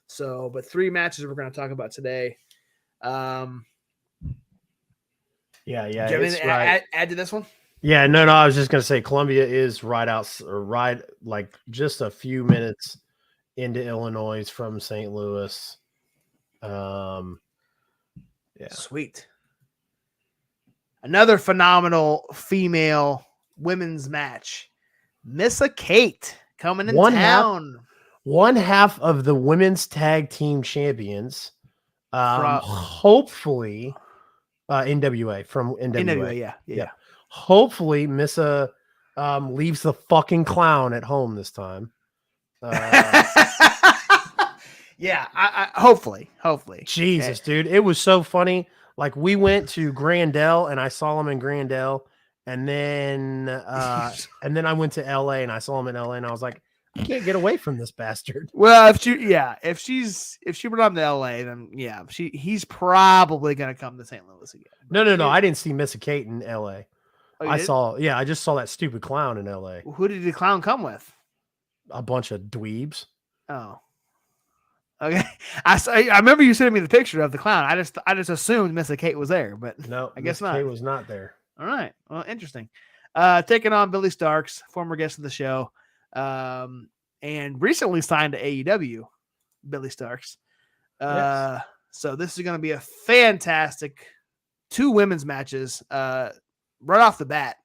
So, but 3 matches we're going to talk about today. Yeah. Do you have anything to add to this one? Yeah, no, I was just going to say Columbia is right like just a few minutes into Illinois from St. Louis. Yeah. Sweet. Another phenomenal female women's match. Missa Kate coming in town. One half of the women's tag team champions. Hopefully NWA from NWA. Yeah. Hopefully Missa leaves the fucking clown at home this time. Yeah, I hopefully. Jesus, dude, it was so funny. Like we went to Grandel and I saw him in Grandel, and then I went to LA and I saw him in LA and I was like, I can't get away from this bastard. Well, if she went up to LA, then yeah, he's probably gonna come to St. Louis again. No, I didn't see Missa Kate in LA. Oh, I just saw that stupid clown in LA. Who did the clown come with? A bunch of dweebs. Oh. Okay. I remember you sending me the picture of the clown. I just assumed Missa Kate was there, but No, I guess Miss Kay not. was not there. All right. Well, interesting. Taking on Billy Starks, former guest of the show, and recently signed to AEW, Billy Starks. Yes. So this is going to be a fantastic 2 women's matches right off the bat.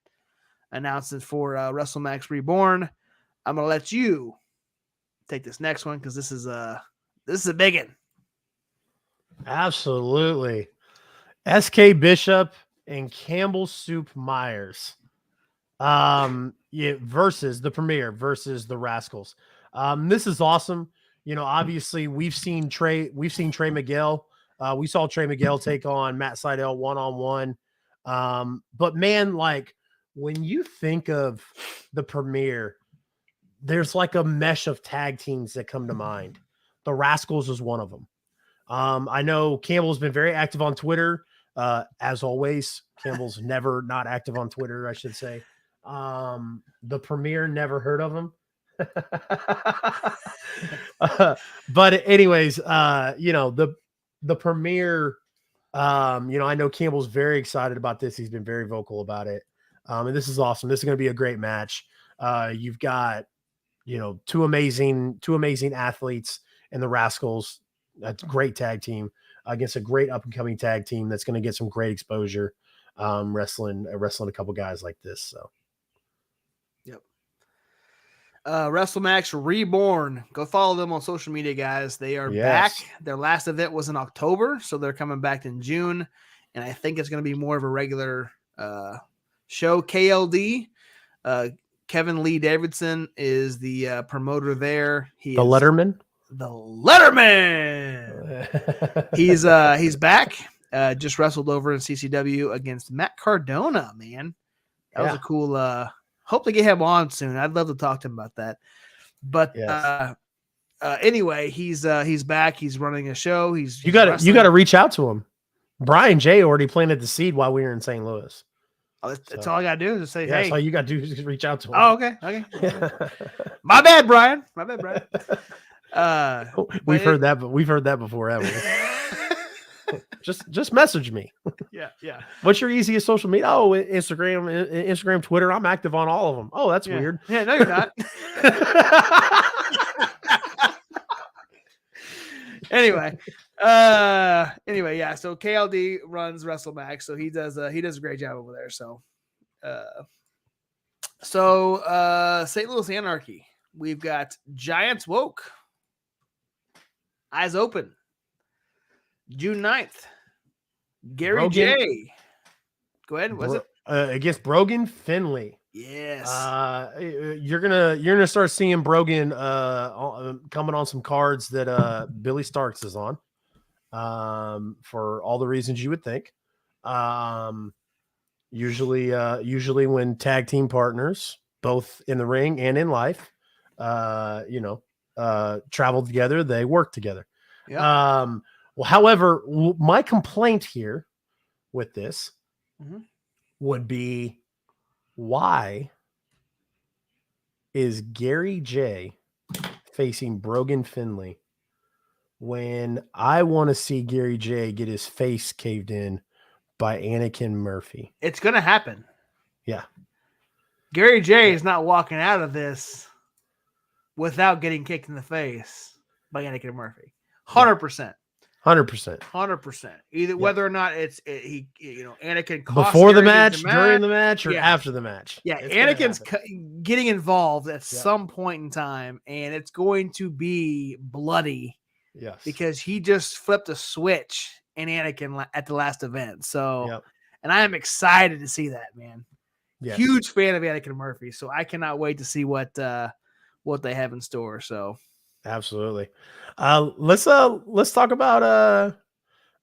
Announcements for WrestleMax Reborn. I'm going to let you take this next one because this is a big one. Absolutely. SK Bishop and Campbell Soup Myers. Versus the Premier versus the Rascals. This is awesome. Obviously we've seen Trey Miguel. We saw Trey Miguel take on Matt Sydal one-on-one. But man, like when you think of the Premier, there's like a mesh of tag teams that come to mind. The Rascals is one of them. I know Campbell's been very active on Twitter. As always, Campbell's never not active on Twitter, I should say. The Premier, never heard of him. But anyways, the Premier, I know Campbell's very excited about this. He's been very vocal about it. And this is awesome. This is going to be a great match. You've got, 2 amazing athletes in the Rascals. That's a great tag team against a great up and coming tag team that's going to get some great exposure, wrestling a couple guys like this. So, yep. WrestleMax Reborn. Go follow them on social media, guys. They are back. Their last event was in October, so they're coming back in June, and I think it's going to be more of a regular show. KLD. Kevin Lee Davidson is the promoter there. Letterman. The Letterman. He's back. Just wrestled over in CCW against Matt Cardona. Man, that was a cool. Hope to get him on soon. I'd love to talk to him about that. But anyway, he's back. He's running a show. You got to reach out to him. Brian J already planted the seed while we were in St. Louis. Oh, that's all I gotta do is just say, hey. That's all you gotta do is just reach out to him. Oh, okay. My bad, Brian. We've heard that before, haven't we? just message me. Yeah. What's your easiest social media? Oh, Instagram, Twitter. I'm active on all of them. Oh, that's weird. Yeah, no, you're not. Anyway, yeah. So KLD runs WrestleMax, so he does a great job over there. So St. Louis Anarchy. We've got Giants Woke. Eyes Open. June 9th. Gary Brogan, J. Go ahead. Was it against Brogan Finley? Yes. You're gonna start seeing Brogan coming on some cards that Billy Starks is on. For all the reasons you would think. Usually when tag team partners, both in the ring and in life, travel together, they work together. Yeah. Well, however, my complaint here with this would be, why is Gary J facing Brogan Finley when I want to see Gary J get his face caved in by Anakin Murphy? It's going to happen. Yeah. Gary J is not walking out of this without getting kicked in the face by Anakin Murphy. 100%. 100%. Either whether or not Anakin before the match, during the match, or after the match. Yeah, Anakin's getting involved at some point in time, and it's going to be bloody. Yes, because he just flipped a switch in Anakin at the last event. So, and I am excited to see that, man. Yes. Huge fan of Anakin Murphy, so I cannot wait to see what they have in store. So. Absolutely. Let's talk about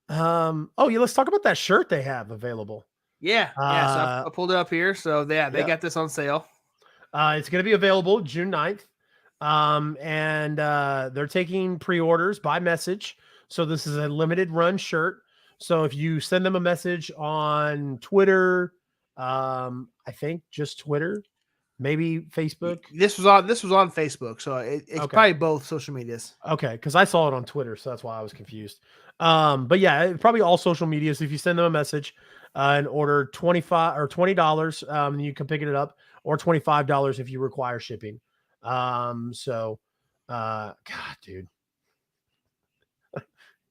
let's talk about that shirt they have available. Yeah. So I pulled it up here. So they got this on sale. It's going to be available June 9th. And they're taking pre-orders by message. So this is a limited run shirt. So if you send them a message on Twitter, I think just Twitter, maybe Facebook. This was on Facebook, so it's Okay. probably both social medias. Okay, because I saw it on Twitter, so that's why I was confused. But yeah, probably all social medias. If you send them a message and order $20, you can pick it up, or $25 if you require shipping. God, dude,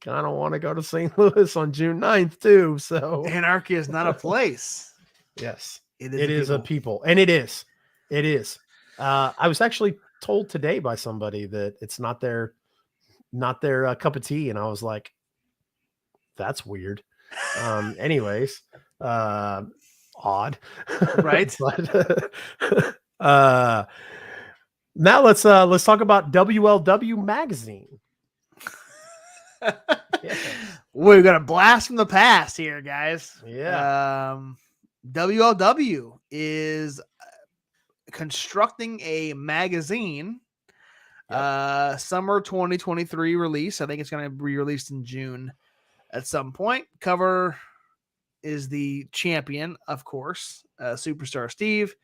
kind of want to go to St. Louis on June 9th too. So Anarchy is not a place. yes, it is a people, and it is. I was actually told today by somebody that it's not their cup of tea, and I was like, that's weird. Anyways, odd, right? But, now let's talk about WLW magazine. We're gonna blast from the past here, guys. Yeah. WLW is constructing a magazine. Summer 2023 release. I think it's going to be released in June at some point. Cover is the champion, of course, Superstar Steve,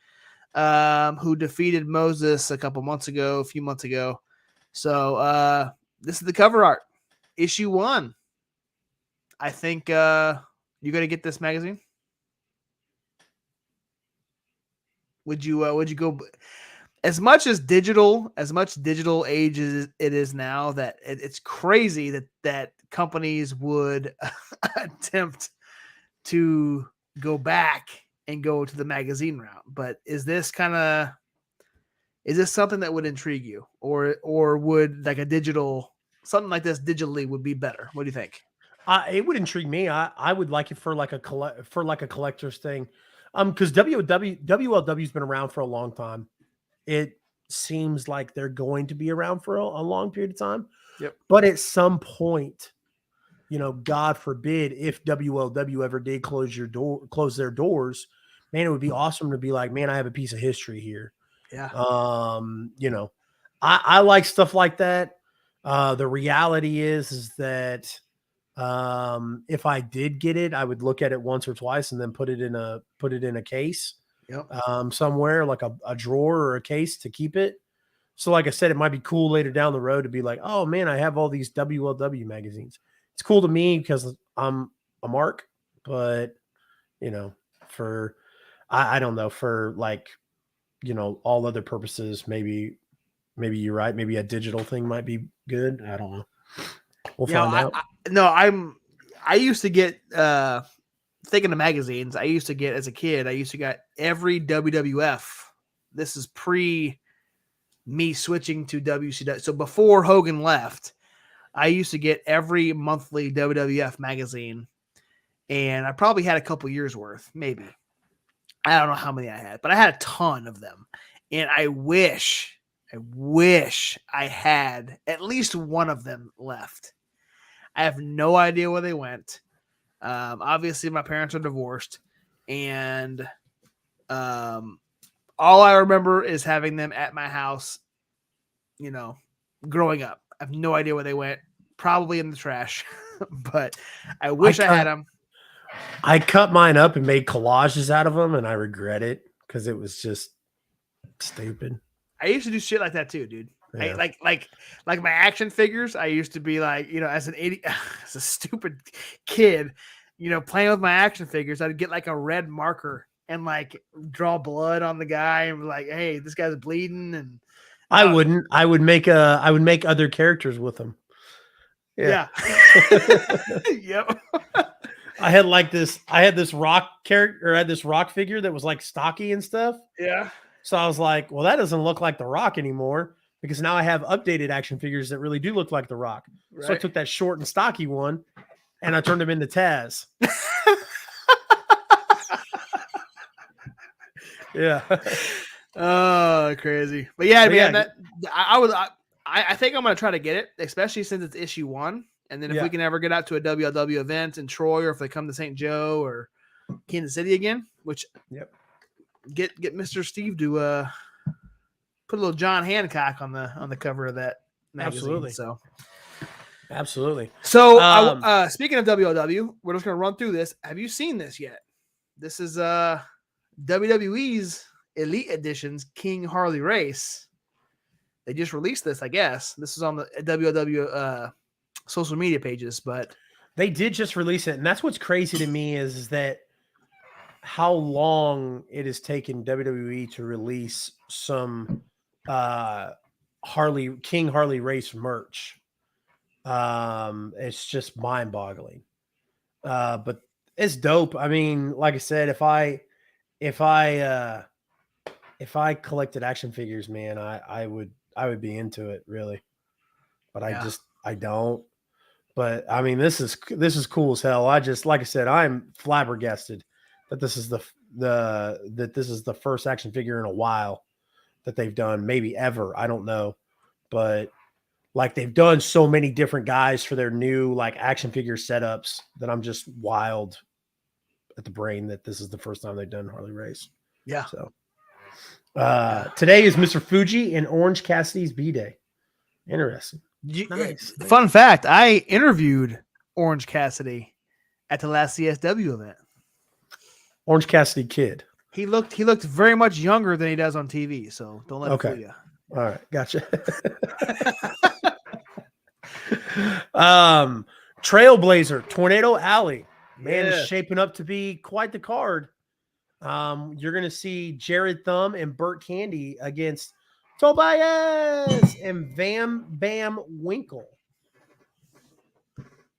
who defeated Moses a few months ago. So this is the cover art, issue 1. I think you're going to get this magazine. Would you go as much digital age as it is now, that it's crazy that companies would attempt to go back and go to the magazine route. But is this something that would intrigue you, or would like something like this digitally would be better? What do you think? It would intrigue me. I would like it for like a collector's thing. Because WLW's been around for a long time. It seems like they're going to be around for a long period of time. Yep. But at some point, God forbid, if WLW ever did close their doors, man, it would be awesome to be like, man, I have a piece of history here. Yeah. I like stuff like that. The reality is that if I did get it, I would look at it once or twice and then put it in a case. Yep. Somewhere like a drawer or a case to keep it. So like I said, it might be cool later down the road to be like, oh man, I have all these WLW magazines. It's cool to me because I'm a mark, but for I don't know, for like, all other purposes, maybe you're right. Maybe a digital thing might be good. I don't know. We'll find out. I used to get thinking of magazines. I used to get, as a kid, get every WWF. This is pre me switching to WCW. So before Hogan left, I used to get every monthly WWF magazine, and I probably had a couple years worth, maybe. I don't know how many I had, but I had a ton of them, and I wish I had at least one of them left. I have no idea where they went. Obviously, my parents are divorced, and all I remember is having them at my house, growing up. I have no idea where they went. Probably in the trash, but I wish I had them. I cut mine up and made collages out of them, and I regret it because it was just stupid. I used to do shit like that too, dude. Yeah. Like my action figures. I used to be like, as a stupid kid, playing with my action figures. I'd get like a red marker and like draw blood on the guy and be like, hey, this guy's bleeding. And I wouldn't. I would make other characters with them. Yeah. Yep. I had this rock character, or I had this rock figure that was like stocky and stuff. Yeah. So I was like, well, that doesn't look like the Rock anymore, because now I have updated action figures that really do look like the Rock. Right. So I took that short and stocky one and I turned him into Taz. Yeah. Oh, crazy. But yeah, man, I think I'm going to try to get it, especially since it's issue 1. And then if we can ever get out to a WLW event in Troy, or if they come to St. Joe or Kansas City again, which get Mr. Steve to put a little John Hancock on the cover of that magazine. Absolutely. So speaking of WLW, we're just going to run through this. Have you seen this yet? This is WWE's Elite Edition's King Harley race. They just released this, I guess. This is on the WLW social media pages, but they did just release it, and that's what's crazy to me is that how long it has taken WWE to release some King Harley race merch. It's just mind-boggling. But it's dope. I mean, like I said, if I collected action figures, man, I would be into it, really. But I don't. But I mean, this is cool as hell. Like I said, I'm flabbergasted that this is the first action figure in a while that they've done, maybe ever. I don't know. But like, they've done so many different guys for their new like action figure setups that I'm just wild at the brain that this is the first time they've done Harley race. Yeah. So today is Mr. Fuji and Orange Cassidy's B-Day. Interesting. Nice. Fun fact, I interviewed Orange Cassidy at the last CSW event. Orange Cassidy kid. He looked very much younger than he does on TV, so don't let it fool you. All right, gotcha. Trailblazer, Tornado Alley. Man, is shaping up to be quite the card. You're going to see Jared Thumb and Burt Candy against Tobias and Van Bam Winkle.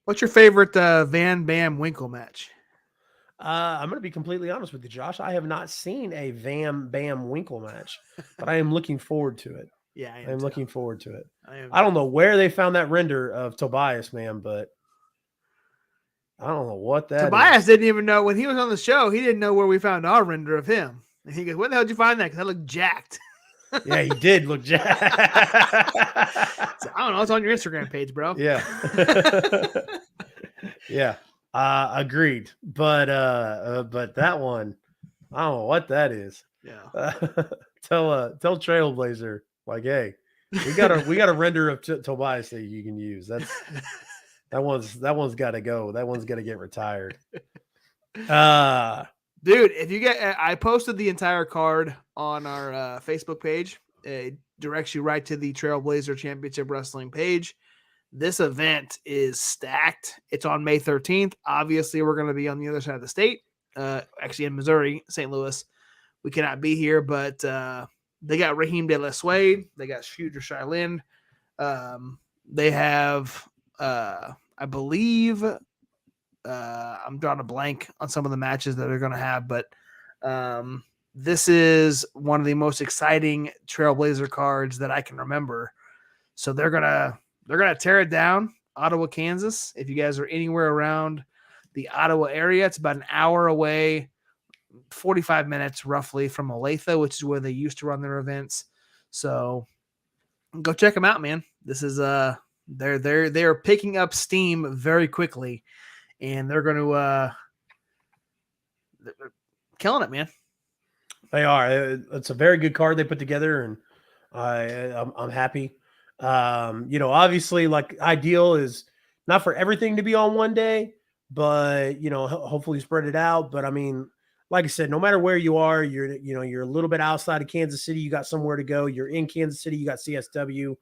What's your favorite Van Bam Winkle match? I'm going to be completely honest with you, Josh. I have not seen a Van Bam Winkle match, but I am looking forward to it. Yeah, I am looking forward to it. I don't know where they found that render of Tobias, man, but I don't know what that Tobias didn't even know when he was on the show. He didn't know where we found our render of him. And he goes, "Where the hell did you find that? Because I look jacked." Yeah, he did look jacked. So, I don't know. It's on your Instagram page, bro. Yeah. Yeah. Agreed. But that one, I don't know what that is. Yeah. Tell Trailblazer, like, hey, we got a render of Tobias that you can use. That one's got to go. That one's got to get retired. Dude, if you get, I posted the entire card on our Facebook page. It directs you right to the Trailblazer Championship Wrestling page. This event is stacked. It's on May 13th. Obviously, we're going to be on the other side of the state, actually in Missouri, St. Louis. We cannot be here, but they got Raheem De La Suede. They got Shooter Shailin. They have, I believe, I'm drawing a blank on some of the matches that they're going to have, but this is one of the most exciting Trailblazer cards that I can remember. So they're gonna tear it down. Ottawa, Kansas. If you guys are anywhere around the Ottawa area, it's about an hour away, 45 minutes roughly from Olathe, which is where they used to run their events. So go check them out, man. This is they're picking up steam very quickly, and they're going to they're killing it, man. They are. It's a very good card they put together, and I'm happy. Obviously, like, ideal is not for everything to be on one day, but hopefully spread it out. But I mean, like I said, no matter where you are, you're a little bit outside of Kansas City, you got somewhere to go. You're in Kansas City, you got CSW.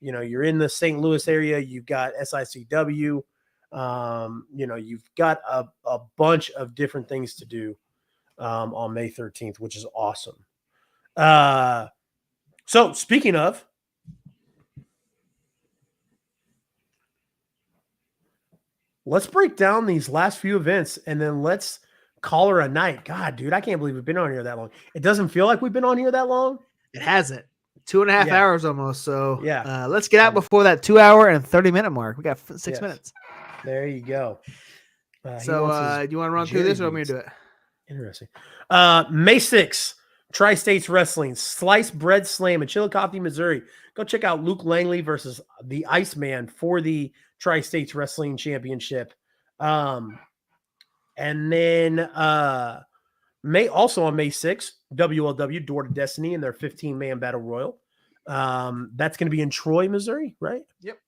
You're in the St. Louis area, you've got SICW. You've got a bunch of different things to do on May 13th, which is awesome. So speaking of, let's break down these last few events and then let's call her a night. God, dude, I can't believe we've been on here that long. It doesn't feel like we've been on here that long. It hasn't. 2.5 hours almost. So yeah, let's get out before that 2 hour and 30 minute mark. We got 6 minutes. There you go. Do you want to run through this or want me to do it? Interesting. May 6th, Tri-States Wrestling, Slice Bread Slam in Chillicothe, Missouri. Go check out Luke Langley versus the Iceman for the Tri-States Wrestling Championship. And then also on May 6th, WLW, Door to Destiny, in their 15-man Battle Royal. That's going to be in Troy, Missouri, right? Yep.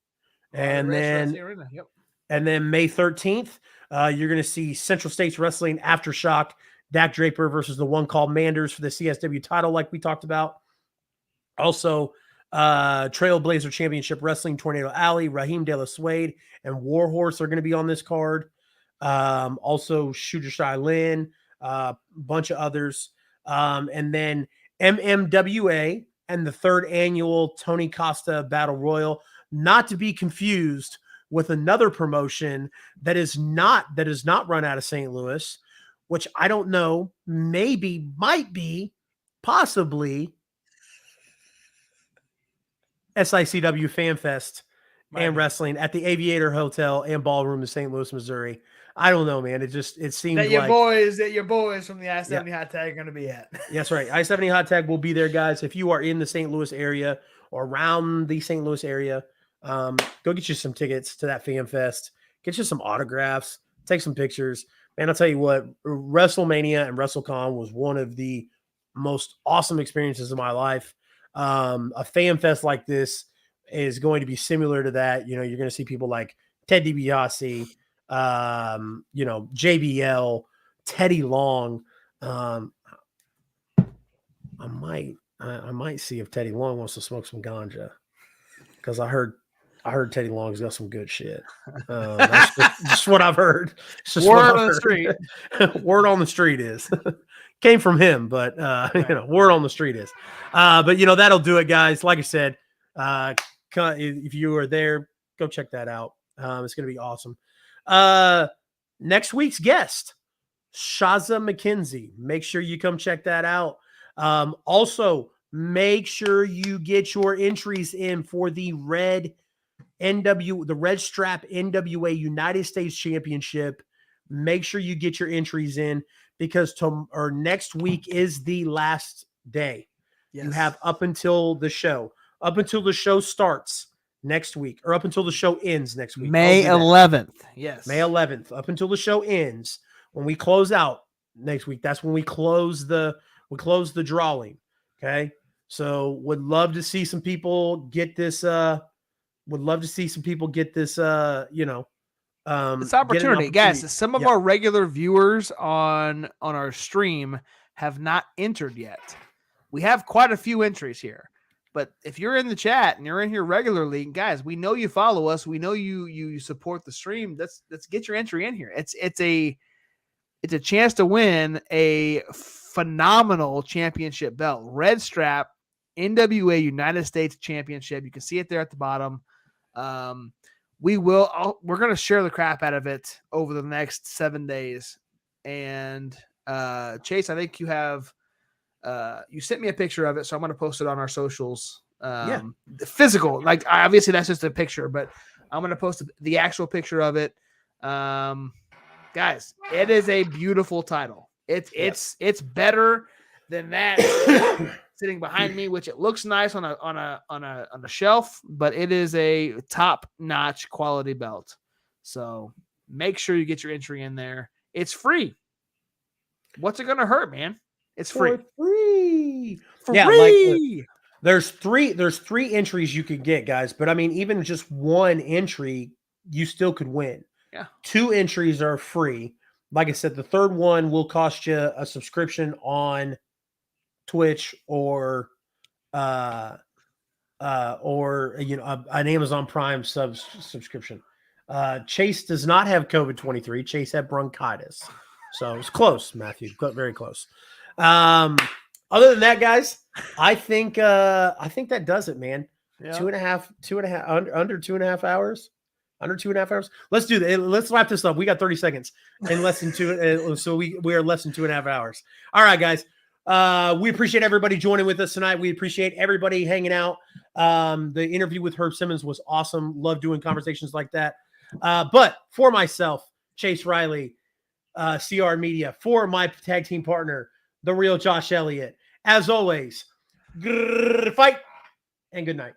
And then May 13th, you're going to see Central States Wrestling Aftershock Dak Draper versus the one called Manders for the CSW title, like we talked about. Also, Trailblazer Championship Wrestling, Tornado Alley, Raheem De La Suede, and Warhorse are going to be on this card. Also, Shooter Shy Lin, a bunch of others. And then MMWA and the 3rd annual Tony Costa Battle Royal, not to be confused with another promotion that is not run out of St. Louis, which I don't know, maybe, might be, possibly SICW Fanfest and wrestling at the Aviator Hotel and Ballroom in St. Louis, Missouri. I don't know, man. It seemed That your like boys from the I-70 Hot Tag are going to be at. Yes, right. I-70 Hot Tag will be there, guys. If you are in the St. Louis area or around the St. Louis area, go get you some tickets to that Fan Fest. Get you some autographs. Take some pictures. Man, I'll tell you what, WrestleMania and WrestleCon was one of the most awesome experiences of my life. A Fan Fest like this is going to be similar to that. You know, you're going to see people like Ted DiBiase, JBL, Teddy Long. I might see if Teddy Long wants to smoke some ganja, because I heard Teddy Long's got some good shit. That's just what I've heard. It's just Word on the street. Word on the street is came from him, but word on the street is. But that'll do it, guys. Like I said, if you are there, go check that out. It's going to be awesome. Next week's guest, Shaza McKenzie. Make sure you come check that out. Also, make sure you get your entries in for the Red Strap NWA United States Championship. Make sure you get your entries in, because next week is the last day. Yes. You have up until the show starts next week, or up until the show ends next week. May 11th. Yes. May 11th, up until the show ends. When we close out next week, that's when we close the drawing. Okay. So would love to see some people get this, this opportunity. Guys, some of our regular viewers on our stream have not entered yet. We have quite a few entries here. But if you're in the chat and you're in here regularly, guys, we know you follow us. We know you support the stream. Let's get your entry in here. It's a chance to win a phenomenal championship belt. Red Strap NWA United States Championship. You can see it there at the bottom. We're going to share the crap out of it over the next 7 days. And Chase, I think you have you sent me a picture of it, so I'm going to post it on our socials. Physical, like obviously that's just a picture, but I'm going to post the actual picture of it. Guys, it is a beautiful title. It's better than that sitting behind me, which it looks nice on a shelf, but it is a top-notch quality belt. So make sure you get your entry in there. It's free. What's it going to hurt, man? It's free. Free. Yeah, like there's three entries you could get, guys. But I mean, even just one entry, you still could win. Yeah. 2 entries are free. Like I said, the third one will cost you a subscription on Twitch or an Amazon Prime subscription. Chase does not have COVID-23. Chase had bronchitis. So it's close, Matthew. Very close. Other than that, guys, I think that does it, man. Yeah. 2.5 under 2.5 hours. Under 2.5 hours. Let's do that. Let's wrap this up. We got 30 seconds in less than 2. So we are less than 2.5 hours. All right, guys. We appreciate everybody joining with us tonight. We appreciate everybody hanging out. The interview with Herb Simmons was awesome. Love doing conversations like that. But for myself, Chase Riley, CR Media, for my tag team partner, the real Josh Elliott, as always, fight and good night.